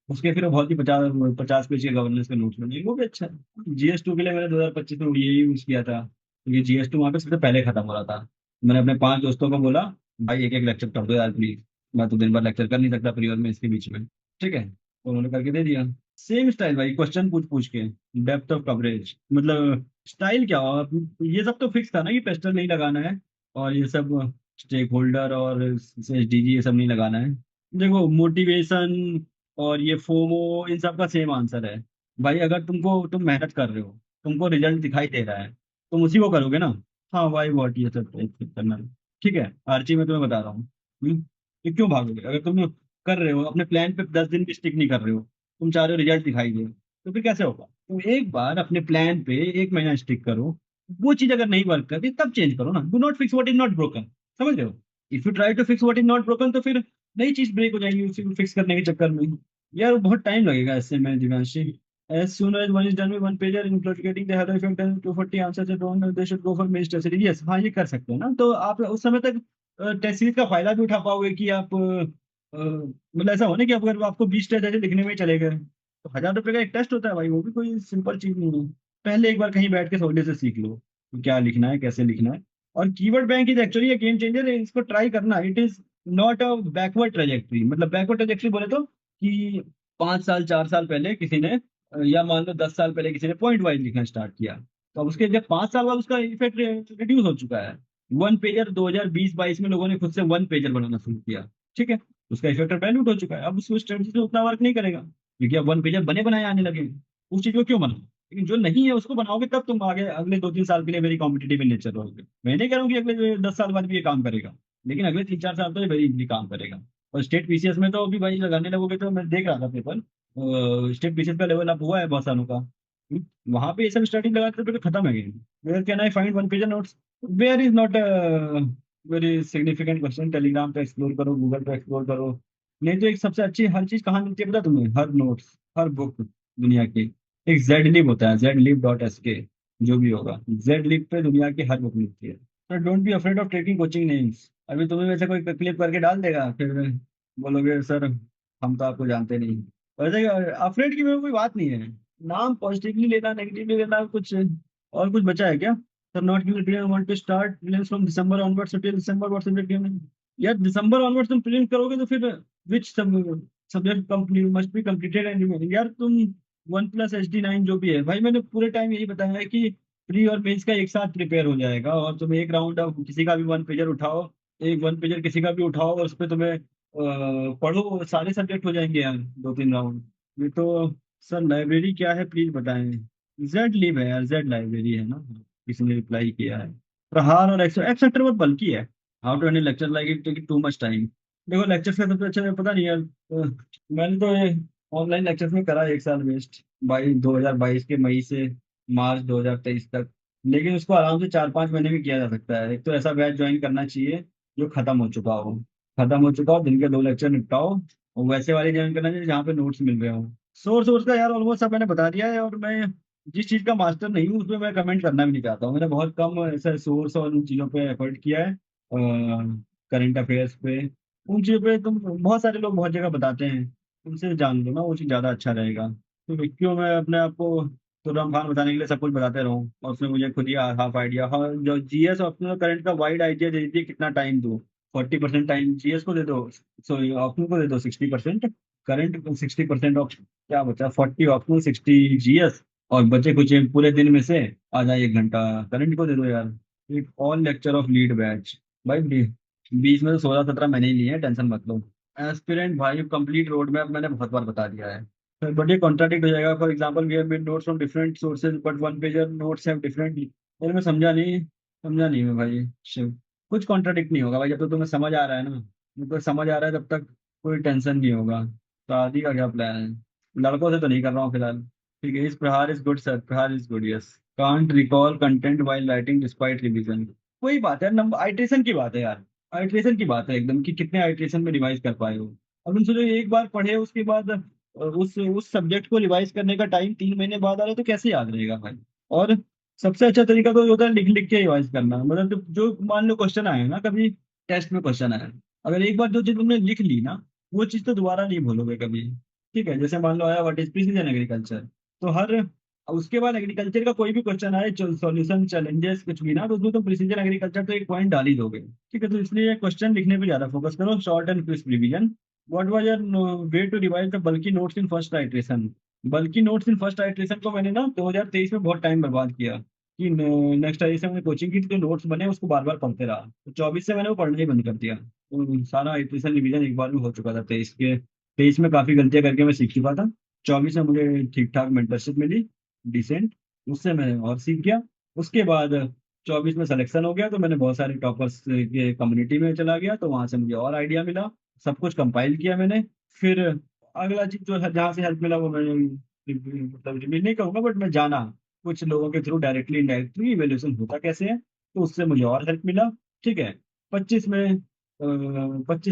उसके फिर बहुत ही 50-50 पेज के गवर्नेंस के नोट्स बने, वो भी अच्छा है। जीएस 2 के लिए मैंने 2025 में यही यूज किया था, क्योंकि जीएस 2 वहाँ पे सबसे पहले खत्म हो रहा था। मैंने अपने 5 दोस्तों को बोला, भाई एक एक लेक्चर कर दो यार प्लीज, मैं तो दिन भर लेक्चर कर नहीं सकता प्रियर में इसके बीच में। ठीक है, तो उन्होंने करके दे दिया। सेम स्टाइल भाई, क्वेश्चन पूछ पूछ के, डेप्थ ऑफ कवरेज, मतलब स्टाइल क्या हो आप, ये सब तो फिक्स था ना कि पेस्टल नहीं लगाना है, और ये सब स्टेक होल्डर और एसडीजी ये सब नहीं लगाना है। देखो मोटिवेशन और ये फोमो, इन सब का सेम आंसर है भाई। अगर तुम मेहनत कर रहे हो, तुमको रिजल्ट दिखाई दे रहा है, तुम उसी को करोगे ना। हाँ, वाई वॉट ये सब करना है। ठीक है, आर्ची मैं तुम्हें बता रहा हूँ। तो क्यों भागोगे अगर तुम कर रहे हो अपने प्लान पे, 10 दिन भी स्टिक नहीं कर रहे हो, तुम चाह रहे हो रिजल्ट दिखाई दे, तो फिर कैसे होगा। तुम एक बार अपने प्लान पे 1 महीना स्टिक करो, वो चीज अगर नहीं वर्क करती तब चेंज करो ना। Do not fix what is not broken, समझ रहे हो। If you try to fix what is not broken, तो फिर नई चीज ब्रेक हो जाएगी उसी को फिक्स करने के चक्कर में। यार बहुत टाइम लगेगा ऐसे में Divyanshi. As soon as one is done with one pager investigating the halo effect and 240 answers are drawn, they should go for main test series. Yes, हाँ ये कर सकते हो ना, तो आप उस समय तक टेस्ट सीरीज का फायदा भी उठा पाओगे कि आप मतलब ऐसा हो ना कि अगर आपको 20 टेस्ट ऐसे लिखने में ही चले गए, तो 1,000 रुपए का एक टेस्ट होता है भाई, वो भी कोई सिंपल चीज नहीं है। पहले एक बार कहीं बैठ के सोल्डे से सीख लो कि क्या लिखना है, कैसे लिखना है। और keyword bank is actually game changer, इसको ट्राई करना। It is not a backward trajectory, मतलब बैकवर्ड ट्रेजेक्टरी बोले तो कि 5 साल 4 साल पहले किसी ने, या मान लो 10 साल पहले किसी ने पॉइंट वाइज लिखना स्टार्ट किया, तो अब उसके जब 5 साल बाद उसका इफेक्ट रिड्यूस हो चुका है। वन पेजर 2020-22 में लोगों ने खुद से वन पेजर बनाना शुरू किया। ठीक है, उसका इफेक्ट डायल्यूट हो चुका है, अब उस स्ट्रेटजी से उतना वर्क नहीं करेगा, क्योंकि अब वन पेजर बने बनाए आने लगे। उस चीज को क्यों बनाओ, लेकिन जो नहीं है उसको बनाओगे, तब तुम आगे अगले 2-3 साल के लिए वेरी कॉम्पिटेटिव इन नेचर रहोगे। मैं नहीं कह रहा हूँ कि अगले 10 साल बाद भी ये काम करेगा, लेकिन अगले 3-4 साल तो ये वेरी इजली काम करेगा। और स्टेट पीसीएस में तो अभी भाई लगाने लगोगे, तो मैं देख रहा था पेपर, स्टेट पीसीएस का लेवल अप हुआ है बहुत सालों का। वहां पे ये सब स्टार्टिंग लगाते थे तो खत्म है game. Where can I find one pager notes, where is not very significant question. Telegram पे एक्सप्लोर करो, गूगल पे एक्सप्लोर करो। नहीं तो एक सबसे अच्छी हर चीज कहाँ मिलती है पता है तुम्हें? हर नोट्स, हर बुक दुनिया की। एक जेड लिब होता है, zlib.sk, जो भी होगा, जेड लिब पे दुनिया की हर बुक मिलती है। तो don't be afraid of taking coaching names. अभी तुम्हें वैसे कोई क्लिप करके डाल देगा, फिर बोलोगे सर हम तो आपको जानते नहीं। वैसे अफ्रेड की मेरे कोई बात नहीं है। नाम पॉजिटिवली लेना, नेगेटिवली लेना, कुछ और कुछ बचा है क्या? Sir not given want to start prelims from December onwards till December, what's the given? यार दिसंबर ऑनवर्ड्स तुम प्रीलिम्स करोगे तो फिर which subject complete must be completed and remaining? यार तुम वन प्लस HD9 जो भी है भाई, मैंने पूरे टाइम यही बताया है कि प्री और मेंस का एक साथ प्रिपेयर हो जाएगा, और तुम एक राउंड अब किसी का भी वन पेजर उठाओ, एक वन पेजर किसी का भी उठाओ, और उस पर तुम्हें पढ़ो, सारे सब्जेक्ट हो जाएंगे यार 2-3 राउंड। ये तो सर लाइब्रेरी क्या है प्लीज बताएं। जेड लिब है यार, जेड लाइब्रेरी है ना। किसी ने रिप्लाई किया है। प्रहार और एक्सेट्रा बहुत बल्कि है। How to handle lecture like it take too much time. देखो लेक्चर का सबसे अच्छा पता नहीं यार, मैंने तो ये ऑनलाइन लेक्चर्स में करा 1 साल वेस्ट, 2022 के मई से मार्च 2023 तक। लेकिन उसको आराम से 4-5 महीने में किया जा सकता है। एक तो ऐसा बैच ज्वाइन करना चाहिए जो खत्म हो चुका हो, खत्म हो चुका हो, दिन के 2 लेक्चर निपटाओ। और वैसे वाले ज्वाइन करना चाहिए जहाँ पे नोट्स मिल रहे हो। सोर्स वोर्स का यार ऑलमोस्ट सब मैंने बता दिया है, और मैं जिस चीज़ का मास्टर नहीं हूँ उसमें मैं कमेंट करना भी नहीं चाहता हूँ। मैंने बहुत कम ऐसे सोर्स और उन चीज़ों पे एफर्ट किया है। करंट अफेयर्स पे, उन चीज़ों पे तुम बहुत सारे लोग बहुत जगह बताते हैं, उनसे जान लो ना, वो चीज़ ज़्यादा अच्छा रहेगा। तो क्यों मैं अपने आप को तुरंत खान बताने के लिए सब कुछ बताते रहूँ, और उसमें मुझे खुद ही हाफ आइडिया। हाँ, जो जीएस ऑप्शनल करंट का वाइड आइडिया दे दीजिए, कितना टाइम दो? 40% टाइम जीएस को दे दो, सॉरी ऑप्शनल को दे दो 60%, करंट 60% ऑप्शन, क्या बचा? 40 ऑप्शनल, 60 जीएस, और बचे कुछ एक पूरे दिन में से आधा 1 घंटा करंट को दे दो यार। एक all lecture of lead batch भाई, बीच में तो 16-17 महीने ही लिए हैं, टेंशन मत लो। एस्पिरेंट भाई कंप्लीट रोड मैप मैंने बहुत बार बता दिया है। बट ये कॉन्ट्राडिक्ट हो जाएगा। For example we have made notes from different sources but one pager notes have different. यार मैं समझा नहीं मैं भाई शिव। कुछ कॉन्ट्राडिक्ट नहीं होगा भाई, जब तक तुम्हें समझ आ रहा है ना, जब तक समझ आ रहा है तब तक कोई टेंशन नहीं होगा। शादी का क्या प्लान है? लड़कों से तो नहीं कर रहा हूँ फिलहाल। ठीक है, इस प्रहार इज गुड सर, प्रहार is good, yes. Can't recall content while writing despite revision. वही बात है, नंबर आइट्रेशन की बात है यार। आइट्रेशन की बात है एकदम, कि कितने आइट्रेशन में रिवाइज कर पाए हो। अब तुम सोचो एक बार पढ़े उसके बाद उस सब्जेक्ट को रिवाइज करने का टाइम 3 महीने बाद आ रहा है, तो कैसे याद रहेगा भाई? और सबसे अच्छा तरीका तो ये होता है लिख लिख के रिवाइज करना। मतलब जो मान लो क्वेश्चन आया ना, कभी टेस्ट में क्वेश्चन आया, अगर एक बार जो चीज तुमने लिख ली ना, वो चीज तो दोबारा नहीं भूलोगे कभी। ठीक है, जैसे मान लो आया व्हाट इज प्रिसीजन एग्रीकल्चर, तो हर उसके बाद एग्रीकल्चर का कोई भी क्वेश्चन आए, सॉल्यूशन चैलेंजेस कुछ भी ना, तो उसमें तो प्रिसीजन एग्रीकल्चर तो एक पॉइंट डाल ही दोगे। ठीक है, तो इसलिए क्वेश्चन लिखने पे ज्यादा फोकस करो, short and crisp revision. What was your way to revise the bulky notes in first iteration? Bulky notes in first iteration को मैंने ना 2023 में बहुत टाइम बर्बाद किया, कि नेक्स्ट आइट्रेशन में कोचिंग की, जो नोट्स बने उसको बार बार पढ़ते रहा, तो 24 से मैंने वो पढ़ना ही बंद कर दिया। तो सारा आइट्रेशन रिवीजन एक बार में हो चुका था। 23 में काफी गलतियां करके मैं सीख चुका था। 24 में मुझे ठीक ठाक मेंटरशिप मिली, डिसेंट, उससे मैं और सीख गया। उसके बाद 24 में सिलेक्शन हो गया, तो मैंने बहुत सारे टॉपर्स के कम्युनिटी में चला गया, तो वहां से मुझे और आइडिया मिला। सब कुछ कंपाइल किया मैंने। फिर अगला चीज जो है जहाँ से हेल्प मिला वो मैंने, मतलब रिवील नहीं कहूंगा, बट मैं जाना कुछ लोगों के थ्रू डायरेक्टली इनडायरेक्टली इवेल्यूशन होता कैसे है, तो उससे मुझे और हेल्प मिला। ठीक है, 25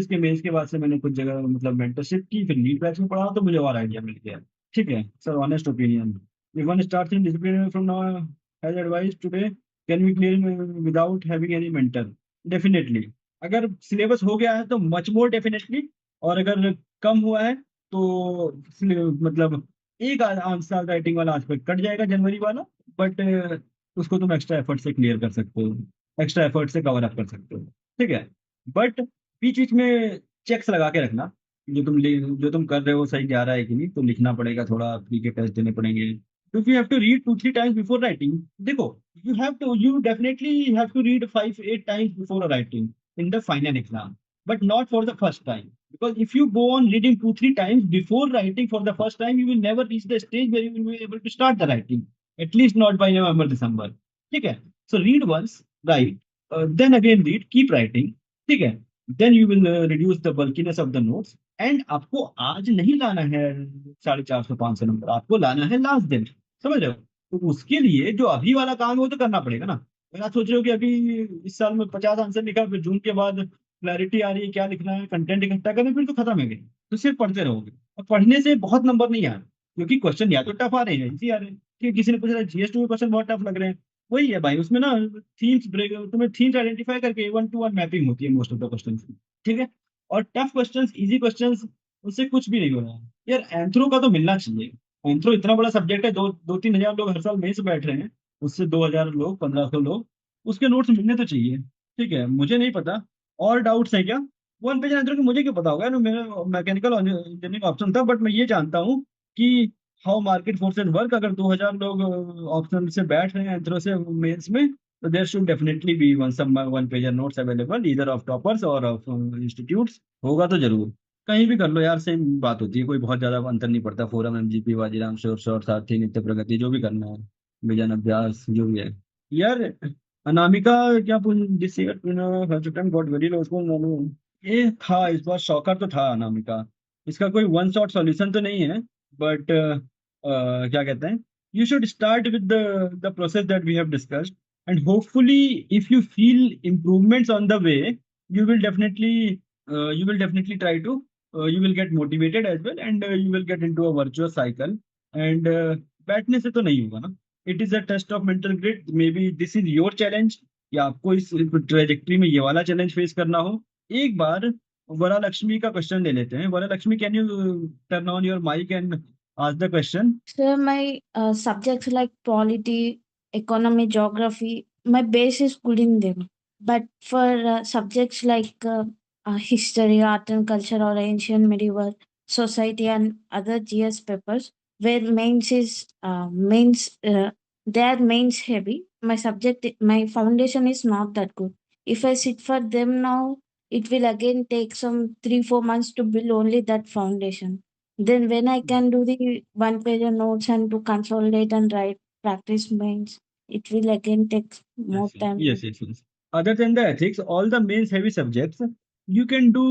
के मेंस के बाद से मैंने कुछ जगह मतलब मेंटरशिप की, फिर लीड बैच में पढ़ा, तो मुझे और आइडिया मिल गया। ठीक है sir, honest opinion, if one starts in discipline from now as advice today, can we clear without having any mentor? Definitely. अगर सिलेबस हो गया है तो मच मोर डेफिनेटली, और अगर कम हुआ है तो मतलब एक आंसर राइटिंग वाला एस्पेक्ट कट जाएगा जनवरी वाला, बट उसको तुम एक्स्ट्रा एफर्ट से क्लियर कर सकते हो, एक्स्ट्रा एफर्ट से कवर अप कर सकते हो। ठीक है, बट बीच बीच में चेक्स लगा के रखना, जो तुम कर रहे हो सही जा रहा है कि नहीं, तो लिखना पड़ेगा थोड़ा, प्री के टेस्ट देने पड़ेंगे। तो you have to read 2-3 times before writing. देखो, you definitely have to read 5-8 times before writing in the final exam, but not for the first time. Because if you go on reading 2-3 times before writing for the first time, you will never reach the stage where you will be able to start the writing. At least not by November, December. ठीक है? So read once, write, then again read, keep writing. ठीक है? Then you will reduce the bulkiness of the notes. And आपको आज नहीं लाना है 450-500 number, आपको लाना है लास्ट दिन। समझ रहे हो? तो उसके लिए जो अभी वाला काम है वो तो करना पड़ेगा ना। अगर आप सोच रहे हो कि अभी इस साल में 50 आंसर लिखा, फिर जून के बाद क्लैरिटी आ रही है क्या लिखना है, कंटेंट इकट्ठा करना, फिर तो खत्म है game। तो सिर्फ पढ़ते रहोगे, और पढ़ने से बहुत नंबर नहीं आ रहे, क्योंकि क्वेश्चन या तो टफ आ रहे हैं, इजी आ रहे हैं। कि किसी ने पूछा जीएस में क्वेश्चन बहुत टफ लग रहे हैं, वही है भाई, उसमें ना थीम्स ब्रेक, तुम्हें थीम्स आइडेंटिफाई करके 1 to 1 मैपिंग होती है मोस्ट ऑफ द क्वेश्चन की। ठीक है। और टफ क्वेश्चन, इजी क्वेश्चन, उससे कुछ भी नहीं हो रहा है यार। एंथ्रो का तो मिलना चाहिए। एंथ्रो इतना बड़ा सब्जेक्ट है, दो दो 3 हजार लोग हर साल मेंस बैठ रहे हैं, उससे 2 हजार लोग, 1500 लोग, उसके नोट्स मिलने तो चाहिए। ठीक है, मुझे नहीं पता। और डाउट्स हैं क्या? 1 पेज आंसर की मुझे क्या पता होगा ना, मेरा मैकेनिकल इंजीनियरिंग ऑप्शन था, बट मैं ये जानता हूँ कि हाउ मार्केट फोर्सेज वर्क। अगर 2 हजार लोग ऑप्शन से बैठ रहे हैं एंथ्रो से मेंस में, तो there should definitely be one some 1 pager notes available, either of toppers और ऑफ इंस्टीट्यूट्स। होगा तो जरूर। कहीं भी कर लो यार, सेम बात होती है, कोई बहुत ज्यादा अंतर नहीं पड़ता। Forum, MGP, Vajiram, sure sure, सारथी, नित्य प्रगति, जो भी करना है, विजन अभ्यास, जो भी है यार। अनामिका, क्या this year got very low score. ये था इस बार, शॉकर तो था अनामिका। इसका कोई वन शॉट सॉल्यूशन तो नहीं है, बट क्या कहते हैं, you should start with the process that we have discussed, and hopefully if you feel improvements on the way, you will definitely try to, you will get motivated as well, and you will get into a virtuous cycle, and बैठने से तो नहीं होगा ना। It is a test of mental grit, maybe this is your challenge, या आपको इस trajectory में ये वाला चैलेंज फेस करना हो। एक बार वरा लक्ष्मी का क्वेश्चन ले लेते हैं। Vara Lakshmi, can you turn on your mic and ask the question? So my subjects like polity, economy, geography, my base is good in them. But for subjects like history, art and culture, or ancient medieval society and other GS papers, where they are mains heavy. My foundation is not that good. If I sit for them now, it will again take some 3-4 months to build only that foundation. Then when I can do the one pager notes and to consolidate and write practice mains, it will again take more Yes, yes, time. yes, yes, yes. Other than the ethics, all the main heavy subjects, you can do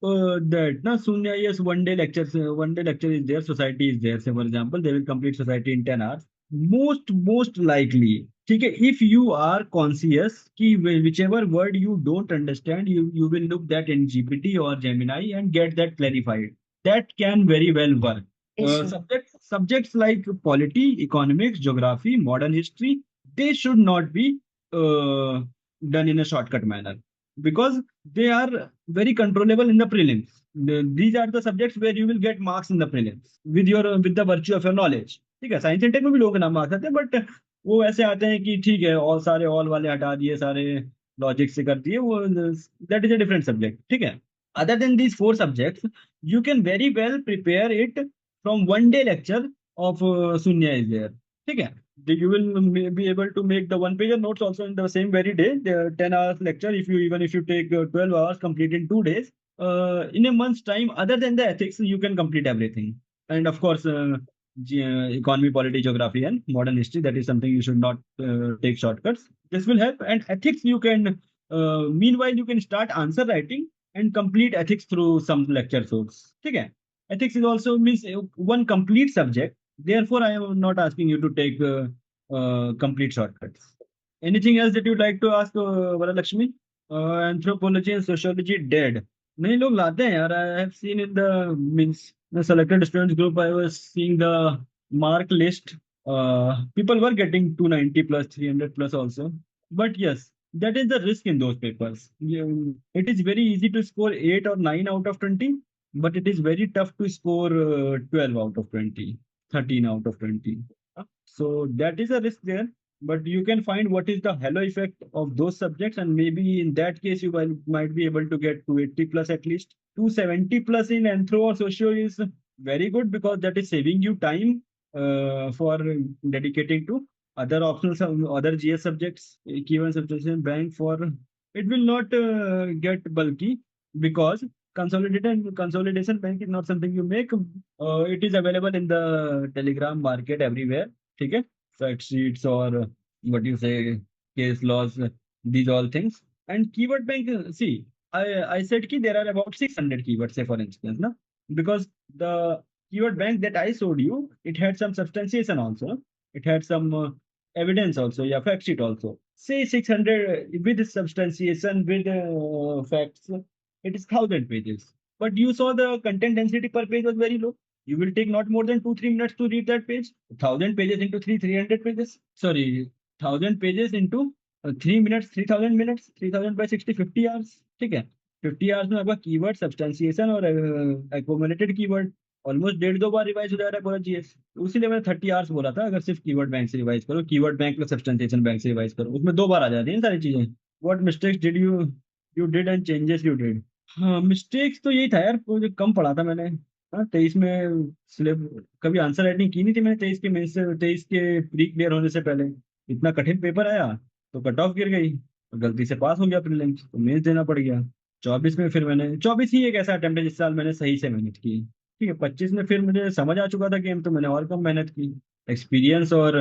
that. Na Sunya, yes, 1 day lectures. 1 day lecture is there. Society is there. Say for example, they will complete society in 10 hours. Most likely, ठीक है. If you are conscious कि whichever word you don't understand, you will look that in GPT or Gemini and get that clarified. That can very well work. Yes, sir. Subjects like polity, economics, geography, modern history, they should not be uh, done in a shortcut manner, because they are very controllable in the prelims. These are the subjects where you will get marks in the prelims with your with the virtue of your knowledge. ठीक है, science and take में भी लोगों के नाम marks आते हैं, but वो ऐसे आते हैं कि ठीक है, ऑल सारे ऑल वाले हटा दिए, सारे लॉजिक से कर दिए वो, that is a different subject. ठीक है। Other than these 4 subjects, you can very well prepare it from 1 day lecture of Sunya is there. ठीक है। You will be able to make the one pager notes also in the same very day. The 10 hours lecture, if you even if you take 12 hours, complete in 2 days. In a month's time, other than the ethics, you can complete everything. And of course, economy, polity, geography, and modern history. That is something you should not take shortcuts. This will help. And ethics, you can meanwhile you can start answer writing and complete ethics through some lecture source. ठीक है। Ethics is also means one complete subject. Therefore, I am not asking you to take complete shortcuts. Anything else that you'd like to ask, Varalakshmi? Anthropology and sociology dead. Many लोग लाते हैं यार. I have seen in the means the selected students group. I was seeing the mark list. People were getting 290 plus, 300 plus also. But yes, that is the risk in those papers. It is very easy to score 8 or 9 out of 20, but it is very tough to score 12 out of 20, 13 out of 20. So that is a risk there, but you can find what is the halo effect of those subjects, and maybe in that case you might be able to get 280 plus at least. 270 plus in anthro or socio is very good, because that is saving you time for dedicating to other options, other GS subjects, equivalent substitution bank. For it will not get bulky, because consolidation bank is not something you make. It is available in the Telegram market everywhere. ठीक है, fact sheets or what you say, case laws, these all things. And keyword bank, see, I said ki there are about 600 keywords, say for instance, na, because the keyword bank that I showed you, it had some substantiation also. It had some evidence also, yeah, fact sheet also. Say 600 with substantiation, with facts, it is 1,000 pages. But you saw the content density per page was very low. You will take not more than 2-3 minutes to read that page. 1,000 pages into 300 pages. Sorry, 1,000 pages into 3 minutes, 3,000 minutes, 3,000 by 60, 50 hours. ठीक है, 50 hours में आपका keyword सब्सटेंशिएशन और एकोमोलेटेड keyword almost 1.5-2 बार revise हो जा रहा है पूरा जीएस। उसीलिए मैंने 30 आवर्स बोला था, अगर सिर्फ कीवर्ड बैंक से रिवाइज करो, keyword bank plus substantiation bank से रिवाइज करो, उसमें 2 बार आ जाती है सारी चीजें। What mistakes did you you did and changes you did. हाँ, मिस्टेक्स तो यही था यार, मुझे कम पढ़ा था मैंने। हाँ, 23 में सिलेब कभी आंसर राइटिंग की नहीं थी मैंने 23 के मेंस से, 23 के प्री क्लियर होने से पहले। इतना कठिन पेपर आया तो कट ऑफ गिर गई, तो गलती से पास हो गया प्रीलिम्स, तो मेंस देना पड़ गया। 24 में फिर मैंने, 24 ही एक ऐसा अटेम्प्ट है जिस साल मैंने सही से मेहनत की। ठीक है, 25 में फिर मुझे समझ आ चुका था गेम, तो मैंने और कम मेहनत की। एक्सपीरियंस और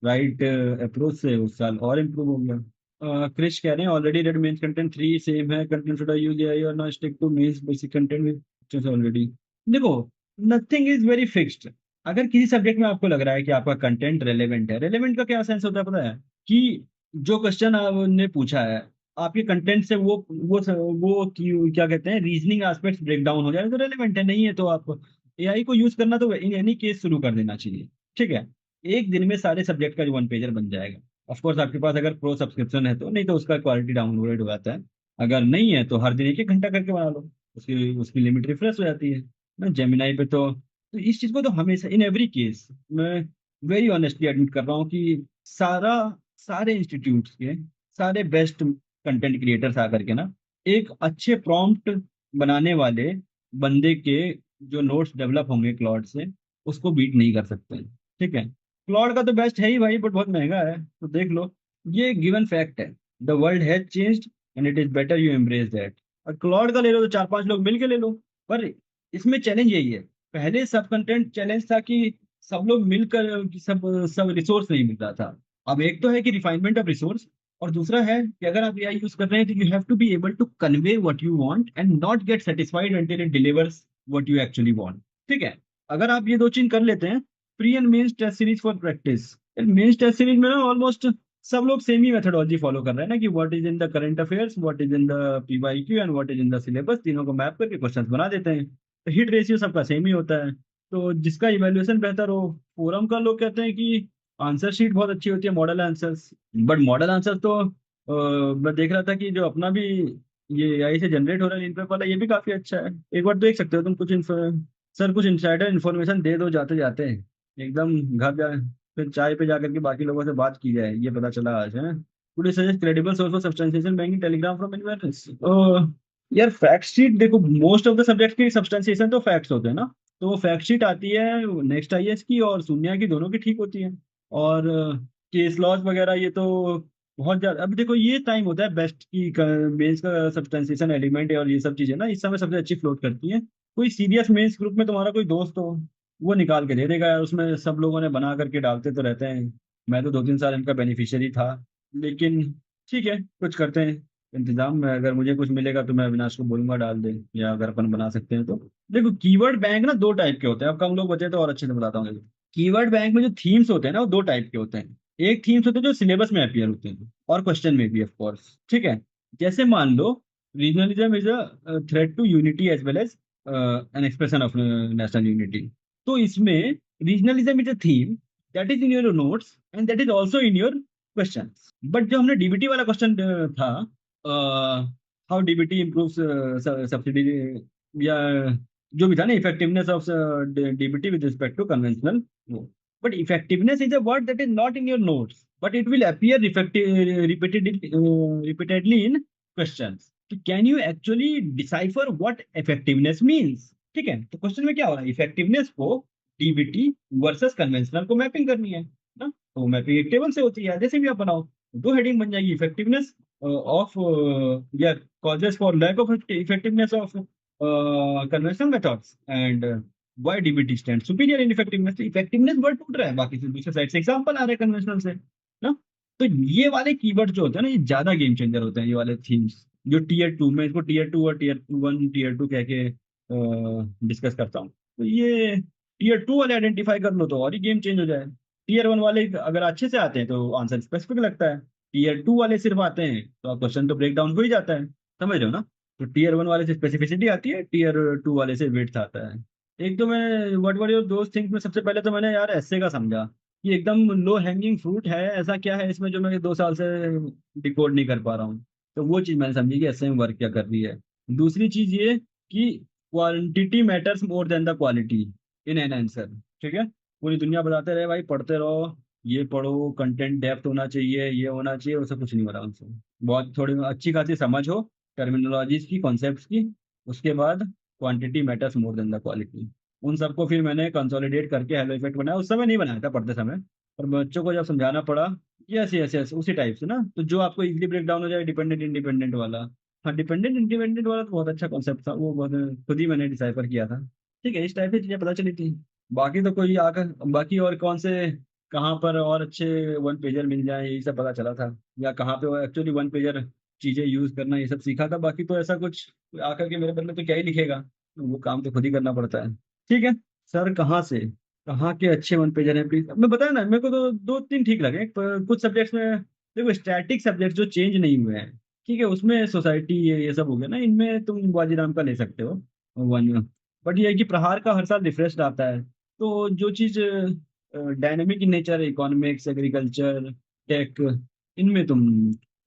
राइट अप्रोच से उस साल और इम्प्रूव हो गया। क्रिश कह रहे हैं already read mains content 3 same है, content should I use AI or not stick to mains basic content with already. देखो, नथिंग इज वेरी फिक्स्ड। अगर किसी सब्जेक्ट में आपको लग रहा है कि आपका कंटेंट रेलेवेंट है, रेलेवेंट का क्या सेंस होता है पता है? कि जो क्वेश्चन आपने पूछा है, आपके कंटेंट से वो क्या कहते हैं, रीजनिंग एस्पेक्ट्स ब्रेक डाउन हो जाए तो रेलेवेंट है। नहीं है तो आप एआई को यूज करना तो इन एनी केस शुरू कर देना चाहिए। ठीक है, एक दिन में सारे सब्जेक्ट का 1 पेजर बन जाएगा। ऑफ कोर्स आपके पास अगर प्रो सब्सक्रिप्शन है तो, नहीं तो उसका क्वालिटी डाउनलोडेड हो जाता है। अगर नहीं है तो हर दिन 1-1 घंटा करके बना लो, उसकी उसकी लिमिट रिफ्रेश हो जाती है ना जेमिनाई पे। तो इस चीज को तो हमेशा इन एवरी केस मैं वेरी ऑनेस्टली एडमिट कर रहा हूँ कि सारे इंस्टीट्यूट्स के सारे बेस्ट कंटेंट क्रिएटर्स आकर के ना, एक अच्छे प्रॉम्प्ट बनाने वाले बंदे के जो नोट्स डेवलप होंगे क्लॉड से, उसको बीट नहीं कर सकते। ठीक है, क्लॉड का तो बेस्ट है ही भाई, बट बहुत महंगा है, तो देख लो। ये गिवन फैक्ट है, the world has changed and it is better you embrace that. और क्लॉड का ले लो तो 4-5 लोग मिलके ले लो। पर इसमें चैलेंज यही है, पहले सब कंटेंट चैलेंज था कि सब लोग मिलकर सब सब रिसोर्स नहीं मिल रहा था। अब एक तो है कि रिफाइनमेंट ऑफ रिसोर्स, और दूसरा है कि अगर आप एआई यूज कर रहे हैं तो you have to be able to convey what you want and not get satisfied until it delivers what you actually want. ठीक है, अगर आप ये दो चीज कर लेते हैं, pre and mains test series for practice. Mains test series में ना ऑलमोस्ट सब लोग सेम ही मेथोडोलॉजी फॉलो कर रहे हैं ना, कि what is in the current affairs, what is in the PYQ and what is in the syllabus, तीनों को मैप करके क्वेश्चंस बना देते हैं। तो हिट रेशियो सबका सेम ही होता है। तो जिसका इवेल्युएशन बेहतर हो, फोरम का लोग कहते हैं कि आंसर शीट बहुत अच्छी होती है, model answers. But model answer तो मैं देख रहा था कि जो अपना भी ये एआई से जनरेट हो रहा है इनपेप वाला, ये भी काफी अच्छा है। एक बार देख सकते हो तुम, सर कुछ इनसाइडर इन्फॉर्मेशन दे दो जाते जाते, एकदम घर जा, फिर चाय पे जाकर के बाकी लोगों से बात की जाए, ये पता चला आज है। Could you suggest credible source for substantiation banking Telegram from anywhere? यार फैक्ट शीट देखो, मोस्ट ऑफ द सब्जेक्ट की सब्सटेंशिएशन तो फैक्ट्स होते हैं ना, तो वो फैक्ट शीट आती है नेक्स्ट आईएएस की और शून्य की, दोनों की ठीक होती है। और केस लॉज वगैरह ये तो बहुत ज्यादा, अब देखो ये टाइम होता है बेस्ट की मेंस का सब्सटेंशिएशन एलिमेंट और ये सब चीजें ना इस समय सबसे अच्छी फ्लोट करती हैं। कोई सीरियस मेंस ग्रुप में तुम्हारा कोई दोस्त हो, वो निकाल के दे देगा यार, उसमें सब लोगों ने बना करके डालते तो रहते हैं। मैं तो 2-3 साल इनका बेनिफिशियरी था। लेकिन ठीक है, कुछ करते हैं इंतजाम में, अगर मुझे कुछ मिलेगा तो मैं अविनाश को बोलूंगा डाल दे, या अगर अपन बना सकते हैं तो। देखो कीवर्ड बैंक ना 2 टाइप के होते हैं, अब कम लोग बचे तो और अच्छे से बताता हूँ। कीवर्ड बैंक में जो थीम्स होते हैं ना, वो 2 टाइप के होते हैं। एक थीम्स होते हैं जो सिलेबस में अपियर होते हैं, और क्वेश्चन में भी ऑफ कोर्स। ठीक है, जैसे मान लो regionalism is a threat to unity as well as an expression of national unity. तो इसमें regionalism is a theme that is in your notes and that is also in your question. But जो हमने DBT वाला question था, how DBT improve subsidy, या जो भी था ना, effectiveness of DBT with respect to conventional वो। But effectiveness is a word that is not in your notes, but it will appear repeatedly in questions. तो can you actually decipher what effectiveness means? ठीक है, तो question में क्या हो रहा है, इफेक्टिवनेस को डीबीटी वर्सेस कन्वेंशनल को मैपिंग करनी है ना। तो मैपिंग एक टेबल से होती है, जैसे भी आप बनाओ, दो हेडिंग बन जाएगी, इफेक्टिवनेस ऑफ या causes for lack of effectiveness of conventional methods and why DBT stands superior in effectiveness। Effectiveness word टूट रहा है, बाकी से दूसरे साइड से एग्जांपल आ रहे हैं कन्वेंशनल से ना। तो ये वाले कीवर्ड जो होते हैं ना, ये ज्यादा गेम चेंजर होते हैं, ये वाले थीम्स जो टीयर 2 में, इसको टीयर 2 और टीयर 1 टीयर 2 कह के डिस्कस करता हूँ। तो ये टीयर 2 वाले आइडेंटिफाई कर लो तो और ही गेम चेंज हो जाए। टीयर 1 वाले अगर अच्छे से आते हैं तो आंसर स्पेसिफिक लगता है, टीयर 2 वाले सिर्फ आते हैं तो क्वेश्चन तो ब्रेक डाउन हो ही जाता है, समझ रहे हो ना। तो टीयर 1 वाले से स्पेसिफिसिटी आती है, टीयर 2 वाले से वेट आता है। एक तो मैं व्हाट वर योर दोस्त थिंक में सबसे पहले तो मैंने यार ऐसे का समझा कि एकदम लो हैंगिंग फ्रूट है, ऐसा क्या है इसमें जो मैं 2 साल से डिकोड नहीं कर पा रहा हूँ। तो वो चीज़ मैंने समझी कि ऐसे में वर्क क्या कर रही है। दूसरी चीज़ ये कि quantity matters more than the quality in an answer. ठीक है, पूरी दुनिया बताते रहे भाई पढ़ते रहो, ये पढ़ो, कंटेंट डेप्थ होना चाहिए, ये होना चाहिए, वो सब कुछ नहीं हो रहा उनसे। बहुत थोड़ी अच्छी खासी समझ हो टर्मिनोलॉजीज की, कॉन्सेप्ट्स की, उसके बाद quantity matters more than the quality. उन सबको फिर मैंने कंसोलिडेट करके हेलो इफेक्ट बनाया, उस समय नहीं बनाया था पढ़ते समय, पर बच्चों को जब समझाना पड़ा, यस यस यस उसी टाइप से ना, तो जो आपको इजीली ब्रेक डाउन हो जाए, डिपेंडेंट इंडिपेंडेंट वाला। हाँ, डिपेंडेंट इंडिपेंडेंट वाला तो बहुत अच्छा कॉन्सेप्ट था, वो बहुत खुद ही मैंने डिसाइफर किया था। ठीक है, इस टाइप की चीजें पता चली थी। बाकी तो कोई आकर बाकी और कौन से, कहाँ पर और अच्छे वन पेजर मिल जाए यही सब पता चला था, या कहाँ पे एक्चुअली वन पेजर चीजें यूज करना ये सब सीखा था। बाकी तो ऐसा कुछ आकर के मेरे बदले तो क्या ही लिखेगा, वो काम तो खुद ही करना पड़ता है। ठीक है सर, कहाँ के अच्छे वन पेजर हैं प्लीज, मैं बताया ना, मेरे को तो दो तीन ठीक लगे, पर कुछ सब्जेक्ट्स में देखो स्टैटिक सब्जेक्ट जो चेंज नहीं हुए हैं, ठीक है, उसमें सोसाइटी ये सब हो गया ना, इनमें तुम बाजीराम का ले सकते हो वन। बट ये है कि प्रहार का हर साल रिफ्रेश आता है, तो जो चीज dynamic in nature, economics, agriculture, tech, इनमें तुम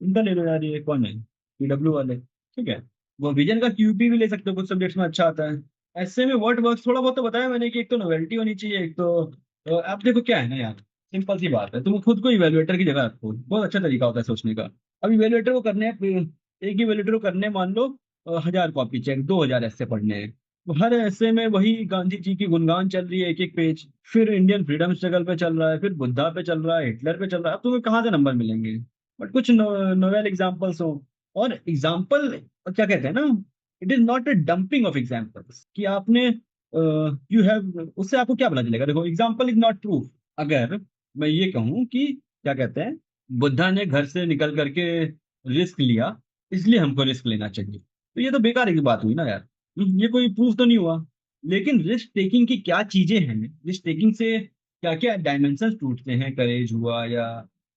इनका ले लो यार, ये कौन है, पीडब्ल्यू वाले, ठीक है। वो विजन का क्यूपी भी ले सकते हो, कुछ सब्जेक्ट्स में अच्छा आता है। ऐसे में वर्ड वर्क थोड़ा बहुत तो बताया मैंने कि एक तो नोवेल्टी होनी चाहिए, एक तो आप देखो क्या है ना यार, सिंपल सी बात है, तुम खुद को इवेलुएटर की जगह रखो, बहुत अच्छा तरीका होता है सोचने का। अब इवेलुएटर को करने हैं, एक इवेलुएटर को करने मान लो 1000 कॉपी चेक, 2000 ऐसे पढ़ने हैं, तो हर ऐसे में वही गांधी जी की गुणगान चल रही है एक एक पेज, फिर इंडियन फ्रीडम स्ट्रगल पे चल रहा है, फिर बुद्धा पे चल रहा है, हिटलर पे चल रहा है, अब तुम्हें कहाँ से नंबर मिलेंगे। बट कुछ नोवेल एग्जाम्पल्स हो, और एग्जाम्पल क्या कहते हैं ना, it is not a dumping of examples कि आपने यू हैव, उससे आपको क्या पता चलेगा, देखो एग्जाम्पल इज नॉट प्रूफ। अगर मैं ये कहूँ कि क्या कहते हैं, बुद्धा ने घर से निकल करके रिस्क लिया, इसलिए हमको रिस्क लेना चाहिए, तो ये तो बेकार की बात हुई ना यार। ये कोई प्रूफ तो नहीं हुआ। लेकिन रिस्क टेकिंग की क्या चीजें हैं, रिस्क टेकिंग से क्या क्या डायमेंशन टूटते हैं, करेज हुआ या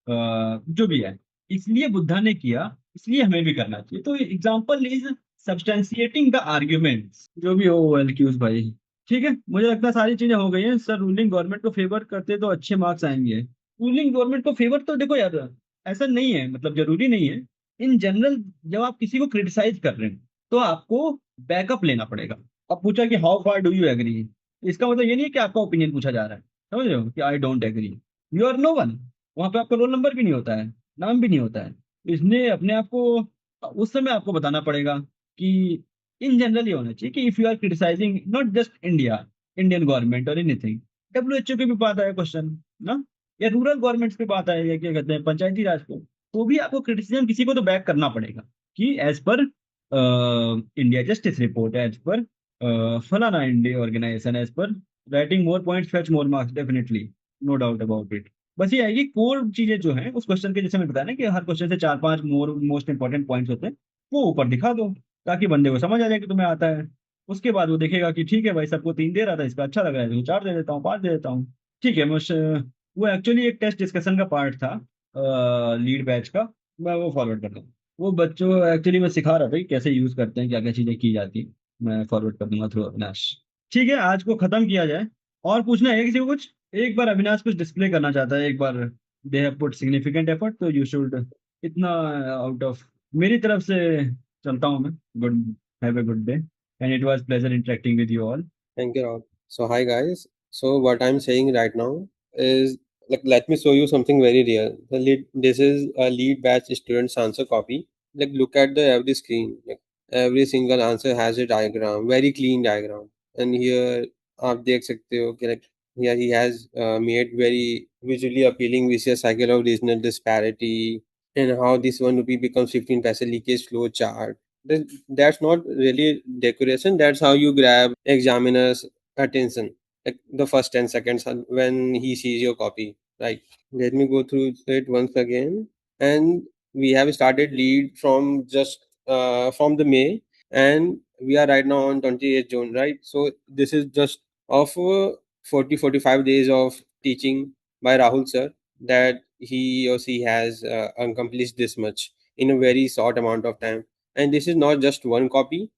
जो भी है, इसलिए बुद्धा ने किया, इसलिए हमें भी करना चाहिए। तो एग्जाम्पल इज सब्सटेंशिएटिंग द आर्ग्यूमेंट्स, जो भी हो एलक्यूज भाई। ठीक है, मुझे लगता है सारी चीजें हो गई हैं सर, रूलिंग गवर्नमेंट को फेवर करते तो अच्छे मार्क्स आएंगे। रूलिंग गवर्नमेंट को फेवर तो देखो यार, ऐसा नहीं है, मतलब जरूरी नहीं है। इन जनरल जब आप किसी को क्रिटिसाइज कर रहे हैं तो आपको बैकअप लेना पड़ेगा। अब पूछा कि how far do you agree, इसका मतलब ये नहीं है कि आपका ओपिनियन पूछा जा रहा है, समझ रहे हो, कि I don't agree, you are no one. वहां पे आपका रोल नंबर भी नहीं होता है, नाम भी नहीं होता है। इसने अपने आप को उस समय आपको बताना पड़ेगा कि इन जनरल ये होना चाहिए कि if you are criticising not just India, Indian government और एनीथिंग, डब्ल्यूएचओ के भी बात आया क्वेश्चन ना, या रूरल गवर्नमेंट्स पे बात आएगा, क्या कहते हैं, पंचायती राज को, तो भी आपको क्रिटिसिज्म किसी को तो बैक करना पड़ेगा कि as per India justice report, as per फलाना India organisation, as per writing more points fetch more marks definitely, no doubt about it. बस ये है कि कोर चीजें जो हैं उस क्वेश्चन के, जैसे मैं बताया ना कि हर क्वेश्चन से 4-5 मोस्ट इंपॉर्टेंट पॉइंट्स होते हैं, वो ऊपर दिखा दो ताकि बंदे को समझ आ जाए कि तुम्हें आता है। उसके बाद वो देखेगा कि ठीक है भाई, सबको 3 दे रहा था, इसका अच्छा लग रहा है तो 4 दे देता हूँ, 5 दे देता हूँ। ठीक है, वो एक्चुअली एक टेस्ट डिस्कशन का पार्ट था लीड बैच का, मैं वो फॉरवर्ड कर दूँ। वो बच्चों एक्चुअली मैं सिखा रहा था कि कैसे यूज करते हैं, क्या क्या चीजें की जाती हैं, मैं फॉरवर्ड कर दूंगा थ्रू अविनाश। ठीक है, आज को खत्म किया जाए। और पूछना है किसी को कुछ, एक बार अविनाश कुछ डिस्प्ले करना चाहता है, एक बार they have put significant effort, तो यू शुड, इतना आउट ऑफ मेरी तरफ से चलता हूँ मैं। Good, have a good day, and it was pleasure interacting with you all. Thank you, Rob. So, hi guys. So, what I'm saying right now is like, let me show you something very real. This is a lead batch student's answer copy. Like, look at the every screen. Like, every single answer has a diagram, very clean diagram. And here, आप देख सकते हो कि like here he has made very visually appealing vicious cycle of regional disparity and how this one rupee becomes 15 paise leakage flow chart. That's not really decoration. That's how you grab examiner's attention, like the first 10 seconds when he sees your copy, right? Let me go through it once again. And we have started lead from just from the May, and we are right now on 28th June, right? So this is just of 40 45 days of teaching, by Rahul sir that he or she has accomplished this much in a very short amount of time. And this is not just one copy.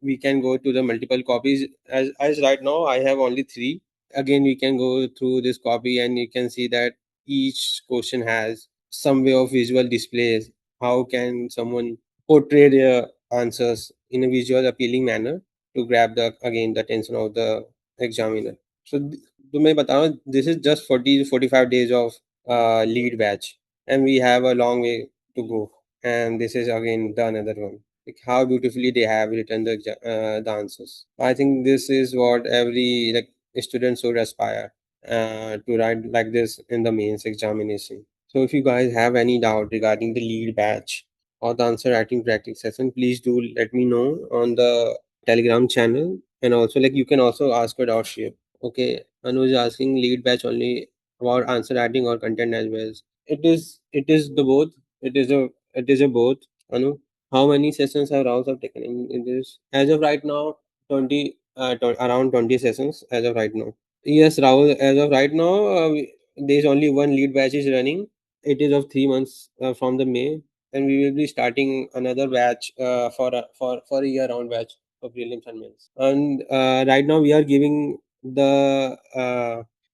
We can go to the multiple copies. As right now, I have only three. Again, we can go through this copy and you can see that each question has some way of visual displays. How can someone portray their answers in a visual appealing manner to grab the again the attention of the examiner? So तो मैं बता रहा हूँ, this is just 40 to 45 days of lead batch and we have a long way to go, and this is again the another one, like how beautifully they have written the answers. I think this is what every like student should aspire to write like this in the mains examination. So if you guys have any doubt regarding the lead batch or the answer writing practice session, please do let me know on the Telegram channel, and also like you can also ask a doubt here. Okay, Anu is asking lead batch only about answer writing or content as well. It is the both. It is a both. Anu, how many sessions have rounds have taken in this? As of right now, 20 around 20 sessions as of right now. Yes, Rahul. As of right now, there's only one lead batch is running. It is of 3 months from the May, and we will be starting another batch for a year-round batch for prelims and mains. And right now, we are giving the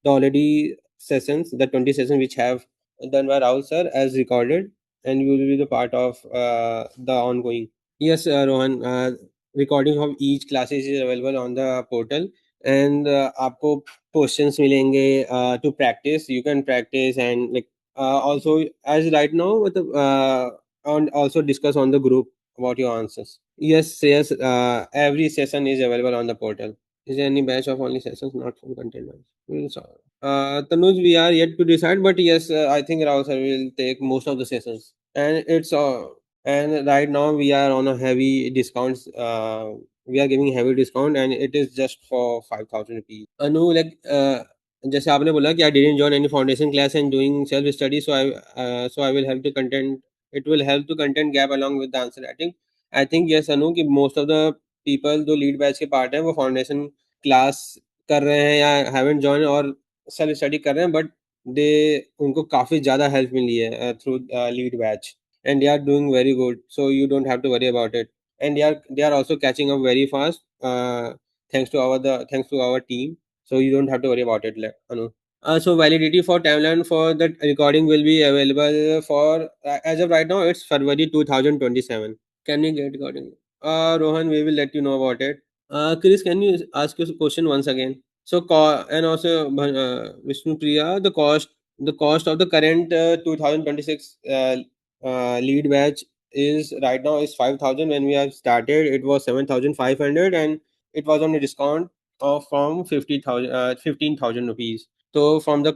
already sessions, the 20 sessions which have done by Rahul sir as recorded, and you will be the part of the ongoing. Yes, Rohan. Recording of each classes is available on the portal, and आपको questions मिलेंगे to practice. You can practice and like also as right now with and also discuss on the group about your answers. Yes. Every session is available on the portal. Is there any batch of only sessions, not from content? Tanuj, we are yet to decide, but yes, I think Rao sir will take most of the sessions, and and right now we are on a heavy discounts. We are giving heavy discount, and it is just for 5,000 rupees. Anu, like जैसे आपने बोला कि I didn't join any foundation class and doing self study, so I will help the content. It will help to content gap along with the answer writing. I think yes, Anu, कि most of the people जो lead batch के part हैं वो foundation class कर रहे हैं या haven't joined और सेल्फ स्टडी कर रहे हैं, बट दे उनको काफ़ी ज़्यादा हेल्प मिली है through lead batch, and they are doing very good, so you don't have to worry about it, and they are also catching up very fast, thanks to our team, so you don't have to worry about it, Anu. So validity for timeline for that recording will be available for as of right now it's February 2027. Can we get recording? Rohan, we will let you know about it. Chris, can you ask your question once again? So, and also Vishnu Priya, the cost of the current 2026 lead batch is right now is 5,000. When we have started, it was 7,500, and it was on a discount of from 15,000 rupees. So from the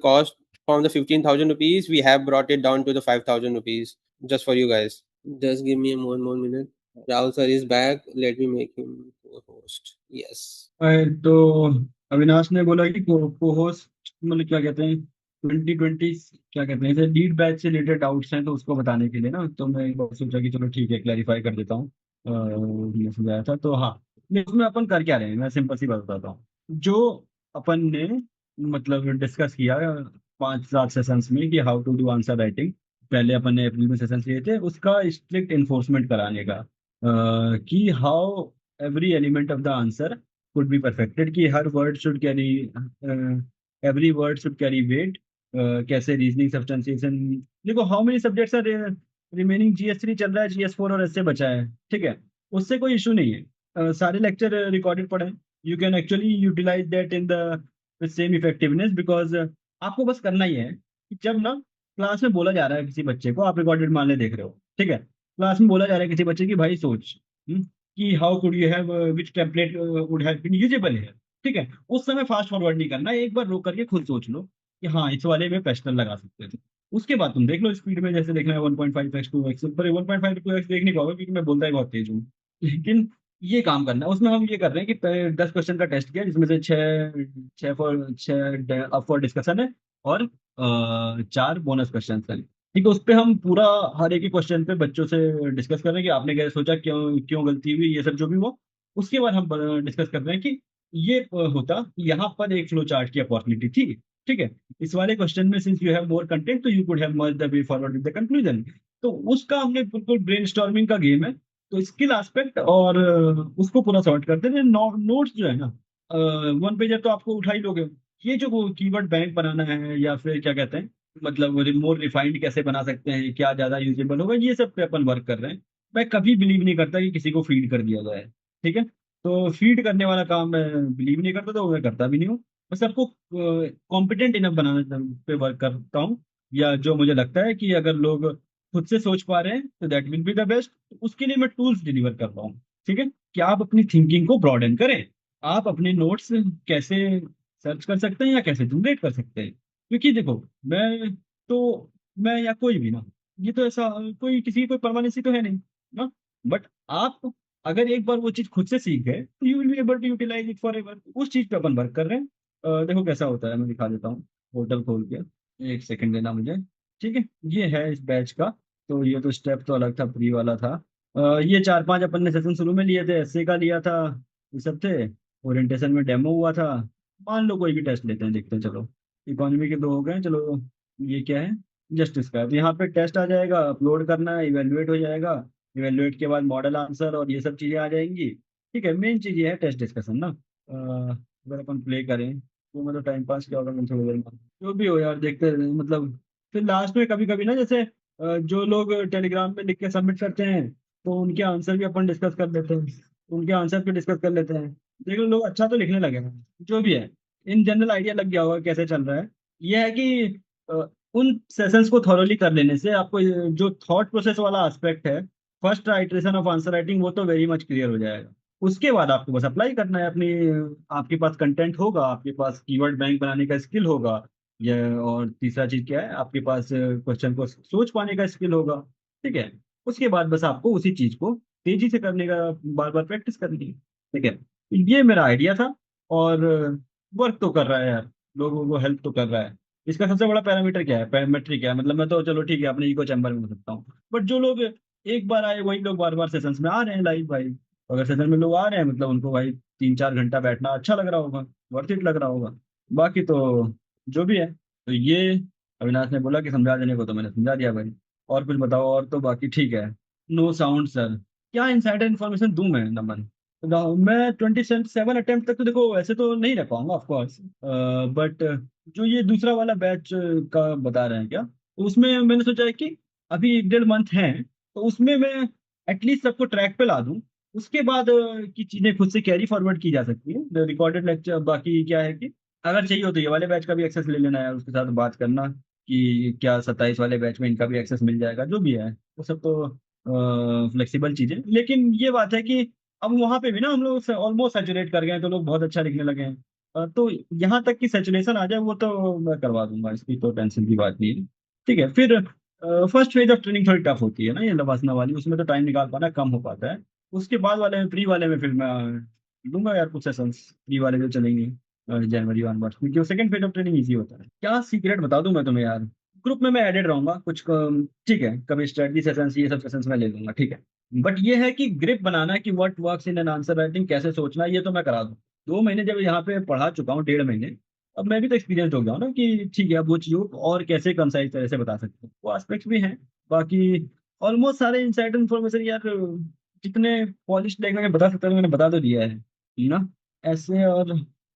15,000 rupees, we have brought it down to the 5,000 rupees just for you guys. Just give me one more minute. Rahul sir is back. Let me make him co-host. Yes. तो अविनाश ने बोला कि co-host मतलब क्या कहते हैं 2020 क्या कहते हैं लीड बैच से रिलेटेड डाउट्स हैं तो उसको बताने के लिए ना, तो मैं एक बार सोचा कि चलो ठीक है क्लैरिफाई कर देता हूँ। मैं समझाया था तो हाँ, नहीं उसमें अपन कर क्या रहे हैं मैं सिंपल सी बात बताता हूँ। जो अपन ने मतलब डिस्कस किया 5-7 सेशंस में कि how to do answer writing, पहले अपन ने अप्रैल में सेशंस लिए थे, उसका स्ट्रिक्ट इन्फोर्समेंट कराने का कि how every element of the answer could be perfected कि हर word should carry every word should carry weight, कैसे रीजनिंग सब्सटेंशिएशन। देखो how many subjects are remaining, GS3 चल रहा है, GS4 और ऐसे बचा है, ठीक है, उससे कोई इशू नहीं है। सारे लेक्चर रिकॉर्डेड पड़े हैं, you can actually utilise that in the same effectiveness, because आपको बस करना ही है कि जब ना क्लास में बोला जा रहा है किसी बच्चे को, आप रिकॉर्डेड मान ले देख रहे हो, ठीक है, क्लास में बोला जा रहा है किसी बच्चे की भाई सोच कि how could you have which template would have been usable है, ठीक है, उस समय फास्ट फॉरवर्ड नहीं करना, एक बार रोक करके खुद सोच लो कि हाँ इस वाले में पेस्टल लगा सकते थे, उसके बाद तुम देख लो स्पीड में, जैसे देखना है 1.5x 2x, पर 1.5 2x देख नहीं पाओगे क्योंकि मैं बोलता ही बहुत तेज हूँ, लेकिन ये काम करना है। उसमें हम ये कर रहे हैं कि 10 क्वेश्चन का टेस्ट किया जिसमें से छः अप फॉर डिस्कशन है और 4 बोनस क्वेश्चन है, ठीक है। उस पे हम पूरा हर एक क्वेश्चन पे बच्चों से डिस्कस कर रहे हैं कि आपने क्या सोचा, क्यों क्यों गलती हुई, ये सब जो भी वो, उसके बाद हम डिस्कस कर रहे हैं कि ये होता यहाँ पर एक फ्लो चार्ट की अपॉर्चुनिटी थी, ठीक है। इस वाले क्वेश्चन में since you have more content तो you could have merge the way forward with the conclusion. तो उसका हमने बिल्कुल ब्रेनस्टॉर्मिंग का गेम है। तो स्किल एस्पेक्ट और उसको पूरा सॉर्ट करते हैं। नोट्स जो है ना, वन पेजर तो आपको उठा ही लोगे। ये जो कीवर्ड बैंक बनाना है या फिर क्या कहते हैं, मतलब मोर रिफाइंड कैसे बना सकते हैं, क्या ज्यादा यूजेबल होगा, ये सब पे अपन वर्क कर रहे हैं। मैं कभी बिलीव नहीं करता कि किसी को फीड कर दिया जाए। ठीक है। तो फीड करने वाला काम मैं बिलीव नहीं करता, तो मैं करता भी नहीं हूँ। मैं सबको कॉम्पिटेंट इनफ बनाने पे वर्क करता हूँ। या जो मुझे लगता है कि अगर लोग खुद से सोच पा रहे हैं तो that will be the best. उसके लिए मैं टूल्स डिलीवर कर रहा हूँ। ठीक है। कि आप अपनी थिंकिंग को ब्रॉडन करें। आप अपने नोट्स कैसे सर्च कर सकते हैं या कैसे जनरेट कर सकते हैं। क्योंकि देखो, मैं या कोई भी ना, ये तो ऐसा कोई किसी की कोई परमानेंसी तो है नहीं ना। बट आप अगर एक बार वो चीज खुद से सीख गए तो you will be able to utilise it for ever. उस चीज पे अपन वर्क कर रहे हैं। देखो कैसा होता है, मैं दिखा देता हूँ पोर्टल खोल के। एक सेकंड देना मुझे। ठीक है। ये है इस बैच का। तो ये तो स्टेप तो अलग था, प्री वाला था। ये 4-5 अपन ने सेशन शुरू में लिए थे, एसए का लिया था, ये सब थे। ओरिएंटेशन में डेमो हुआ था। मान लो कोई भी टेस्ट लेते हैं, देखते हैं चलो। इकोनॉमी के 2 हो गए, चलो। ये क्या है, जस्टिस का है। तो यहाँ पे टेस्ट आ जाएगा, अपलोड करना है, इवेलुएट हो जाएगा। इवेलुएट के बाद मॉडल आंसर और ये सब चीजें आ जाएंगी। ठीक है। मेन चीज ये है टेस्ट डिस्कशन ना। अगर अपन प्ले करें तो मतलब टाइम पास क्या होगा, मैं थोड़ी देर में जो भी हो यार देखते हैं मतलब। फिर लास्ट में कभी कभी ना, जैसे जो लोग टेलीग्राम में लिख के सबमिट करते हैं, तो उनके आंसर भी अपन डिस्कस कर लेते हैं। उनके आंसर पे डिस्कस कर लेते हैं। देख लो लोग अच्छा तो लिखने लगे हैं, जो भी है। इन जनरल आइडिया लग गया होगा कैसे चल रहा है। यह है कि अ, उन सेशंस को थॉरोली कर लेने से आपको ये जो थॉट प्रोसेस वाला एस्पेक्ट है, first iteration of answer writing, वो तो वेरी मच क्लियर हो जाएगा। उसके बाद आपको बस अप्लाई करना है अपनी। आपके पास कंटेंट होगा, आपके पास कीवर्ड बैंक बनाने का स्किल होगा। या और तीसरा चीज क्या है, आपके पास क्वेश्चन को सोच पाने का स्किल होगा। ठीक है। उसके बाद बस आपको उसी चीज को तेजी से करने का बार बार प्रैक्टिस करनी है। ठीक है। ये मेरा आइडिया था। और वर्क तो कर रहा है यार, लोगों को हेल्प तो कर रहा है। इसका सबसे बड़ा पैरामीटर क्या है, पैरामीट्रिक क्या है, मतलब मैं तो चलो ठीक है अपने इको चैम्बर में हो सकता हूँ। बट जो लोग एक बार आए वही लोग बार बार सेशंस में आ रहे हैं लाइव भाई। अगर सेशन में लोग आ रहे हैं मतलब उनको भाई 3-4 घंटा बैठना अच्छा लग रहा होगा, वर्थ इट लग रहा होगा। बाकी तो जो भी है। तो ये अविनाश ने बोला कि समझा देने को, तो मैंने समझा दिया भाई। और कुछ बताओ, और तो बाकी ठीक है। नो साउंड सर, क्या इनसाइडर इन्फॉर्मेशन दूं मैं नमन। मैं 27 अटेम्प्ट तक तो देखो वैसे तो नहीं रह पाऊंगा ऑफकोर्स। बट जो ये दूसरा वाला बैच का बता रहे हैं क्या, तो उसमें मैंने सोचा है कि अभी 1-1.5 मंथ है, तो उसमें मैं एटलीस्ट सबको ट्रैक पे ला दूं। उसके बाद की चीजें खुद से कैरी फॉरवर्ड की जा सकती है, रिकॉर्डेड लेक्चर। बाकी क्या है कि अगर चाहिए हो तो ये वाले बैच का भी एक्सेस ले लेना है, उसके साथ बात करना कि क्या 27 वाले बैच में इनका भी एक्सेस मिल जाएगा, जो भी है वो सब तो फ्लेक्सिबल चीजें। लेकिन ये बात है कि अब वहां पे भी ना हम लोग ऑलमोस्ट सैचुरेट कर गए हैं, तो लोग बहुत अच्छा लिखने लगे हैं। तो यहाँ तक कि सैचुरेशन आ जाए वो तो मैं करवा दूंगा, इसकी तो टेंशन की बात नहीं है। ठीक है। फिर फर्स्ट फेज ऑफ ट्रेनिंग थोड़ी टफ होती है ना, ये लवासना वाली, उसमें तो टाइम निकाल पाना कम हो पाता है। उसके बाद वाले में, प्री वाले में, फिर मैं लूंगा यार कुछ सेशंस, प्री वाले जो चलेंगे जनवरी ऑनवर्ड्स, क्योंकि second phase of training easy होता है। क्या सीक्रेट बता दूं मैं तुम्हें यार, ग्रुप में मैं एडेड रहूंगा कुछ ठीक है, कभी स्ट्रेटजी सेशंस ये सब सेशंस में ले लूंगा। ठीक है। बट ये है कि ग्रिप बनाना कि what works in an answer writing, कैसे सोचना, ये तो मैं करा दूं। 2 महीने जब यहाँ पे पढ़ा चुका हूँ, 1.5 महीने, अब मैं भी तो एक्सपीरियंस हो गया हूँ ना कि ठीक है अब वो चीज़ों को और कैसे कंसाइज तरह से बता सकते हैं, वो एस्पेक्ट्स भी हैं। बाकी ऑलमोस्ट सारे इनसाइड इन्फॉर्मेशन यार जितने पॉलिश लैंग्वेज में बता सकता हूँ मैंने बता तो दिया है ना। ऐसे और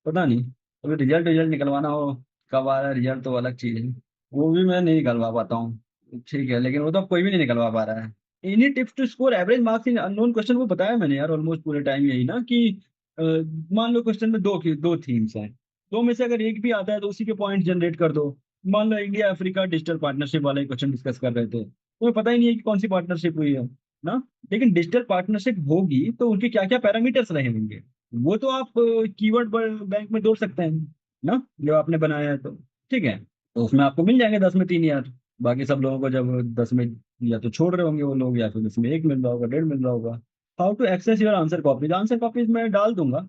पता नहीं, अभी रिजल्ट रिजल्ट निकलवाना हो, कब आ रहा है रिजल्ट तो अलग चीज़ है, वो भी मैं नहीं निकलवा पाता हूँ। ठीक है। लेकिन वो तो अब कोई भी नहीं निकलवा पा रहा है। Any tips to score average marks in unknown question, वो बताया मैंने यार ऑलमोस्ट पूरे टाइम यही ना कि अ, मान लो क्वेश्चन में दो थीम्स हैं, दो में से अगर एक भी आता है तो उसी के पॉइंट जनरेट कर दो। मान लो इंडिया अफ्रीका डिजिटल पार्टनरशिप वाला क्वेश्चन डिस्कस कर रहे थे, तुम्हें पता ही नहीं है कि कौन सी पार्टनरशिप हुई है ना। लेकिन डिजिटल पार्टनरशिप होगी तो उनके क्या क्या पैरामीटर्स रहे होंगे, वो तो आप कीवर्ड बैंक में जोड़ सकते हैं ना, जो आपने बनाया है तो। ठीक है। तो उसमें आपको मिल जाएंगे 10 में 3 यार। बाकी सब लोगों को जब 10 में या तो छोड़ रहे होंगे वो लोग, या फिर 10 में 1 मिल रहा होगा, 1.5 मिल रहा होगा। How to access your answer copies, answer copies मैं डाल दूंगा।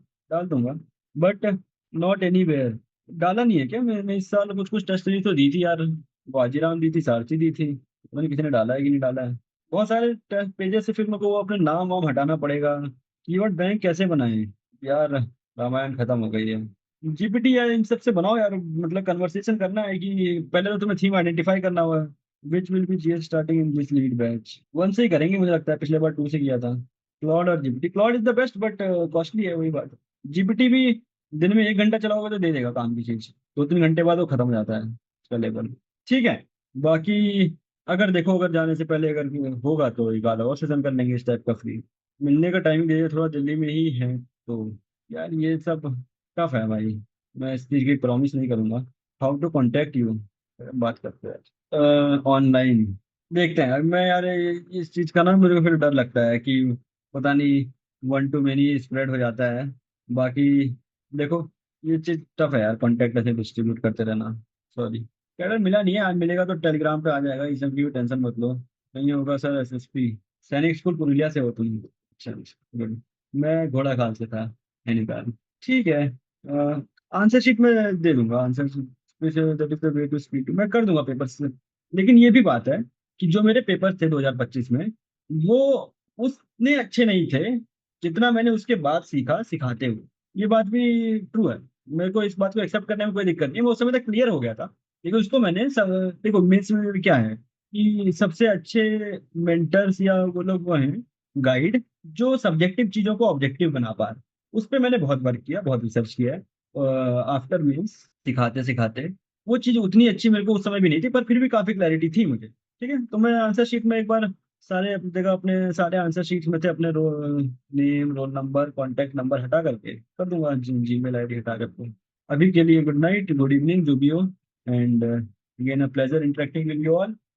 But not anywhere. डाला नहीं है क्या मैंने इस साल, कुछ कुछ टेस्ट सीरीज तो दी थी यार। बाजीराम दी थी, सारची दी थी, पता नहीं किसी ने डाला है कि नहीं डाला है। बहुत सारे टेस्ट पेजेस से फिर मेरे को वो अपने नाम वाम हटाना पड़ेगा। कीवर्ड बैंक कैसे बनाए यार, रामायण खत्म हो गई है। जीपीटी या इन सब से बनाओ यार, मतलब कन्वर्सेशन करना है कि पहले तो तुम्हें थीम आइडेंटिफाई करना हुआ है, which will be GS starting in this lead batch, one से ही करेंगे मुझे लगता है, पिछले बार टू से किया था। क्लॉड और GPT, Claude is the best but costly है, वही बात। जीपीटी भी दिन में 1 घंटा चलाओगे तो दे देगा काम की चीज, 2-3 घंटे बाद वो खत्म हो जाता है उसका लेवल। ठीक है। बाकी अगर देखो, अगर जाने से पहले अगर होगा तो एक आधा और सेशन कर लेंगे इस टाइप का फ्री। मिलने का टाइम दे थोड़ा जल्दी में ही है तो यार ये सब टफ है भाई। मैं इस चीज़ की प्रॉमिस नहीं करूंगा। हाउ टू कॉन्टेक्ट यू, बात करते हैं ऑनलाइन। देखते हैं मैं यार इस चीज़ का ना मुझे फिर डर लगता है कि पता नहीं वन टू मेनी स्प्रेड हो जाता है। बाकी देखो, ये चीज़ टफ है यार, कॉन्टेक्ट ऐसे डिस्ट्रीब्यूट करते रहना। सॉरी यार, मिला नहीं है, आज मिलेगा तो टेलीग्राम पे आ जाएगा, इस सब की टेंशन मत लो। नहीं होगा सर एसएसपी, सैनिक स्कूल पुरुलिया से हो तुम? अच्छा गुड। मैं घोड़ा खाल से था, नैनीताल। ठीक है। आंसर शीट में दे दूंगा, answer that is the way to speak, मैं कर दूंगा पेपर से। लेकिन ये भी बात है कि जो मेरे पेपर थे 2025 में, वो उतने अच्छे नहीं थे जितना मैंने उसके बाद सीखा सिखाते हुए। ये बात भी ट्रू है। मेरे को इस बात को एक्सेप्ट करने में कोई दिक्कत नहीं, वो उस समय तक क्लियर हो गया था। लेकिन उसको मैंने देखो मेंस में क्या है कि सबसे अच्छे मेंटर्स या वो लोग वो हैं गाइड, जो सब्जेक्टिव चीजों को ऑब्जेक्टिव बना पा रहे। उस पर मैंने बहुत वर्क किया, बहुत रिसर्च किया है आफ्टर मीन्स, सिखाते सिखाते। वो चीज़ उतनी अच्छी मेरे को उस समय भी नहीं थी, पर फिर भी काफ़ी क्लैरिटी थी मुझे। ठीक है, तो मैं आंसर शीट में एक बार सारे अपनी जगह, अपने सारे आंसर शीट्स में थे अपने name, roll number, contact number हटा करके कर दूंगा, जीमेल आईडी हटा करके। अभी के लिए गुड नाइट, गुड इवनिंग जो भी हो, and again a pleasure interacting with you all.